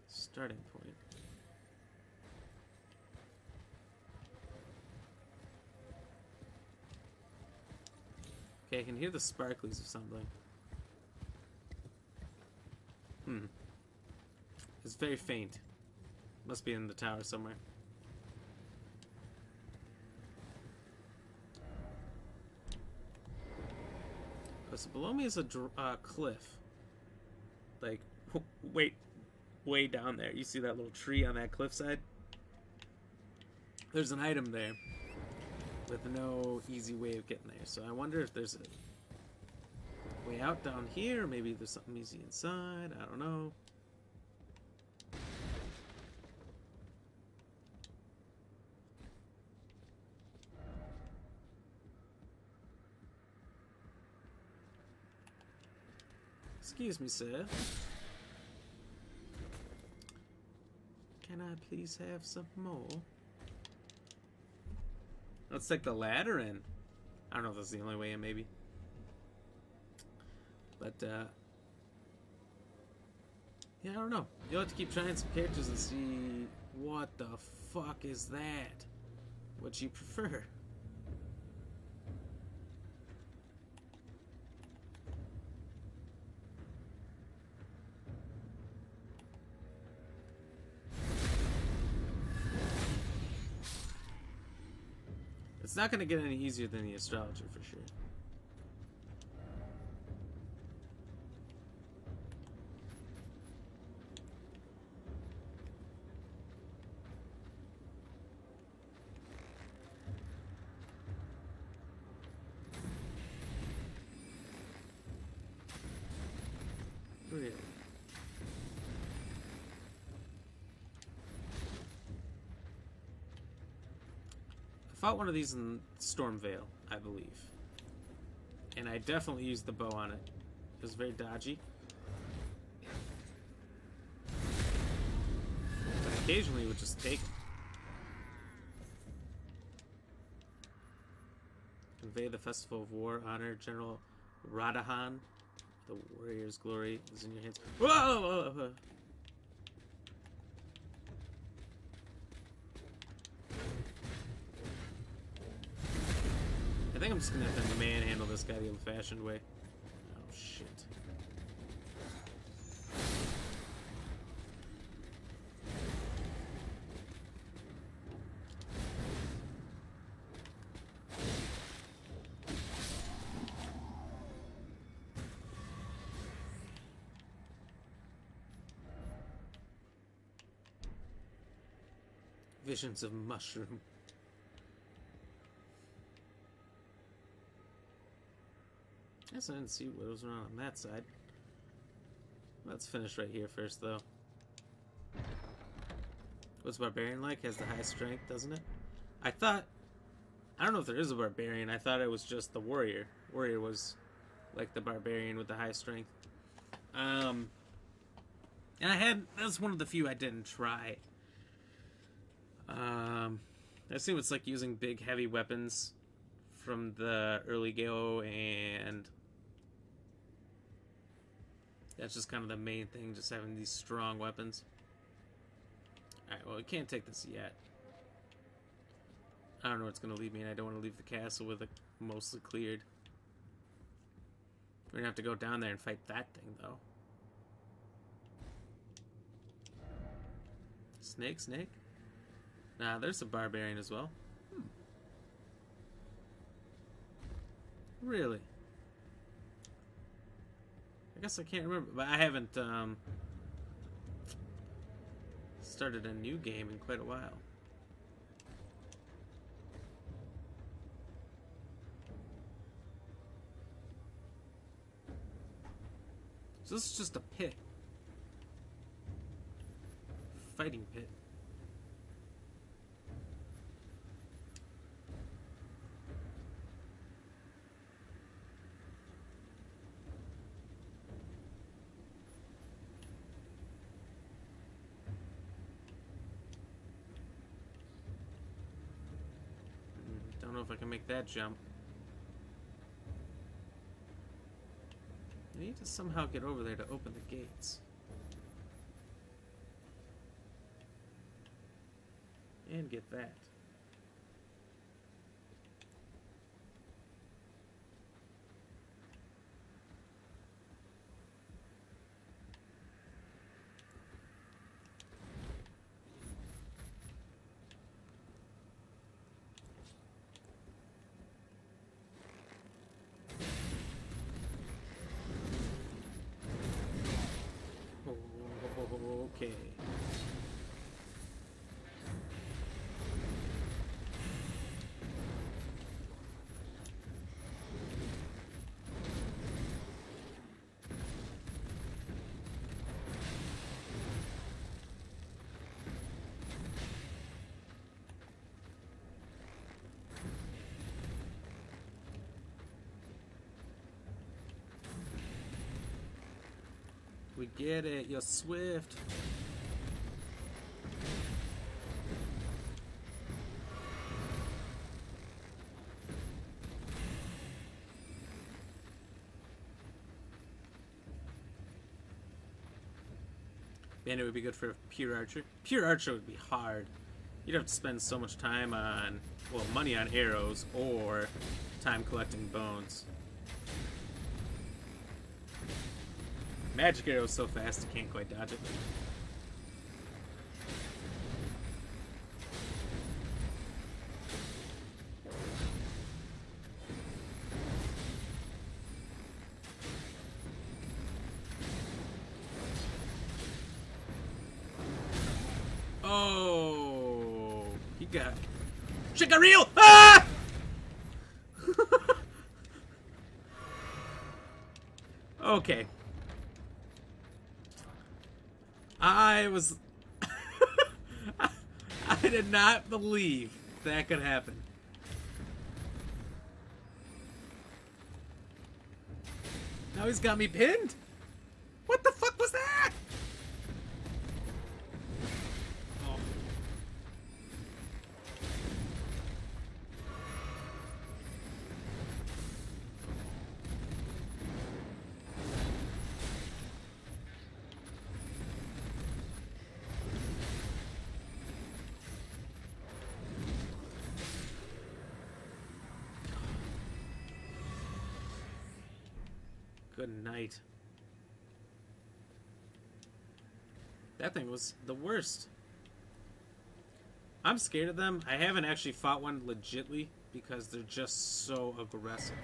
starting point. Okay, I can hear the sparklies of something. It's very faint. Must be in the tower somewhere. Oh, so below me is a cliff. Like, wait, way down there. You see that little tree on that cliffside? There's an item there with no easy way of getting there. So I wonder if there's a way out down here. Maybe there's something easy inside. I don't know. Excuse me, sir. Can I please have some more? Let's take the ladder in. I don't know if that's the only way in, maybe. But, yeah, I don't know. You'll have to keep trying some characters and see what the fuck is that? What you prefer. It's not going to get any easier than the astrologer, for sure. Really? I fought one of these in Stormvale, I believe. And I definitely used the bow on it. It was very dodgy. But occasionally it would just take it. Convey the Festival of War, honor General Radahan. The warrior's glory is in your hands. Whoa! Whoa, whoa. I think I'm just gonna have to manhandle this guy the old-fashioned way. Oh shit. Visions of mushroom. I guess I didn't see what was around on that side. Let's finish right here first, though. What's Barbarian like? Has the high strength, doesn't it? I don't know if there is a Barbarian. I thought it was just the Warrior. Warrior was like the Barbarian with the high strength. And that's one of the few I didn't try. I assume it's like using big, heavy weapons from the early go, and that's just kind of the main thing, just having these strong weapons. Alright, well, we can't take this yet. I don't know where it's going to lead me, and I don't want to leave the castle with it mostly cleared. We're going to have to go down there and fight that thing, though. Snake, snake? Nah, there's a barbarian as well. Really? I guess I can't remember, but I haven't started a new game in quite a while. So this is just a pit. Fighting pit. Don't know if I can make that jump. I need to somehow get over there to open the gates. And get that. Okay. We get it, you're swift. And it would be good for a pure archer. Pure archer would be hard. You'd have to spend so much time on, well, money on arrows or time collecting bones. Magic arrow is so fast you can't quite dodge it. Oh, he got shit got real. Ah! Okay. I did not believe that could happen. Now he's got me pinned? What the fuck was that? Oh. Good night. That thing was the worst. I'm scared of them. I haven't actually fought one legitly because they're just so aggressive.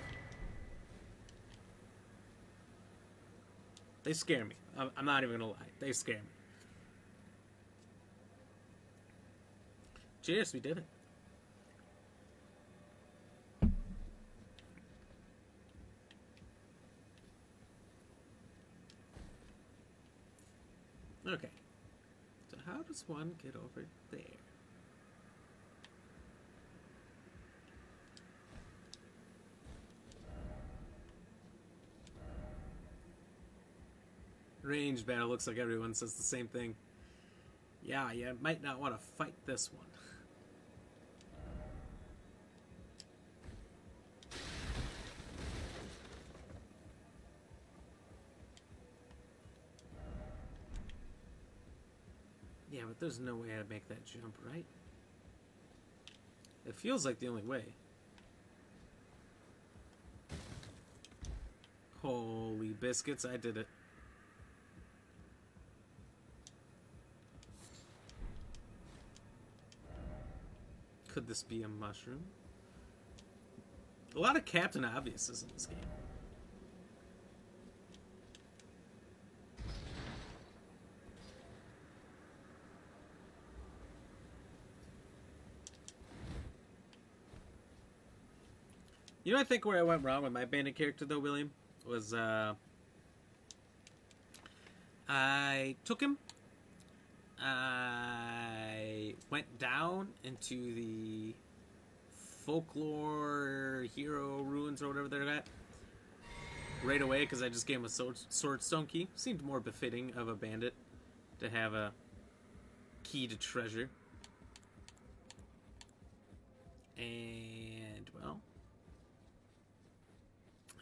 They scare me. I'm not even gonna lie. They scare me. Cheers, we did it. Okay. So how does one get over there? Range battle looks like everyone says the same thing. Yeah, you might not want to fight this one. Yeah, but there's no way to make that jump, right? It feels like the only way. Holy biscuits, I did it. Could this be a mushroom? A lot of Captain Obviouses in this game. You know, I think where I went wrong with my bandit character, though, William, was, I took him. I went down into the folklore hero ruins or whatever they're at right away because I just gave him a sword stone key. Seemed more befitting of a bandit to have a key to treasure. And, well,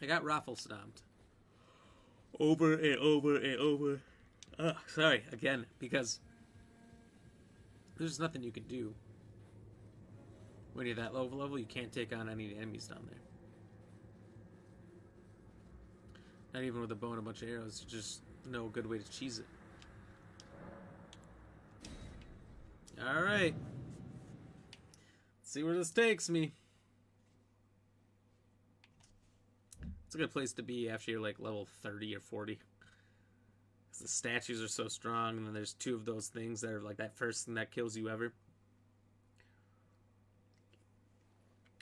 I got raffle stomped. Over and over and over. Sorry, again, because there's nothing you can do. When you're that low level, you can't take on any enemies down there. Not even with a bow and a bunch of arrows. Just no good way to cheese it. Alright. Let's see where this takes me. It's a good place to be after you're like level 30 or 40. Because the statues are so strong, and then there's two of those things that are like that first thing that kills you ever.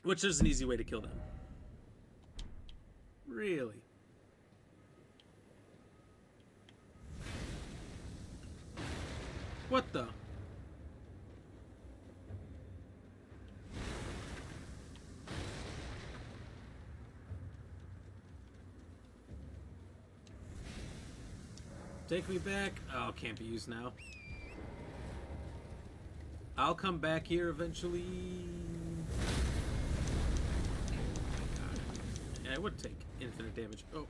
Which is an easy way to kill them. Really? What the? Take me back. Oh, it can't be used now. I'll come back here eventually. Yeah, it would take infinite damage. Oh.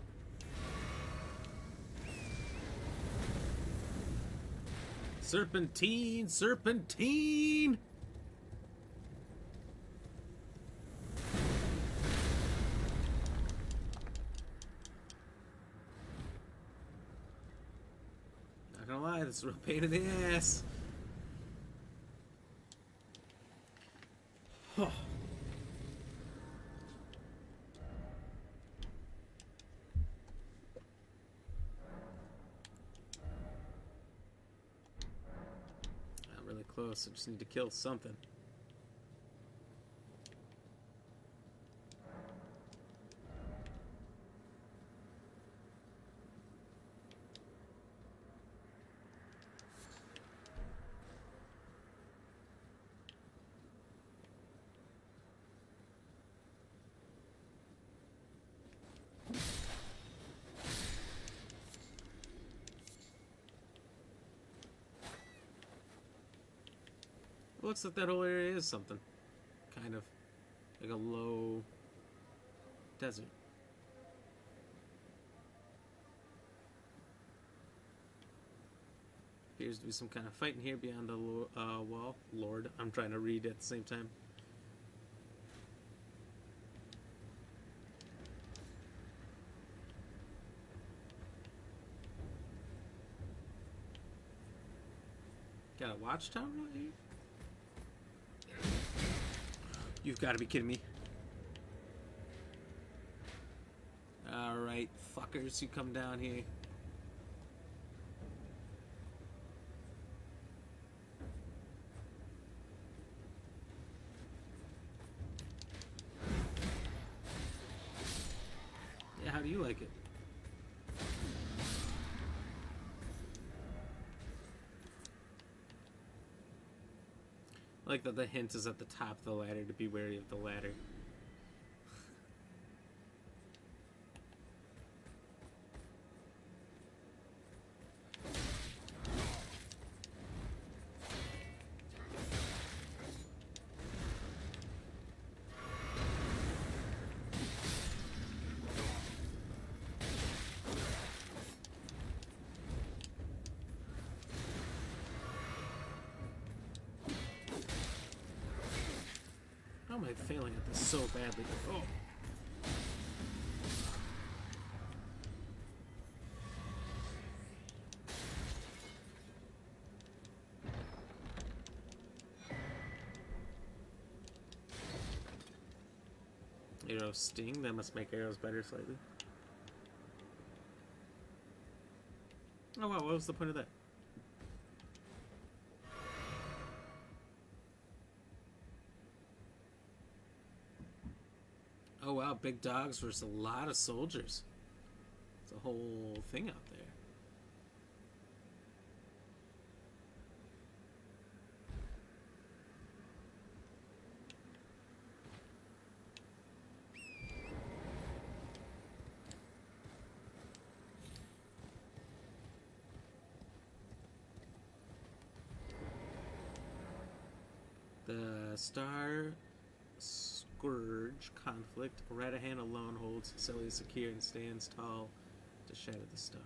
Serpentine! Serpentine! Not gonna lie, this is a real pain in the ass. Oh. Not really close, I just need to kill something. It looks like that whole area is something. Kind of. Like a low desert. Appears to be some kind of fighting here beyond the wall. Lord, I'm trying to read at the same time. Got a watchtower out here? You've got to be kidding me. Alright, fuckers, you come down here. Yeah, how do you like it? I like that the hint is at the top of the ladder to be wary of the ladder. How am I failing at this so badly? Oh. Arrow sting? That must make arrows better slightly. Oh wow, what was the point of that? Oh wow, big dogs versus a lot of soldiers. It's a whole thing out there. Star Scourge Conflict. Radahan alone holds Caelid secure and stands tall to shatter the stars.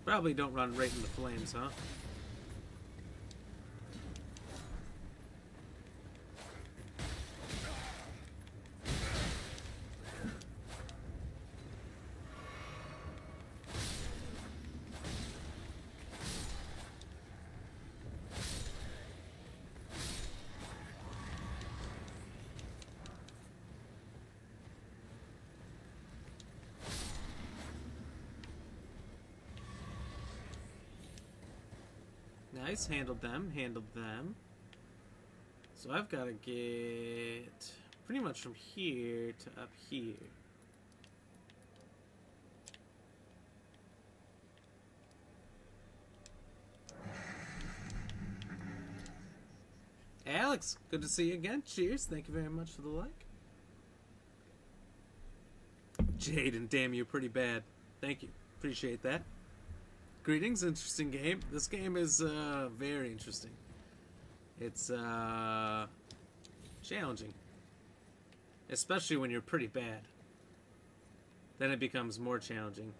Probably don't run right in the flames, huh? Nice, handled them. So I've got to get pretty much from here to up here. Alex, good to see you again. Cheers. Thank you very much for the like. Jaden, damn you, pretty bad. Thank you. Appreciate that. Greetings, interesting game. This game is very interesting. It's challenging. Especially when you're pretty bad. Then it becomes more challenging.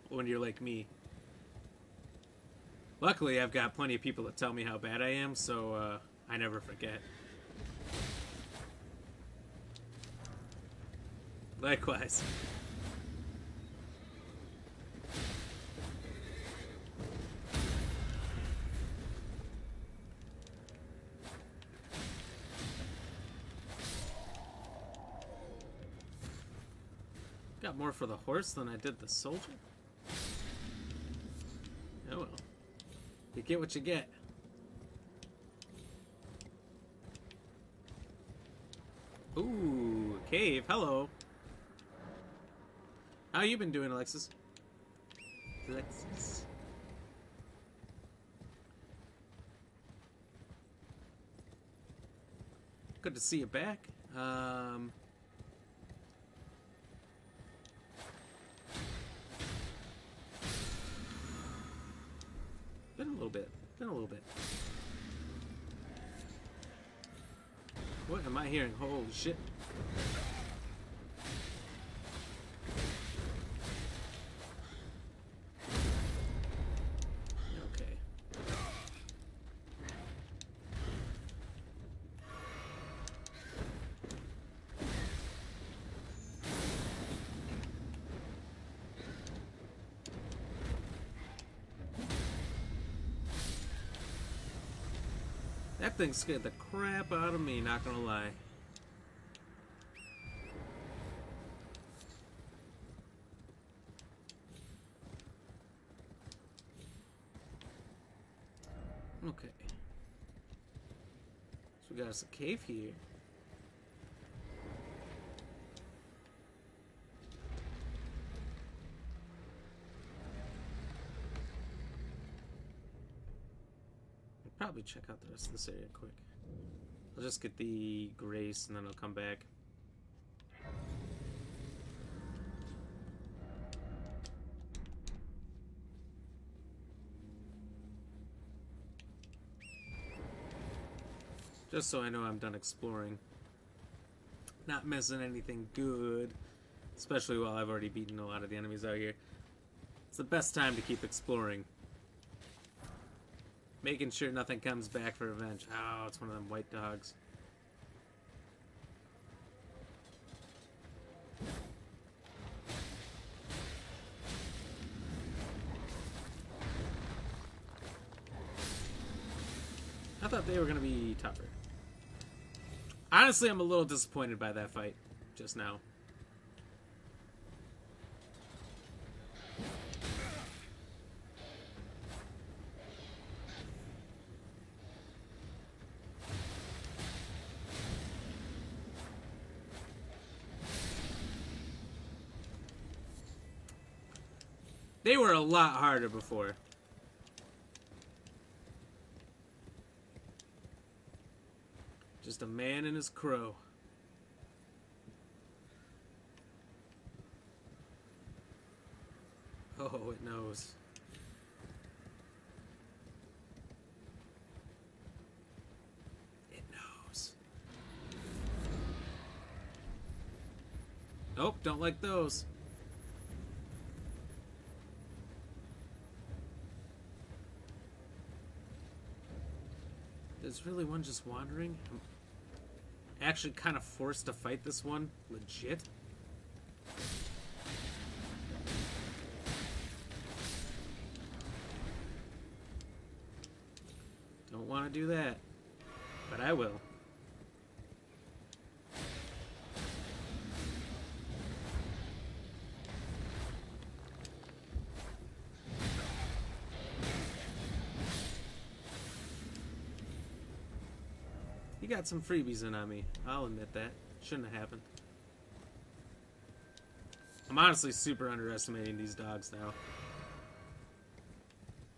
When you're like me. Luckily, I've got plenty of people that tell me how bad I am, so I never forget. Likewise. Got more for the horse than I did the soldier. Oh well. You get what you get. Ooh, cave. Hello. How you been doing, Alexis? Alexis. Good to see you back. Been a little bit. What am I hearing? Holy shit. Okay. That thing scared the crap out of me, not gonna lie. Okay. So we got us a cave here. Probably check out the rest of this area quick. I'll just get the grace and then I'll come back. Just so I know I'm done exploring. Not missing anything good. Especially while I've already beaten a lot of the enemies out here. It's the best time to keep exploring. Making sure nothing comes back for revenge. Oh, it's one of them white dogs. thought they were going to be tougher. Honestly, I'm a little disappointed by that fight just now. They were a lot harder before. Just a man and his crow. Oh, it knows. It knows. Nope, don't like those. There's really one just wandering. I'm actually kind of forced to fight this one. Legit. Don't want to do that. But I will. You got some freebies in on me. I'll admit that. Shouldn't have happened. I'm honestly super underestimating these dogs now.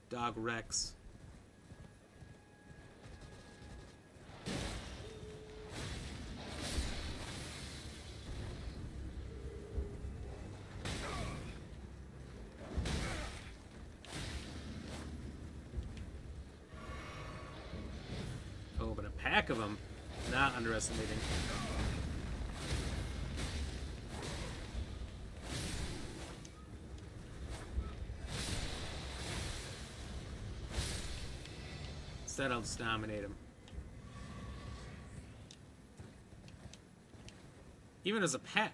Dog Rex. Oh, but a pack of them. Not underestimating. Instead, I'll just dominate him. Even as a pack,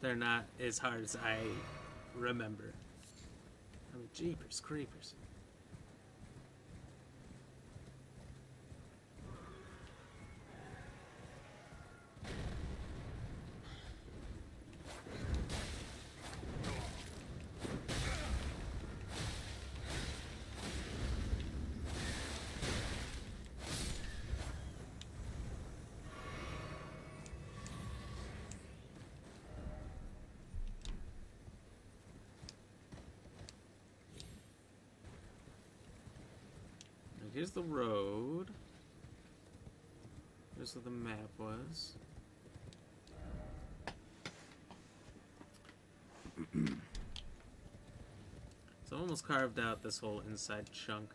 they're not as hard as I remember. I mean, jeepers creepers. Here's the road. Here's where the map was. So I almost carved out this whole inside chunk.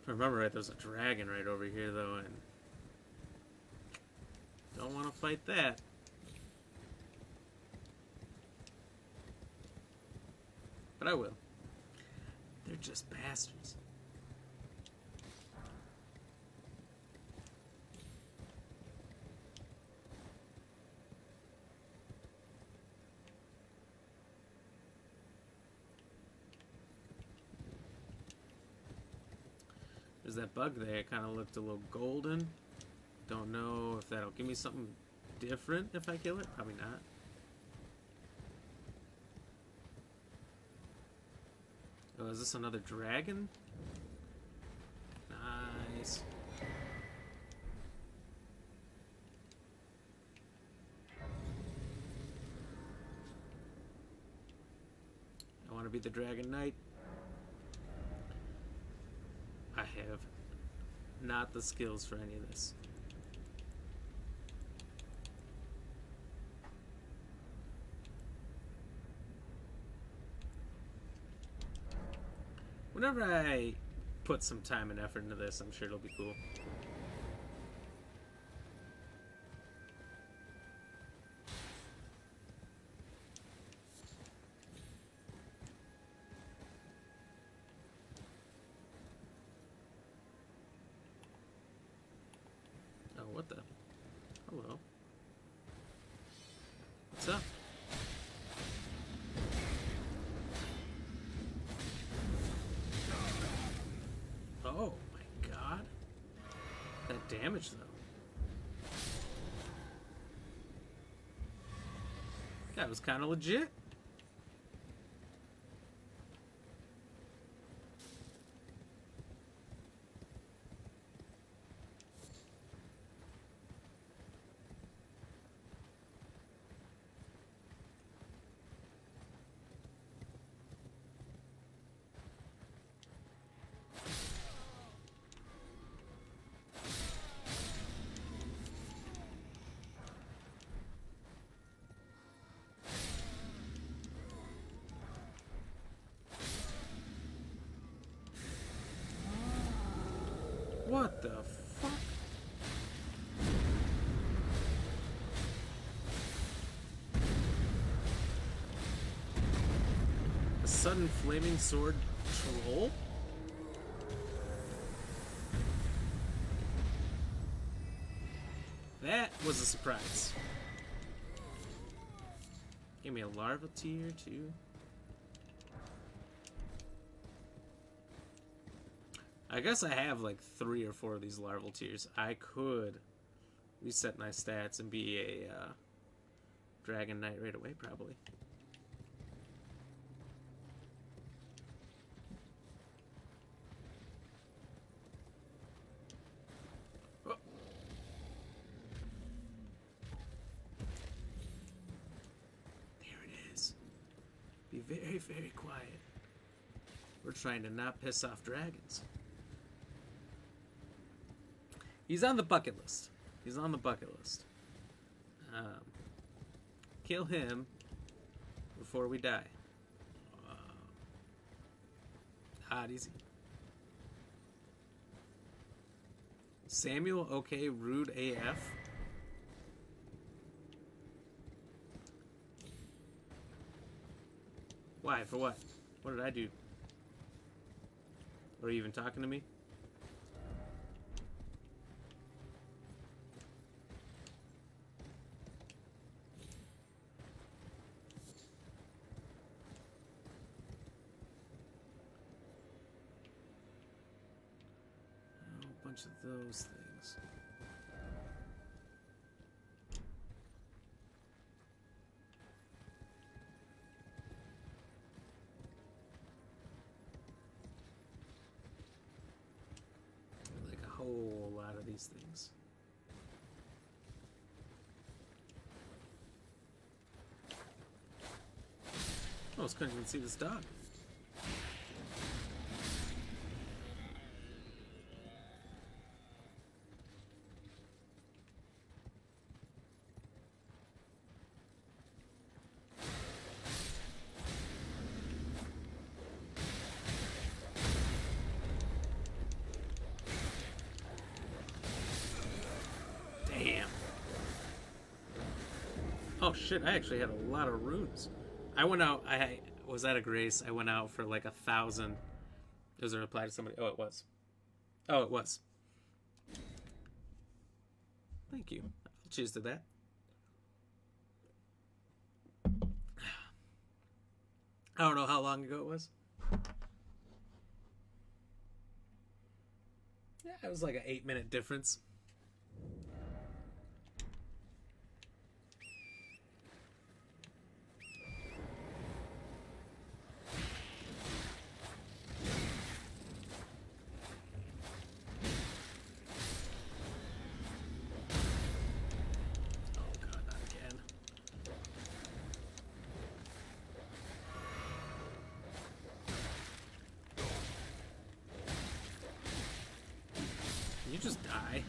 If I remember right, there's a dragon right over here though, and don't want to fight that. But I will. They're just bastards. There's that bug there. It kind of looked a little golden. Don't know if that'll give me something different if I kill it. Probably not. Oh, is this another dragon? Nice. I want to be the Dragon Knight. I have not the skills for any of this. Whenever I put some time and effort into this, I'm sure it'll be cool. Oh, what the? Hello. What's up? Oh. damage, though. That was kind of legit. What the fuck? A sudden flaming sword troll? That was a surprise. Give me a larva tier too. I guess I have like 3 or 4 of these larval tiers. I could reset my stats and be a Dragon Knight right away, probably. Oh. There it is. Be very, very quiet. We're trying to not piss off dragons. He's on the bucket list. He's on the bucket list. Kill him before we die. Hot easy. Samuel, okay, rude AF. Why? For what? What did I do? Are you even talking to me? Of those things. Like a whole lot of these things. Oh, I couldn't even see this dog. Oh shit, I actually had a lot of runes. I went out, I was at a grace, I went out for like 1,000. Does it reply to somebody? Oh, it was. Oh, it was. Thank you. Cheers to that. I don't know how long ago it was. Yeah, it was like an 8-minute difference. You just die.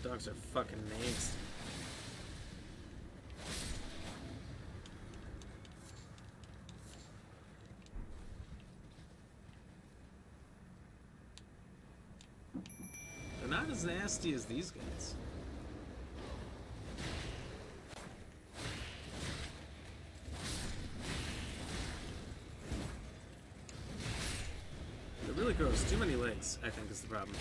Dogs are fucking nasty. They're not as nasty as these guys. It really grows too many legs, I think, is the problem.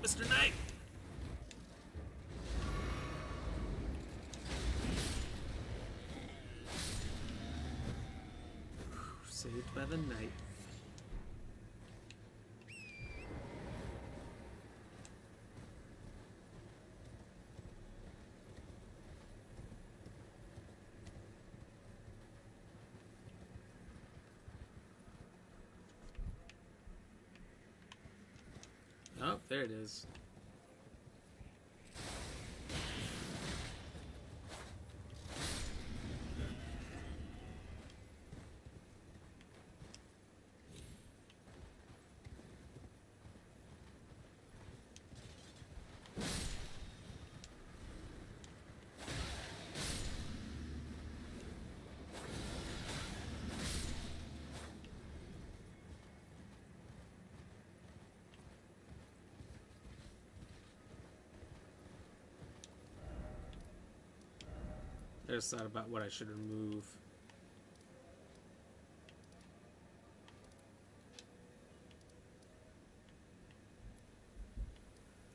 Mr. Knight! Saved by the knight. Oh, there it is. I just thought about what I should remove.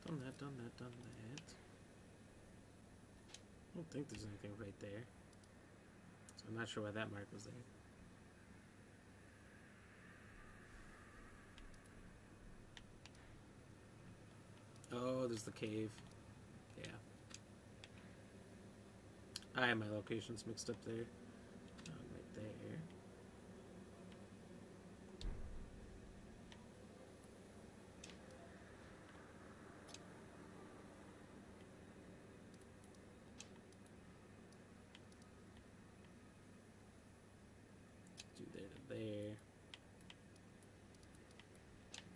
Done that, done that, done that. I don't think there's anything right there. So I'm not sure why that mark was there. Oh, there's the cave. Yeah. I have my locations mixed up there. Right there. Do there to there.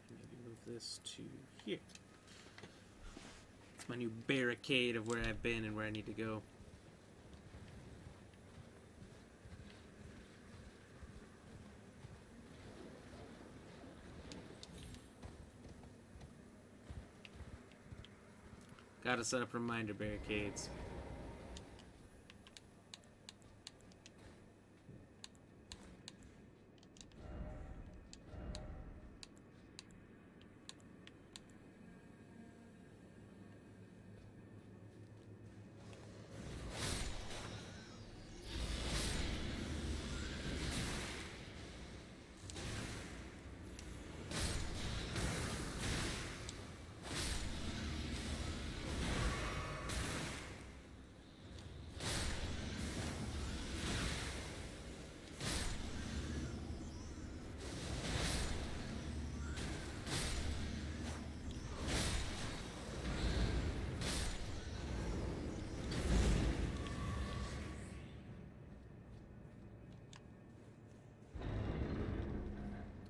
Maybe move this to here. It's my new barricade of where I've been and where I need to go. Gotta set up reminder barricades.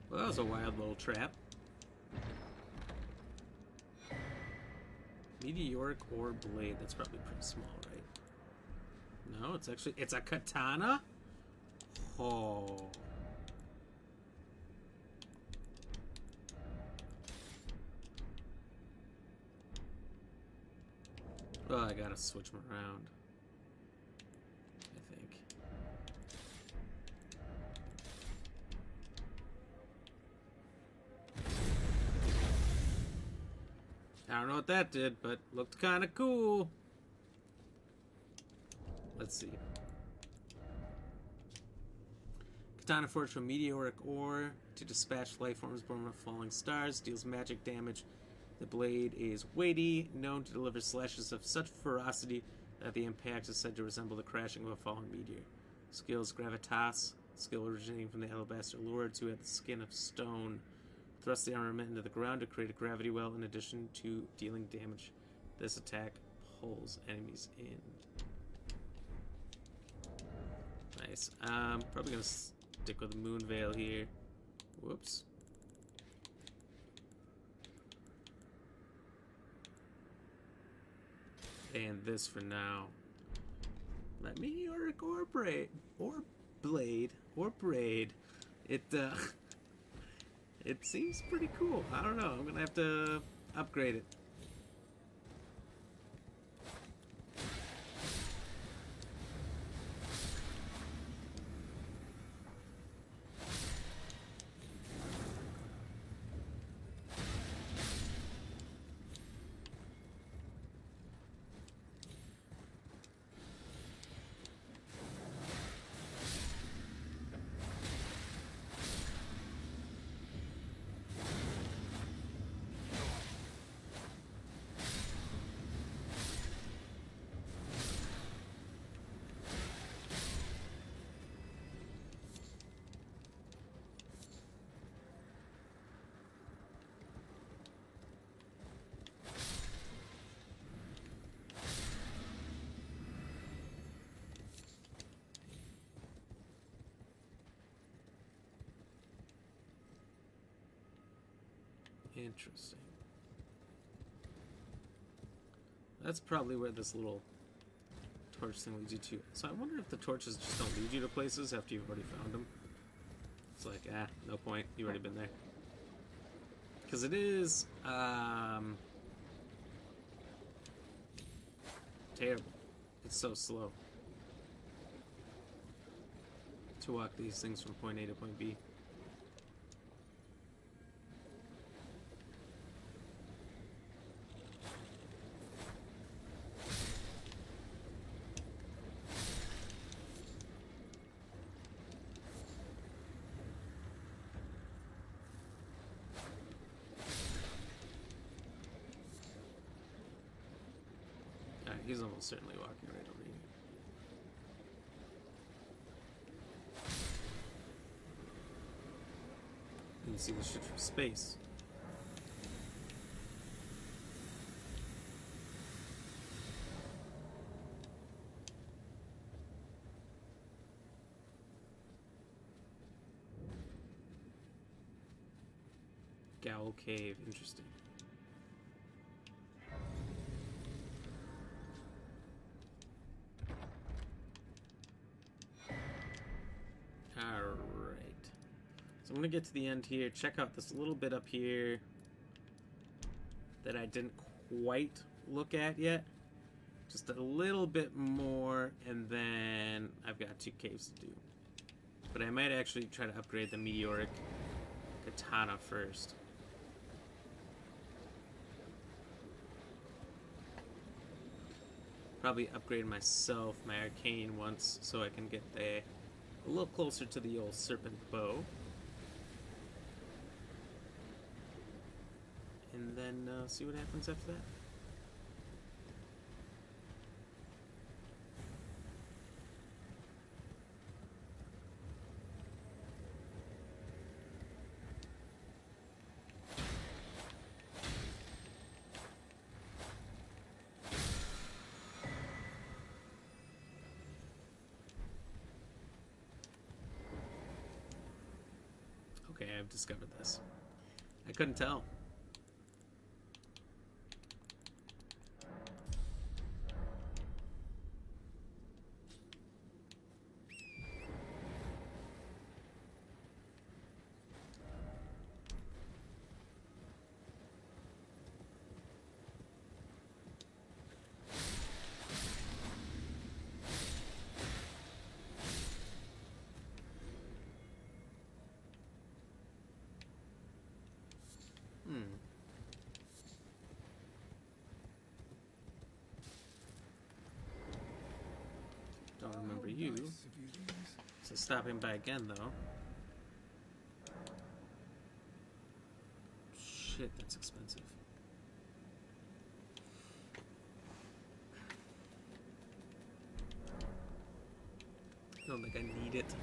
Well, that was a wild little trap. Meteoric ore blade. That's probably pretty small, right? No, it's actually... It's a katana? Oh. Well, I gotta switch them around. I think. I don't know what that did, but looked kind of cool. Let's see. Katana forged from meteoric ore to dispatch life forms born from falling stars. Deals magic damage. The blade is weighty, known to deliver slashes of such ferocity that the impact is said to resemble the crashing of a falling meteor. Skills gravitas. Skill originating from the alabaster lords who had the skin of stone. Thrust the armament into the ground to create a gravity well in addition to dealing damage. This attack pulls enemies in. Nice. Probably gonna stick with the moon veil here. Whoops. And this for now. That meteoric ore blade. It seems pretty cool. I don't know. I'm gonna have to upgrade it. Interesting. That's probably where this little torch thing leads you to. So I wonder if the torches just don't lead you to places after you've already found them. It's like, no point. You've already been there. Because it is, terrible. It's so slow to walk these things from point A to point B. He's almost certainly walking right over here. You can see the shit from space. Gowl Cave, interesting. So I'm going to get to the end here, check out this little bit up here that I didn't quite look at yet. Just a little bit more, and then I've got 2 caves to do. But I might actually try to upgrade the meteoric katana first. Probably upgrade myself, my arcane once, so I can get a little closer to the old serpent bow. And then see what happens after that. Okay, I've discovered this. I couldn't tell. Don't remember you. So stopping by again, though. Shit, that's expensive. I don't think I need it.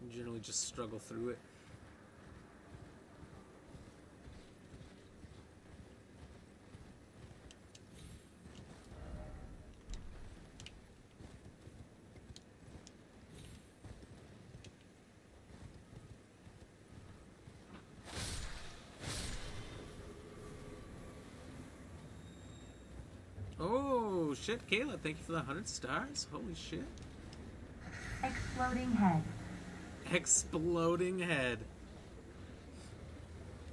I generally just struggle through it. Oh shit, Caelid, thank you for the 100 stars. Holy shit.
Exploding head.
Exploding head.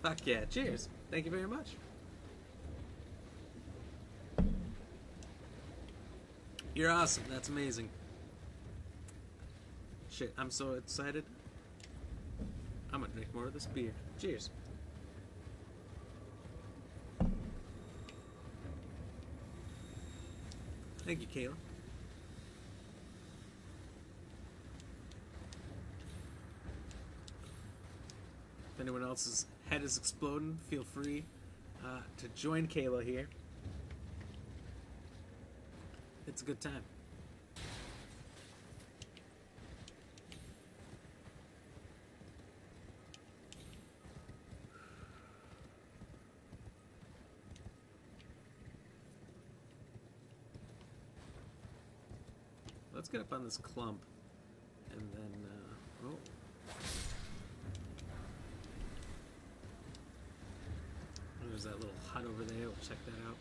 Fuck yeah, cheers. Thank you very much. You're awesome, that's amazing. Shit, I'm so excited. I'm gonna drink more of this beer. Cheers. Thank you, Kayla. If anyone else's head is exploding, feel free to join Kayla here. It's a good time. Let's get up on this clump, and then, oh. there's that little hut over there. We'll check that out.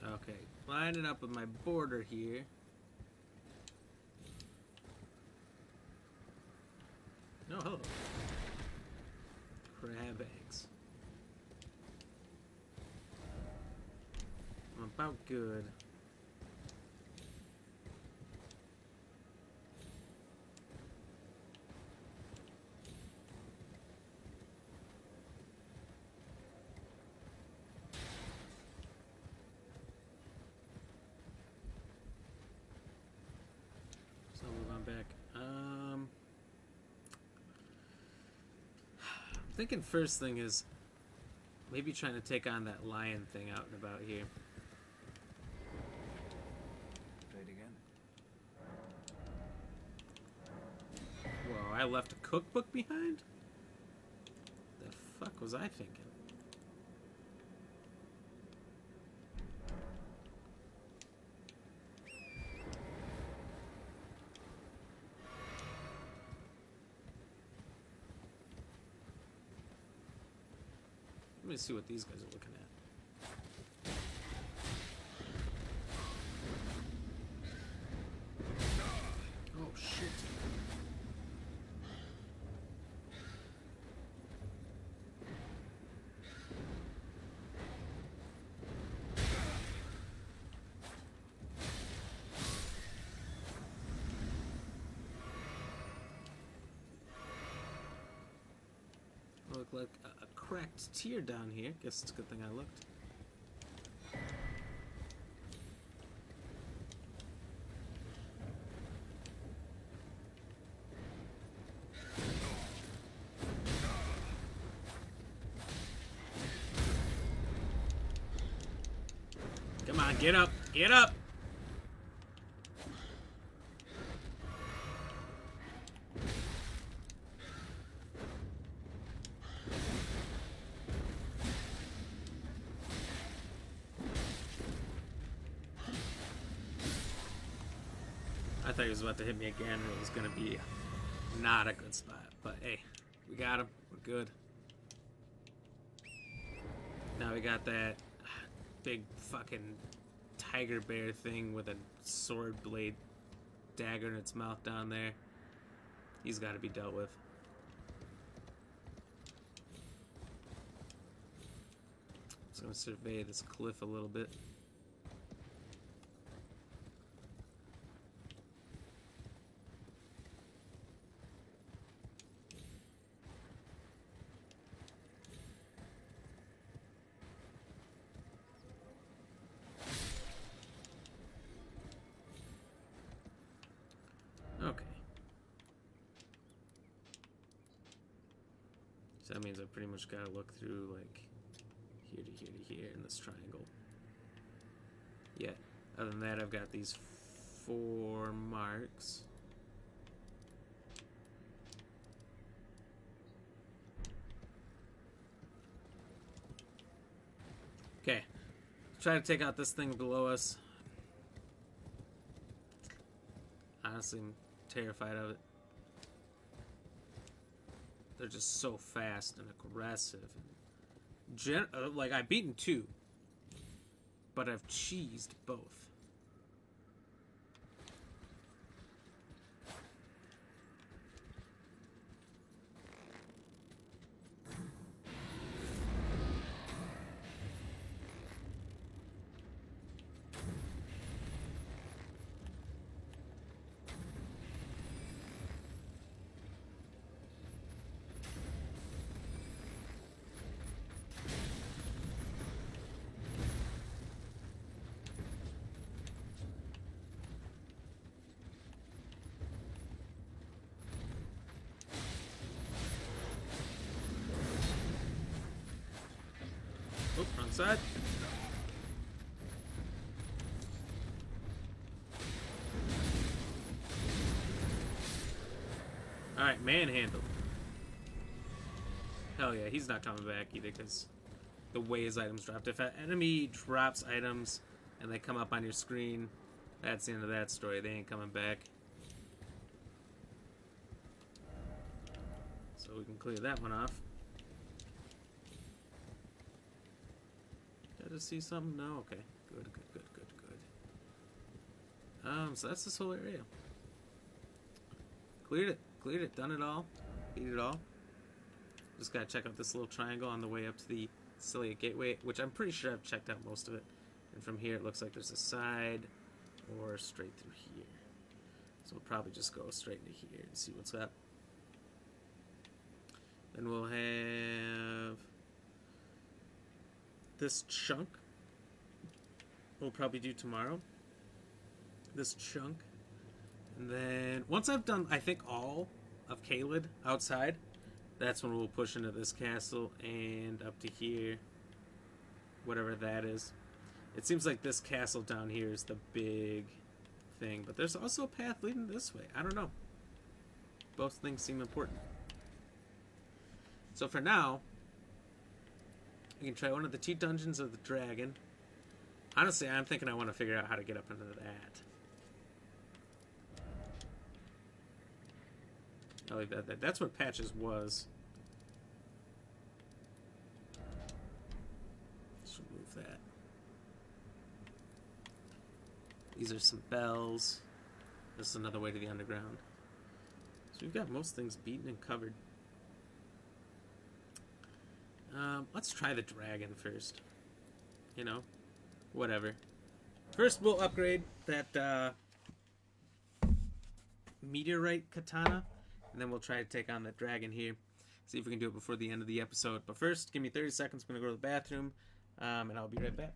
Okay, lining up with my border here. No, hello. Crab eggs. I'm about good. So move on back. I'm thinking first thing is maybe trying to take on that lion thing out and about here.
Try it again.
Whoa, I left a cookbook behind? The fuck was I thinking? Let me see what these guys are looking at. Oh shit. Look like a cracked tear down here. Guess it's a good thing I looked. Come on, get up! Get up! I thought he was about to hit me again and it was going to be not a good spot. But hey, we got him. We're good. Now we got that big fucking tiger bear thing with a sword blade dagger in its mouth down there. He's got to be dealt with. Just going to survey this cliff a little bit. Okay. So that means I pretty much gotta look through like here to here to here in this triangle. Yeah. Other than that, I've got these 4 marks. Okay. Try to take out this thing below us. Honestly, I'm terrified of it. They're just so fast and aggressive. And like, I've beaten 2, but I've cheesed both. side. Alright, manhandled. Hell yeah, he's not coming back either because the way his items dropped. If an enemy drops items and they come up on your screen, that's the end of that story. They ain't coming back. So we can clear that one off. Did I just see something? No? Okay. Good. So that's this whole area. Cleared it, done it all. Beat it all. Just gotta check out this little triangle on the way up to the Caelid Gateway, which I'm pretty sure I've checked out most of it. And from here it looks like there's a side or straight through here. So we'll probably just go straight into here and see what's up. Then we'll have this chunk. We'll probably do tomorrow. This chunk. And then once I've done, I think, all of Caelid outside, that's when we'll push into this castle and up to here, whatever that is. It seems like this castle down here is the big thing, but there's also a path leading this way. I don't know. Both things seem important. So for now, we can try one of the 2 dungeons of the dragon. Honestly, I'm thinking I want to figure out how to get up into that. I like that. That's where Patches was. Let's remove that. These are some bells. This is another way to the underground. So we've got most things beaten and covered. Let's try the dragon first. You know, whatever. First, we'll upgrade that meteorite katana. And then we'll try to take on the dragon here. See if we can do it before the end of the episode. But first, give me 30 seconds. I'm going to go to the bathroom. And I'll be right back.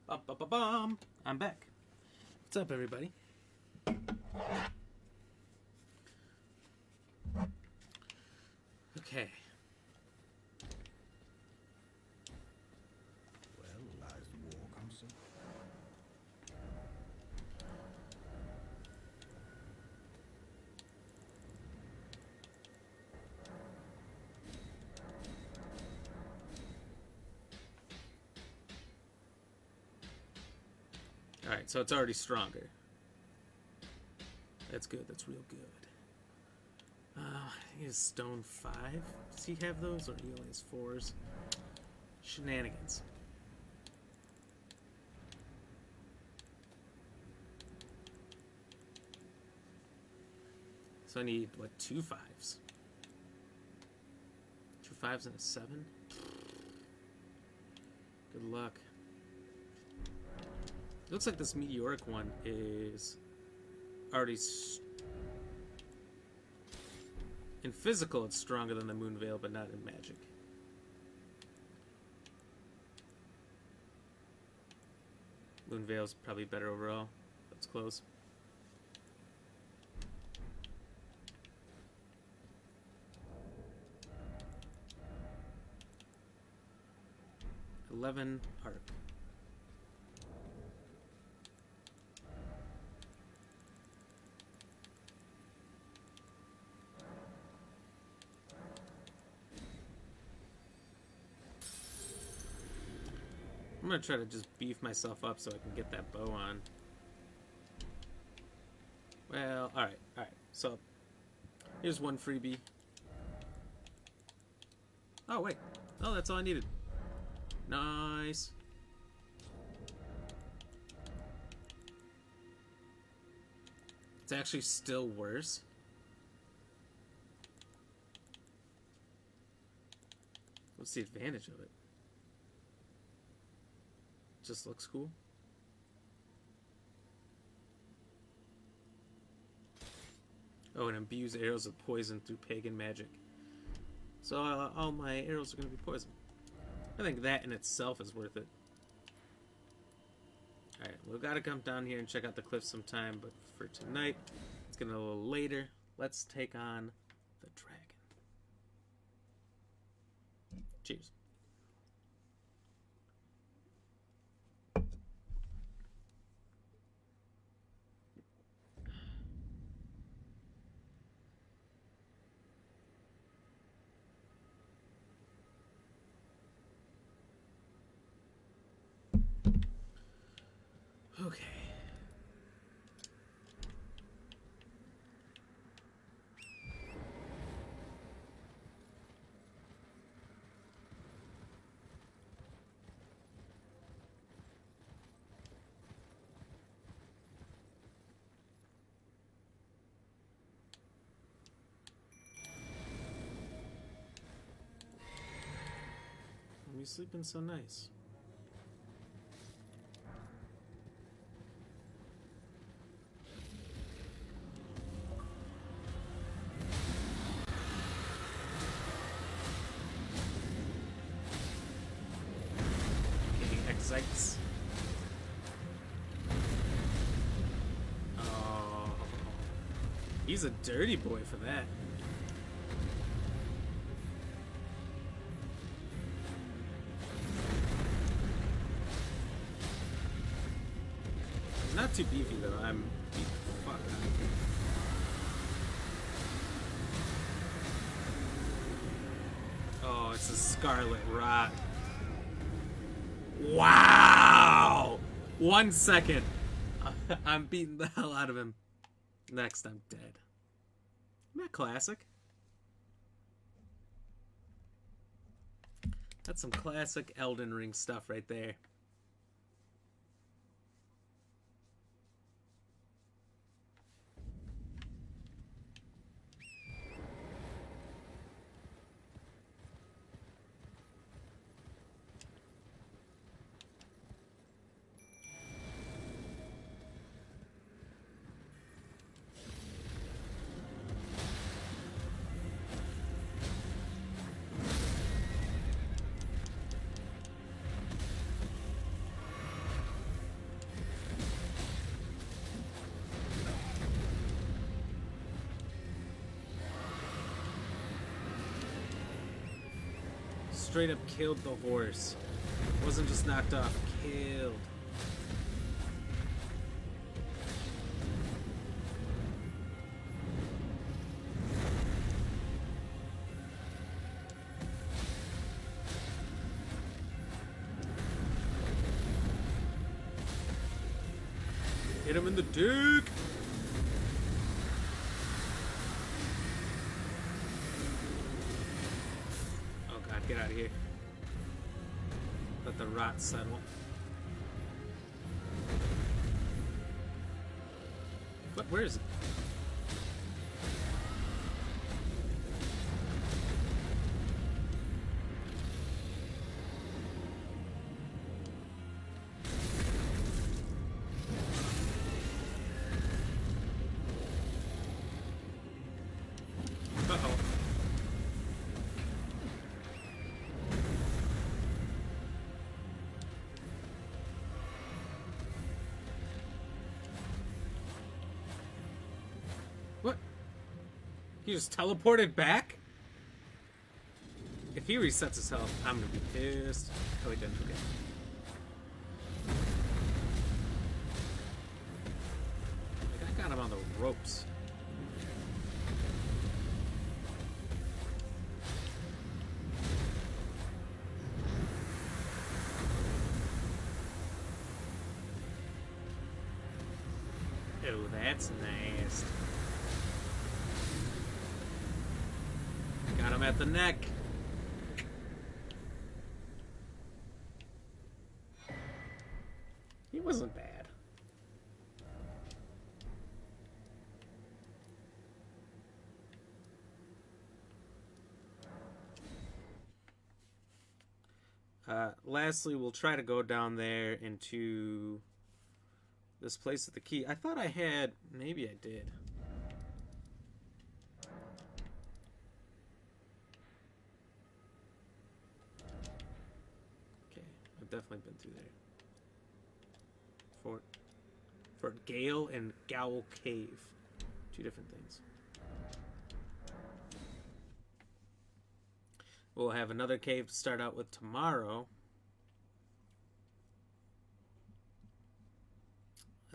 Bum, bum, bum, bum. I'm back. What's up, everybody? Okay.
Well, lies the war constant.
Alright, so it's already stronger. That's good. That's real good. He has stone 5. Does he have those? Or he only has 4s? Shenanigans. So I need, what, 2 5s? 2 5s and a 7? Good luck. Looks like this meteoric one is already... in physical, it's stronger than the Moon Veil, but not in magic. Moon Veil's probably better overall. That's close. 11 arc. I'm gonna try to just beef myself up so I can get that bow on. Well, alright. So, here's one freebie. Oh, wait. Oh, that's all I needed. Nice. It's actually still worse. What's the advantage of it? Just looks cool. Oh, and imbues arrows with poison through pagan magic. So all my arrows are going to be poison. I think that in itself is worth it. Alright, we've got to come down here and check out the cliff sometime, but for tonight, it's going to be a little later. Let's take on the dragon. Cheers. Okay. Why are you sleeping so nice? Sights. Oh, he's a dirty boy for that. He's not too beefy though. I'm beat the fuck out of him. Oh, it's a scarlet rot. Wow! 1 second. I'm beating the hell out of him. Next, I'm dead. Isn't that classic? That's some classic Elden Ring stuff right there. Straight up killed the horse. Wasn't just knocked off, killed. Hit him in the dick. Get out of here. Let the rot settle. What? Where is it? Uh-oh. What? He just teleported back? If he resets his health, I'm gonna be pissed. Oh, he didn't. Okay. Like, I got him on the ropes. Oh, that's nice. Got him at the neck. He wasn't bad. Lastly, we'll try to go down there into this place with the key. I thought I had... Maybe I did. Okay, I've definitely been through there. Fort Gale and Gowl Cave. Two different things. We'll have another cave to start out with tomorrow.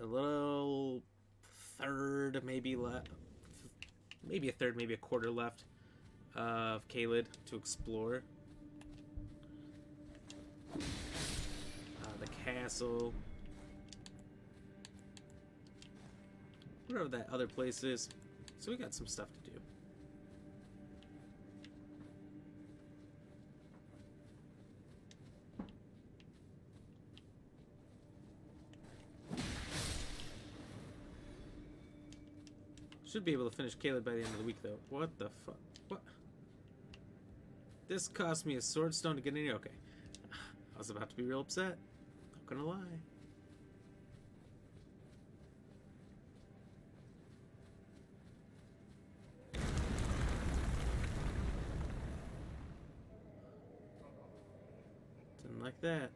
A little third, maybe left. Maybe a third, maybe a quarter left of Caelid to explore. The castle. Whatever that other place is. So we got some stuff to do. Should be able to finish Caelid by the end of the week, though. What the fuck? What? This cost me a sword stone to get in here? Okay. I was about to be real upset. Not gonna lie. Didn't like that.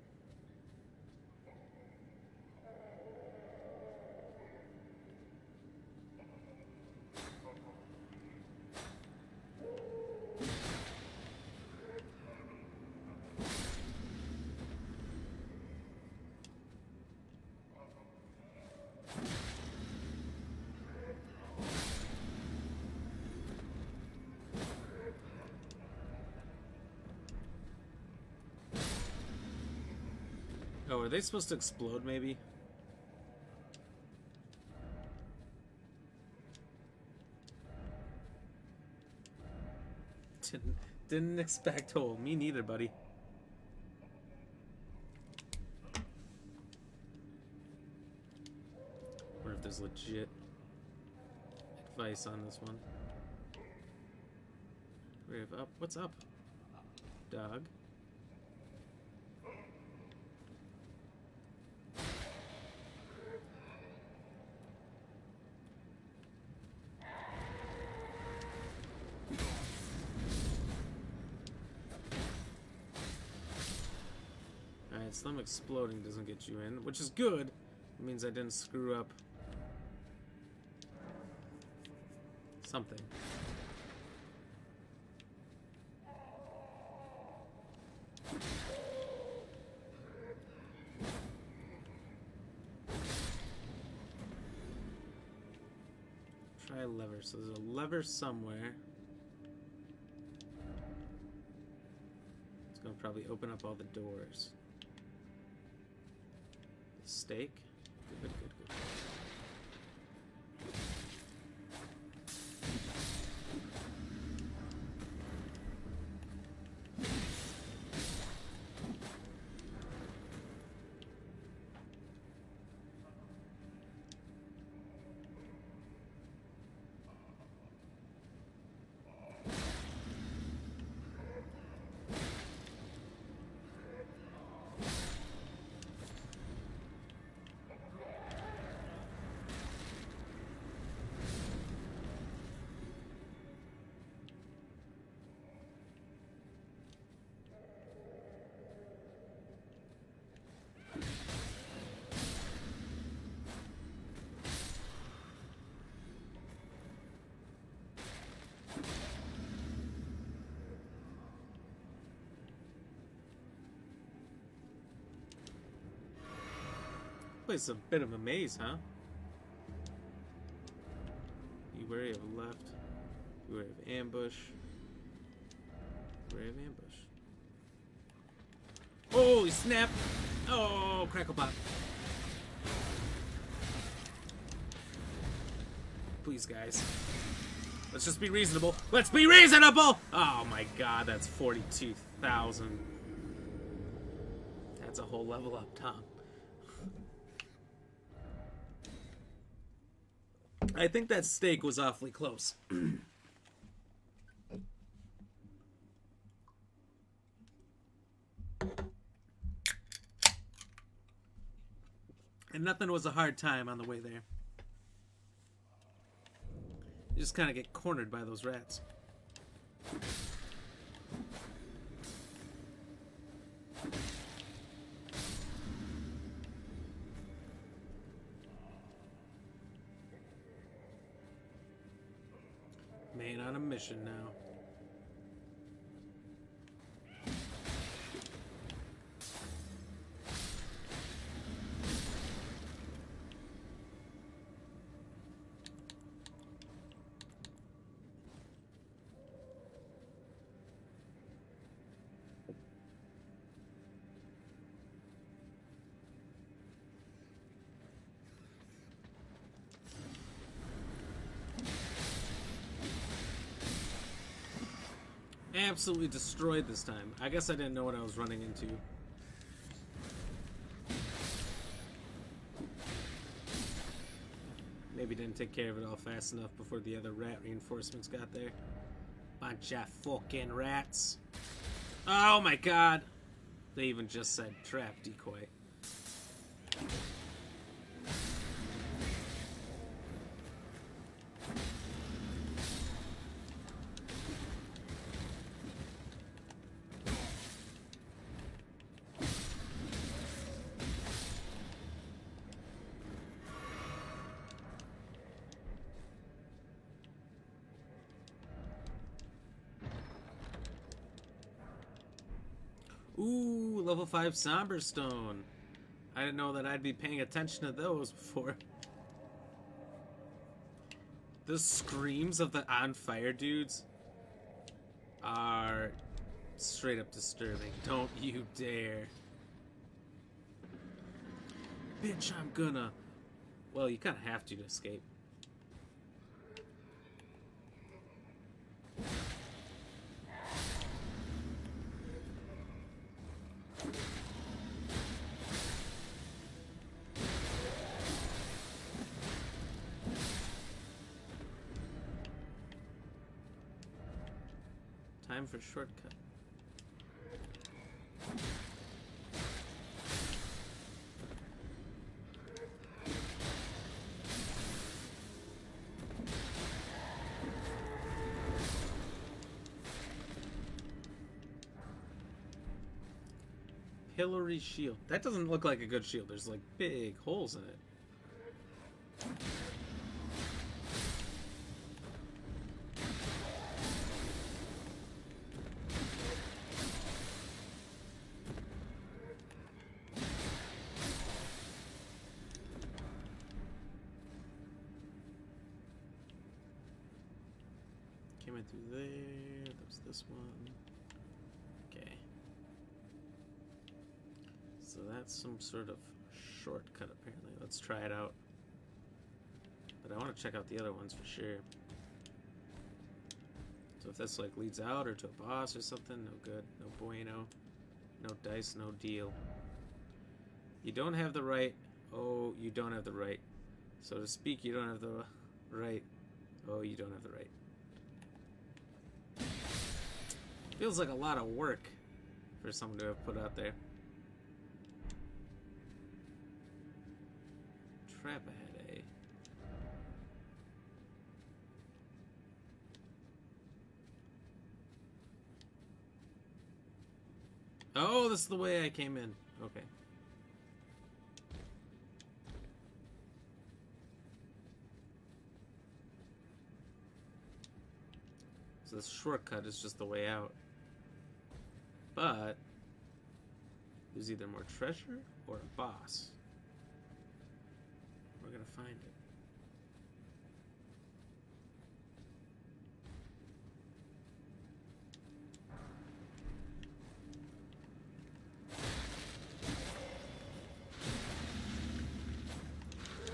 Oh, are they supposed to explode, maybe? Didn't expect. Oh, me neither, buddy. Wonder if there's legit advice on this one. Rev up. What's up, dog? Alright, so them exploding doesn't get you in, which is good. It means I didn't screw up something. Try a lever. So there's a lever somewhere. It's gonna probably open up all the doors. Stake. Good, good, good. Place is a bit of a maze, huh? Be wary of left. Be wary of ambush. Be wary of ambush. Holy snap! Oh, crackle pop. Please, guys. Let's just be reasonable. Let's be reasonable! Oh my god, that's 42,000. That's a whole level up, Tom. I think that steak was awfully close. And nothing was a hard time on the way there. You just kind of get cornered by those rats. Man on a mission now. Absolutely destroyed this time. I guess I didn't know what I was running into. Maybe didn't take care of it all fast enough before the other rat reinforcements got there. Bunch of fucking rats. Oh my god. They even just said trap decoy. Ooh, level 5 Somber Stone. I didn't know that I'd be paying attention to those before. The screams of the on fire dudes are straight up disturbing. Don't you dare. Bitch, I'm gonna... Well, you kind of have to escape. Time for shortcut. Pillory shield. That doesn't look like a good shield. There's like big holes in it. Came in through there. That was this one. Okay. So that's some sort of shortcut, apparently. Let's try it out. But I want to check out the other ones for sure. So if this like leads out or to a boss or something, no good. No bueno. No dice, no deal. You don't have the right. Oh, you don't have the right. So to speak, you don't have the right. Oh, you don't have the right. Feels like a lot of work for someone to have put out there. Trap ahead, eh? Oh, this is the way I came in. Okay. So this shortcut is just the way out. But there's either more treasure or a boss. find it.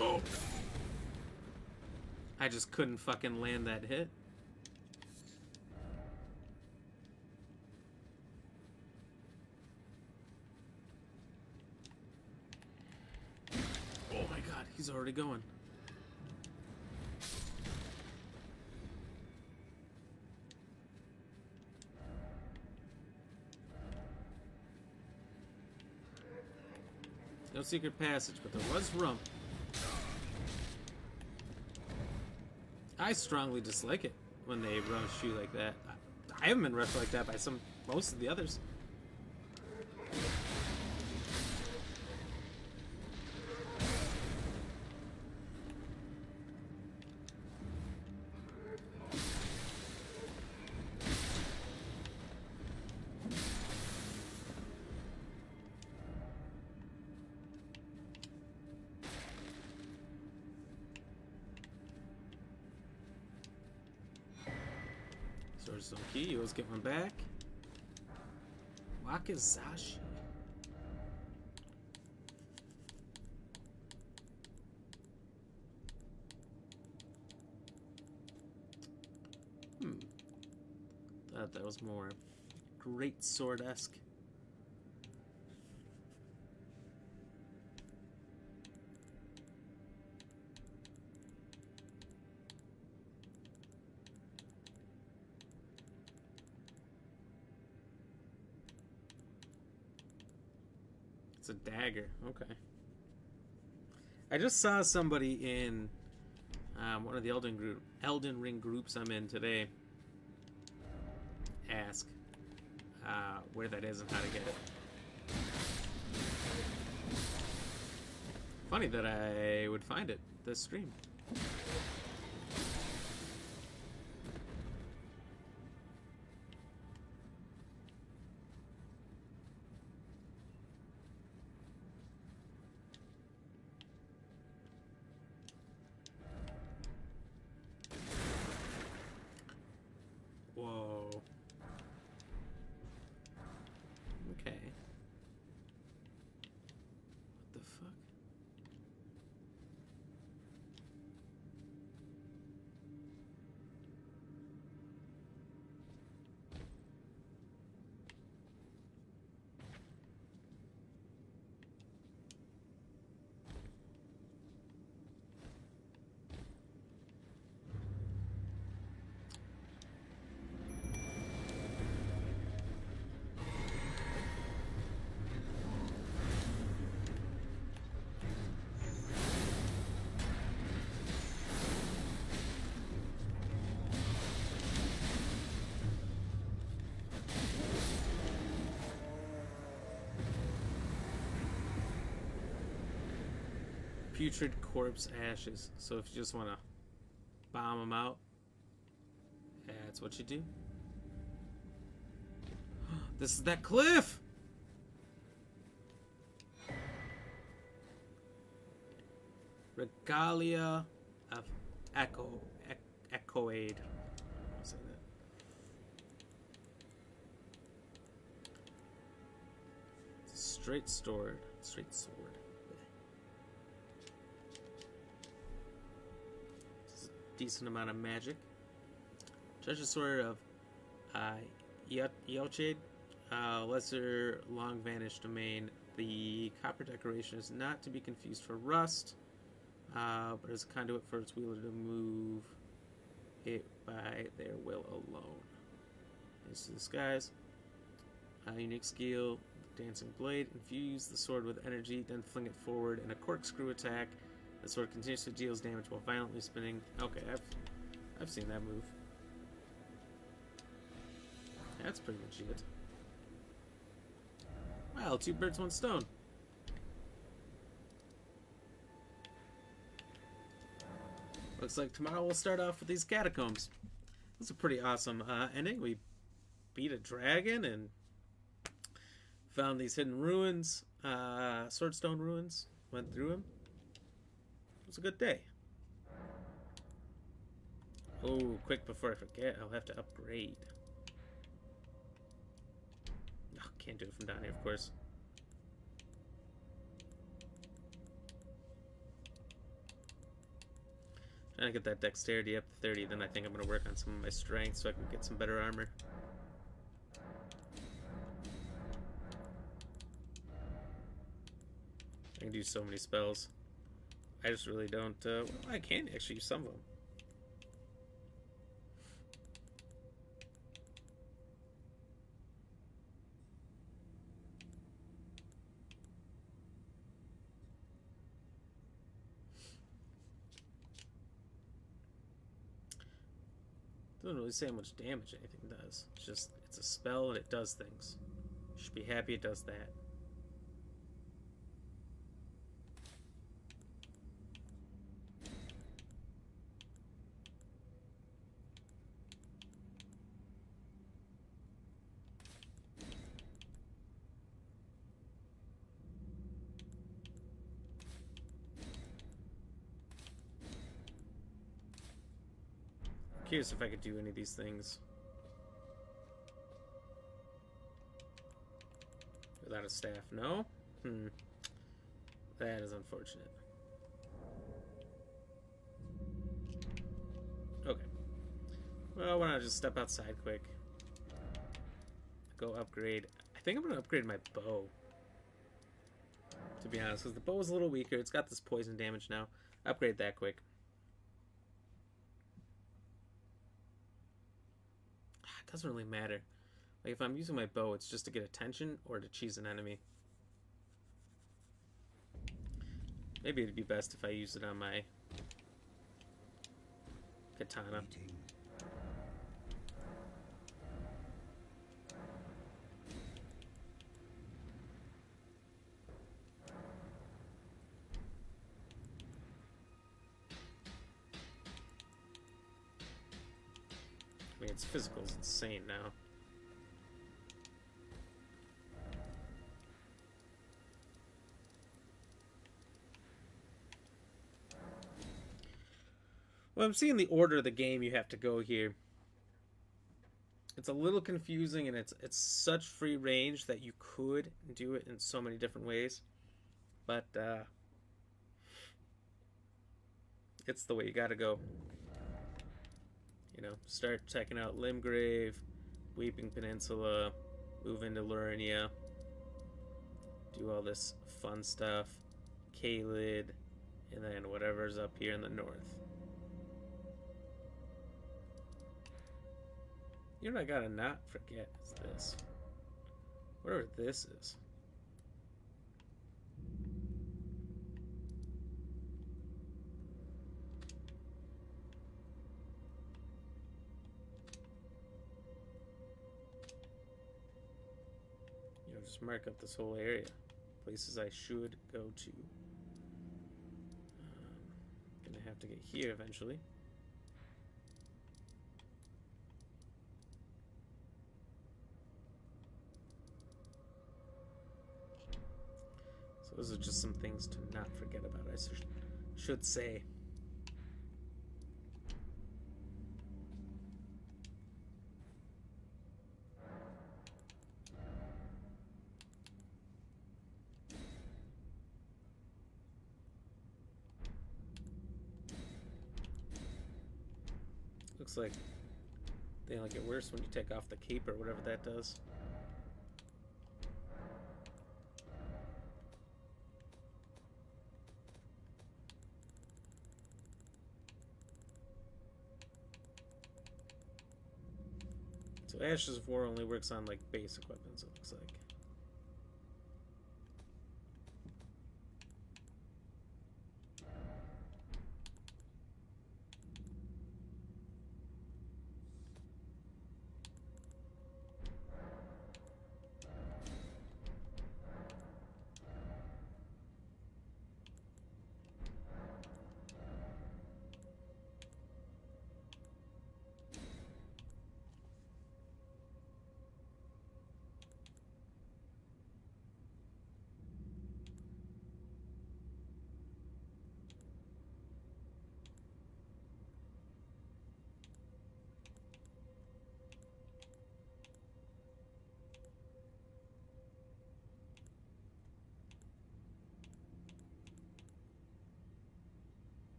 Oh! I just couldn't fucking land that hit. Oh my god, he's already going. No secret passage, but there was room. I strongly dislike it when they rush you like that. I haven't been rushed like that by most of the others. Swordstone key, you always get one back. Wakizashi. Thought that was more great sword-esque. It's a dagger. Okay. I just saw somebody in one of the Elden Ring groups I'm in today ask where that is and how to get it. Funny that I would find it this stream. Whoa. Okay. What the fuck? Putrid corpse ashes. So if you just want to bomb them out, that's what you do. This is that cliff! Regalia of Caelid. Say that. It's a straight sword. Decent amount of magic. Treasure sword of Eochaid, lesser long vanished domain. The copper decoration is not to be confused for rust, but is a conduit for its wielder to move it by their will alone. Into the skies. Unique skill, dancing blade. Infuse the sword with energy, then fling it forward in a corkscrew attack. The sword continuously deals damage while violently spinning. Okay, I've seen that move. That's pretty much it. Well, 2 birds, 1 stone. Looks like tomorrow we'll start off with these catacombs. That's a pretty awesome ending. We beat a dragon and found these hidden ruins, swordstone ruins. Went through them. was a good day. Oh, quick before I forget, I'll have to upgrade. Oh, can't do it from down here, of course. Trying to get that dexterity up to 30, then I think I'm going to work on some of my strength so I can get some better armor. I can do so many spells. I just really don't... well, I can actually use some of them. Doesn't really say how much damage anything does. It's just, it's a spell and it does things. You should be happy it does that. Curious if I could do any of these things without a staff. No? That is unfortunate. Okay. Well, why not just step outside quick? Go upgrade. I think I'm going to upgrade my bow. To be honest, because the bow is a little weaker. It's got this poison damage now. Upgrade that quick. It doesn't really matter. Like, if I'm using my bow, it's just to get attention or to cheese an enemy. Maybe it'd be best if I use it on my katana. I mean, its physical is insane now. Well, I'm seeing the order of the game you have to go here. It's a little confusing, and it's such free range that you could do it in so many different ways. But it's the way you gotta go. You know, start checking out Limgrave, Weeping Peninsula, move into Lurnia, do all this fun stuff, Caelid, and then whatever's up here in the north. You know what I gotta not forget is this. Whatever this is. You know, just mark up this whole area. Places I should go to. Gonna have to get here eventually. So those are just some things to not forget about, I should say. Looks like they only get worse when you take off the cape or whatever that does. So Ashes of War only works on like basic weapons, it looks like.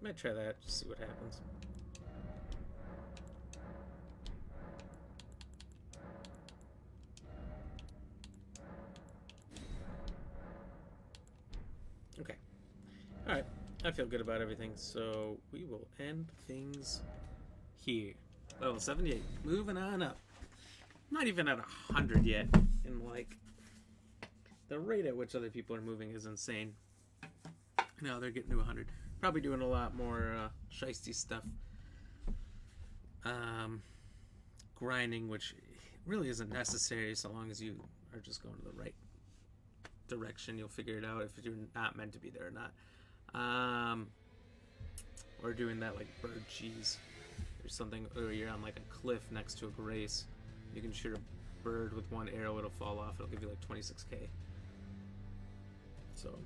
Might try that, just see what happens. Okay. Alright. I feel good about everything, so we will end things here. Level 78. Moving on up. I'm not even at 100 yet. And, like, the rate at which other people are moving is insane. Now they're getting to 100. Probably doing a lot more shiesty stuff. Grinding, which really isn't necessary so long as you are just going to the right direction. You'll figure it out if you're not meant to be there or not. Or doing that like bird cheese or something, or you're on like a cliff next to a grace. You can shoot a bird with one arrow, it'll fall off, it'll give you like 26k. So,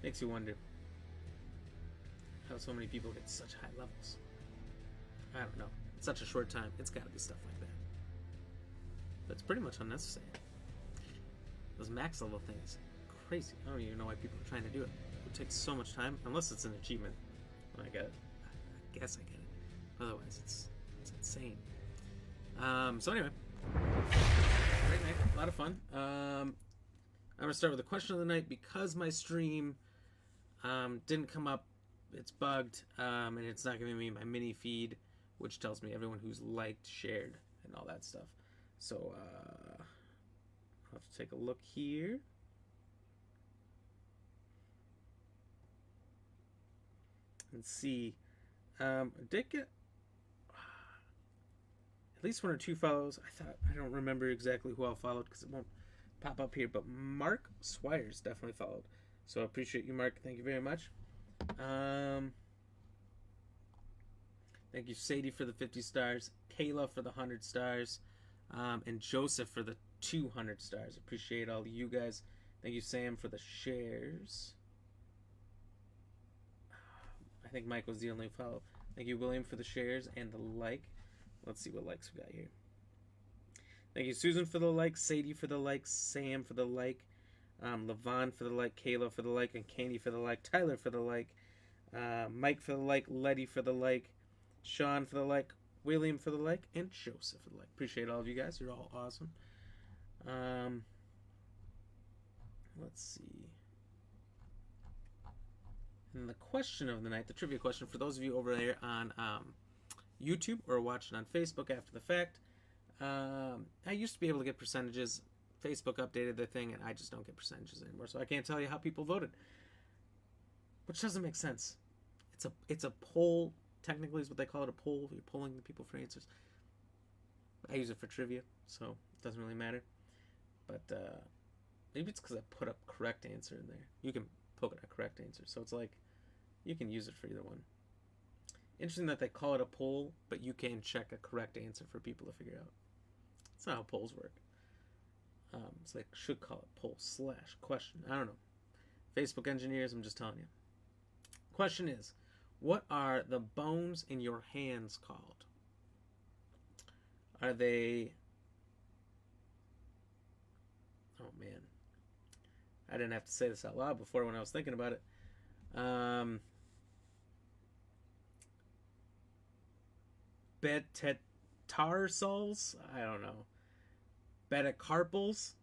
makes you wonder how so many people get such high levels. I don't know. In such a short time, it's gotta be stuff like that. But it's pretty much unnecessary. Those max level things, crazy. I don't even know why people are trying to do it. It would take so much time, unless it's an achievement. I get it. I guess I get it. Otherwise, it's insane. So anyway, great night, a lot of fun. I'm gonna start with the question of the night because my stream didn't come up. It's bugged, and it's not giving me my mini feed, which tells me everyone who's liked, shared, and all that stuff. So I'll have to take a look here. And see. I did get at least 1 or 2 follows. I don't remember exactly who I followed because it won't pop up here, but Mark Swires definitely followed. So I appreciate you, Mark. Thank you very much. Thank you, Sadie, for the 50 stars, Kayla for the 100 stars, and Joseph for the 200 stars. Appreciate all of you guys. Thank you, Sam, for the shares. I think Mike was the only follow. Thank you, William, for the shares and the like. Let's see what likes we got here. Thank you, Susan, for the like, Sadie for the like, Sam for the like, Levon for the like, Kayla for the like, and Candy for the like, Tyler for the like, Mike for the like, Letty for the like, Sean for the like, William for the like, and Joseph for the like. Appreciate all of you guys. You're all awesome. Let's see. And the question of the night, the trivia question for those of you over there on YouTube or watching on Facebook after the fact. I used to be able to get percentages. Facebook updated the thing, and I just don't get percentages anymore. So I can't tell you how people voted, which doesn't make sense. It's a poll. Technically, is what they call it, a poll. You're polling the people for answers. I use it for trivia, so it doesn't really matter. But maybe it's because I put a correct answer in there. You can put a correct answer, so it's like you can use it for either one. Interesting that they call it a poll, but you can check a correct answer for people to figure out. That's not how polls work. So they should call it poll/question. I don't know. Facebook engineers, I'm just telling you. Question is, what are the bones in your hands called? Are they... Oh, man. I didn't have to say this out loud before when I was thinking about it. Betatarsals? I don't know. Betacarpals?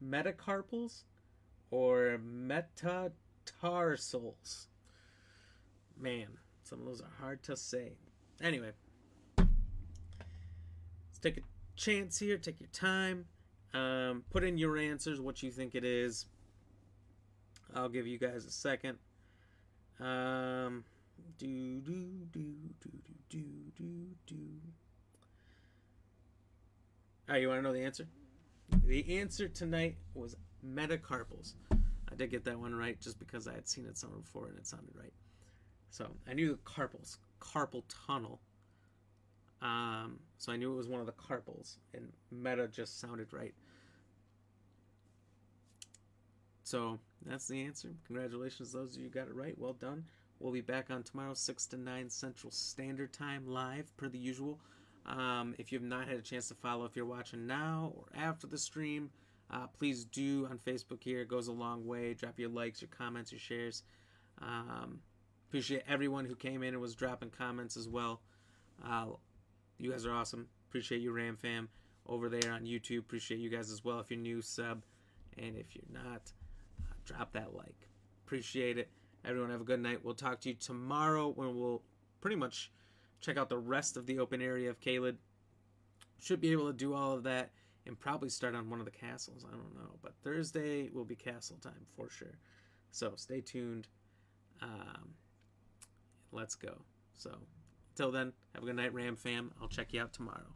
Metacarpals? Or metatarsals? Man, some of those are hard to say. Anyway, let's take a chance here. Take your time. Put in your answers, what you think it is. I'll give you guys a second. Alright, you want to know the answer? The answer tonight was metacarpals. I did get that one right just because I had seen it somewhere before and it sounded right. So I knew the carpals, carpal tunnel. So I knew it was one of the carpals, and meta just sounded right. So that's the answer. Congratulations, those of you who got it right. Well done. We'll be back on tomorrow, 6 to 9 Central Standard Time, live per the usual. If you have not had a chance to follow, if you're watching now or after the stream, please do on Facebook here. It goes a long way. Drop your likes, your comments, your shares. Appreciate everyone who came in and was dropping comments as well. You guys are awesome. Appreciate you, Ram Fam, over there on YouTube. Appreciate you guys as well. If you're new, sub. And if you're not, drop that like. Appreciate it. Everyone have a good night. We'll talk to you tomorrow when we'll pretty much check out the rest of the open area of Caelid. Should be able to do all of that and probably start on one of the castles. I don't know. But Thursday will be castle time for sure. So stay tuned. Let's go. So until then, have a good night, Ram Fam. I'll check you out tomorrow.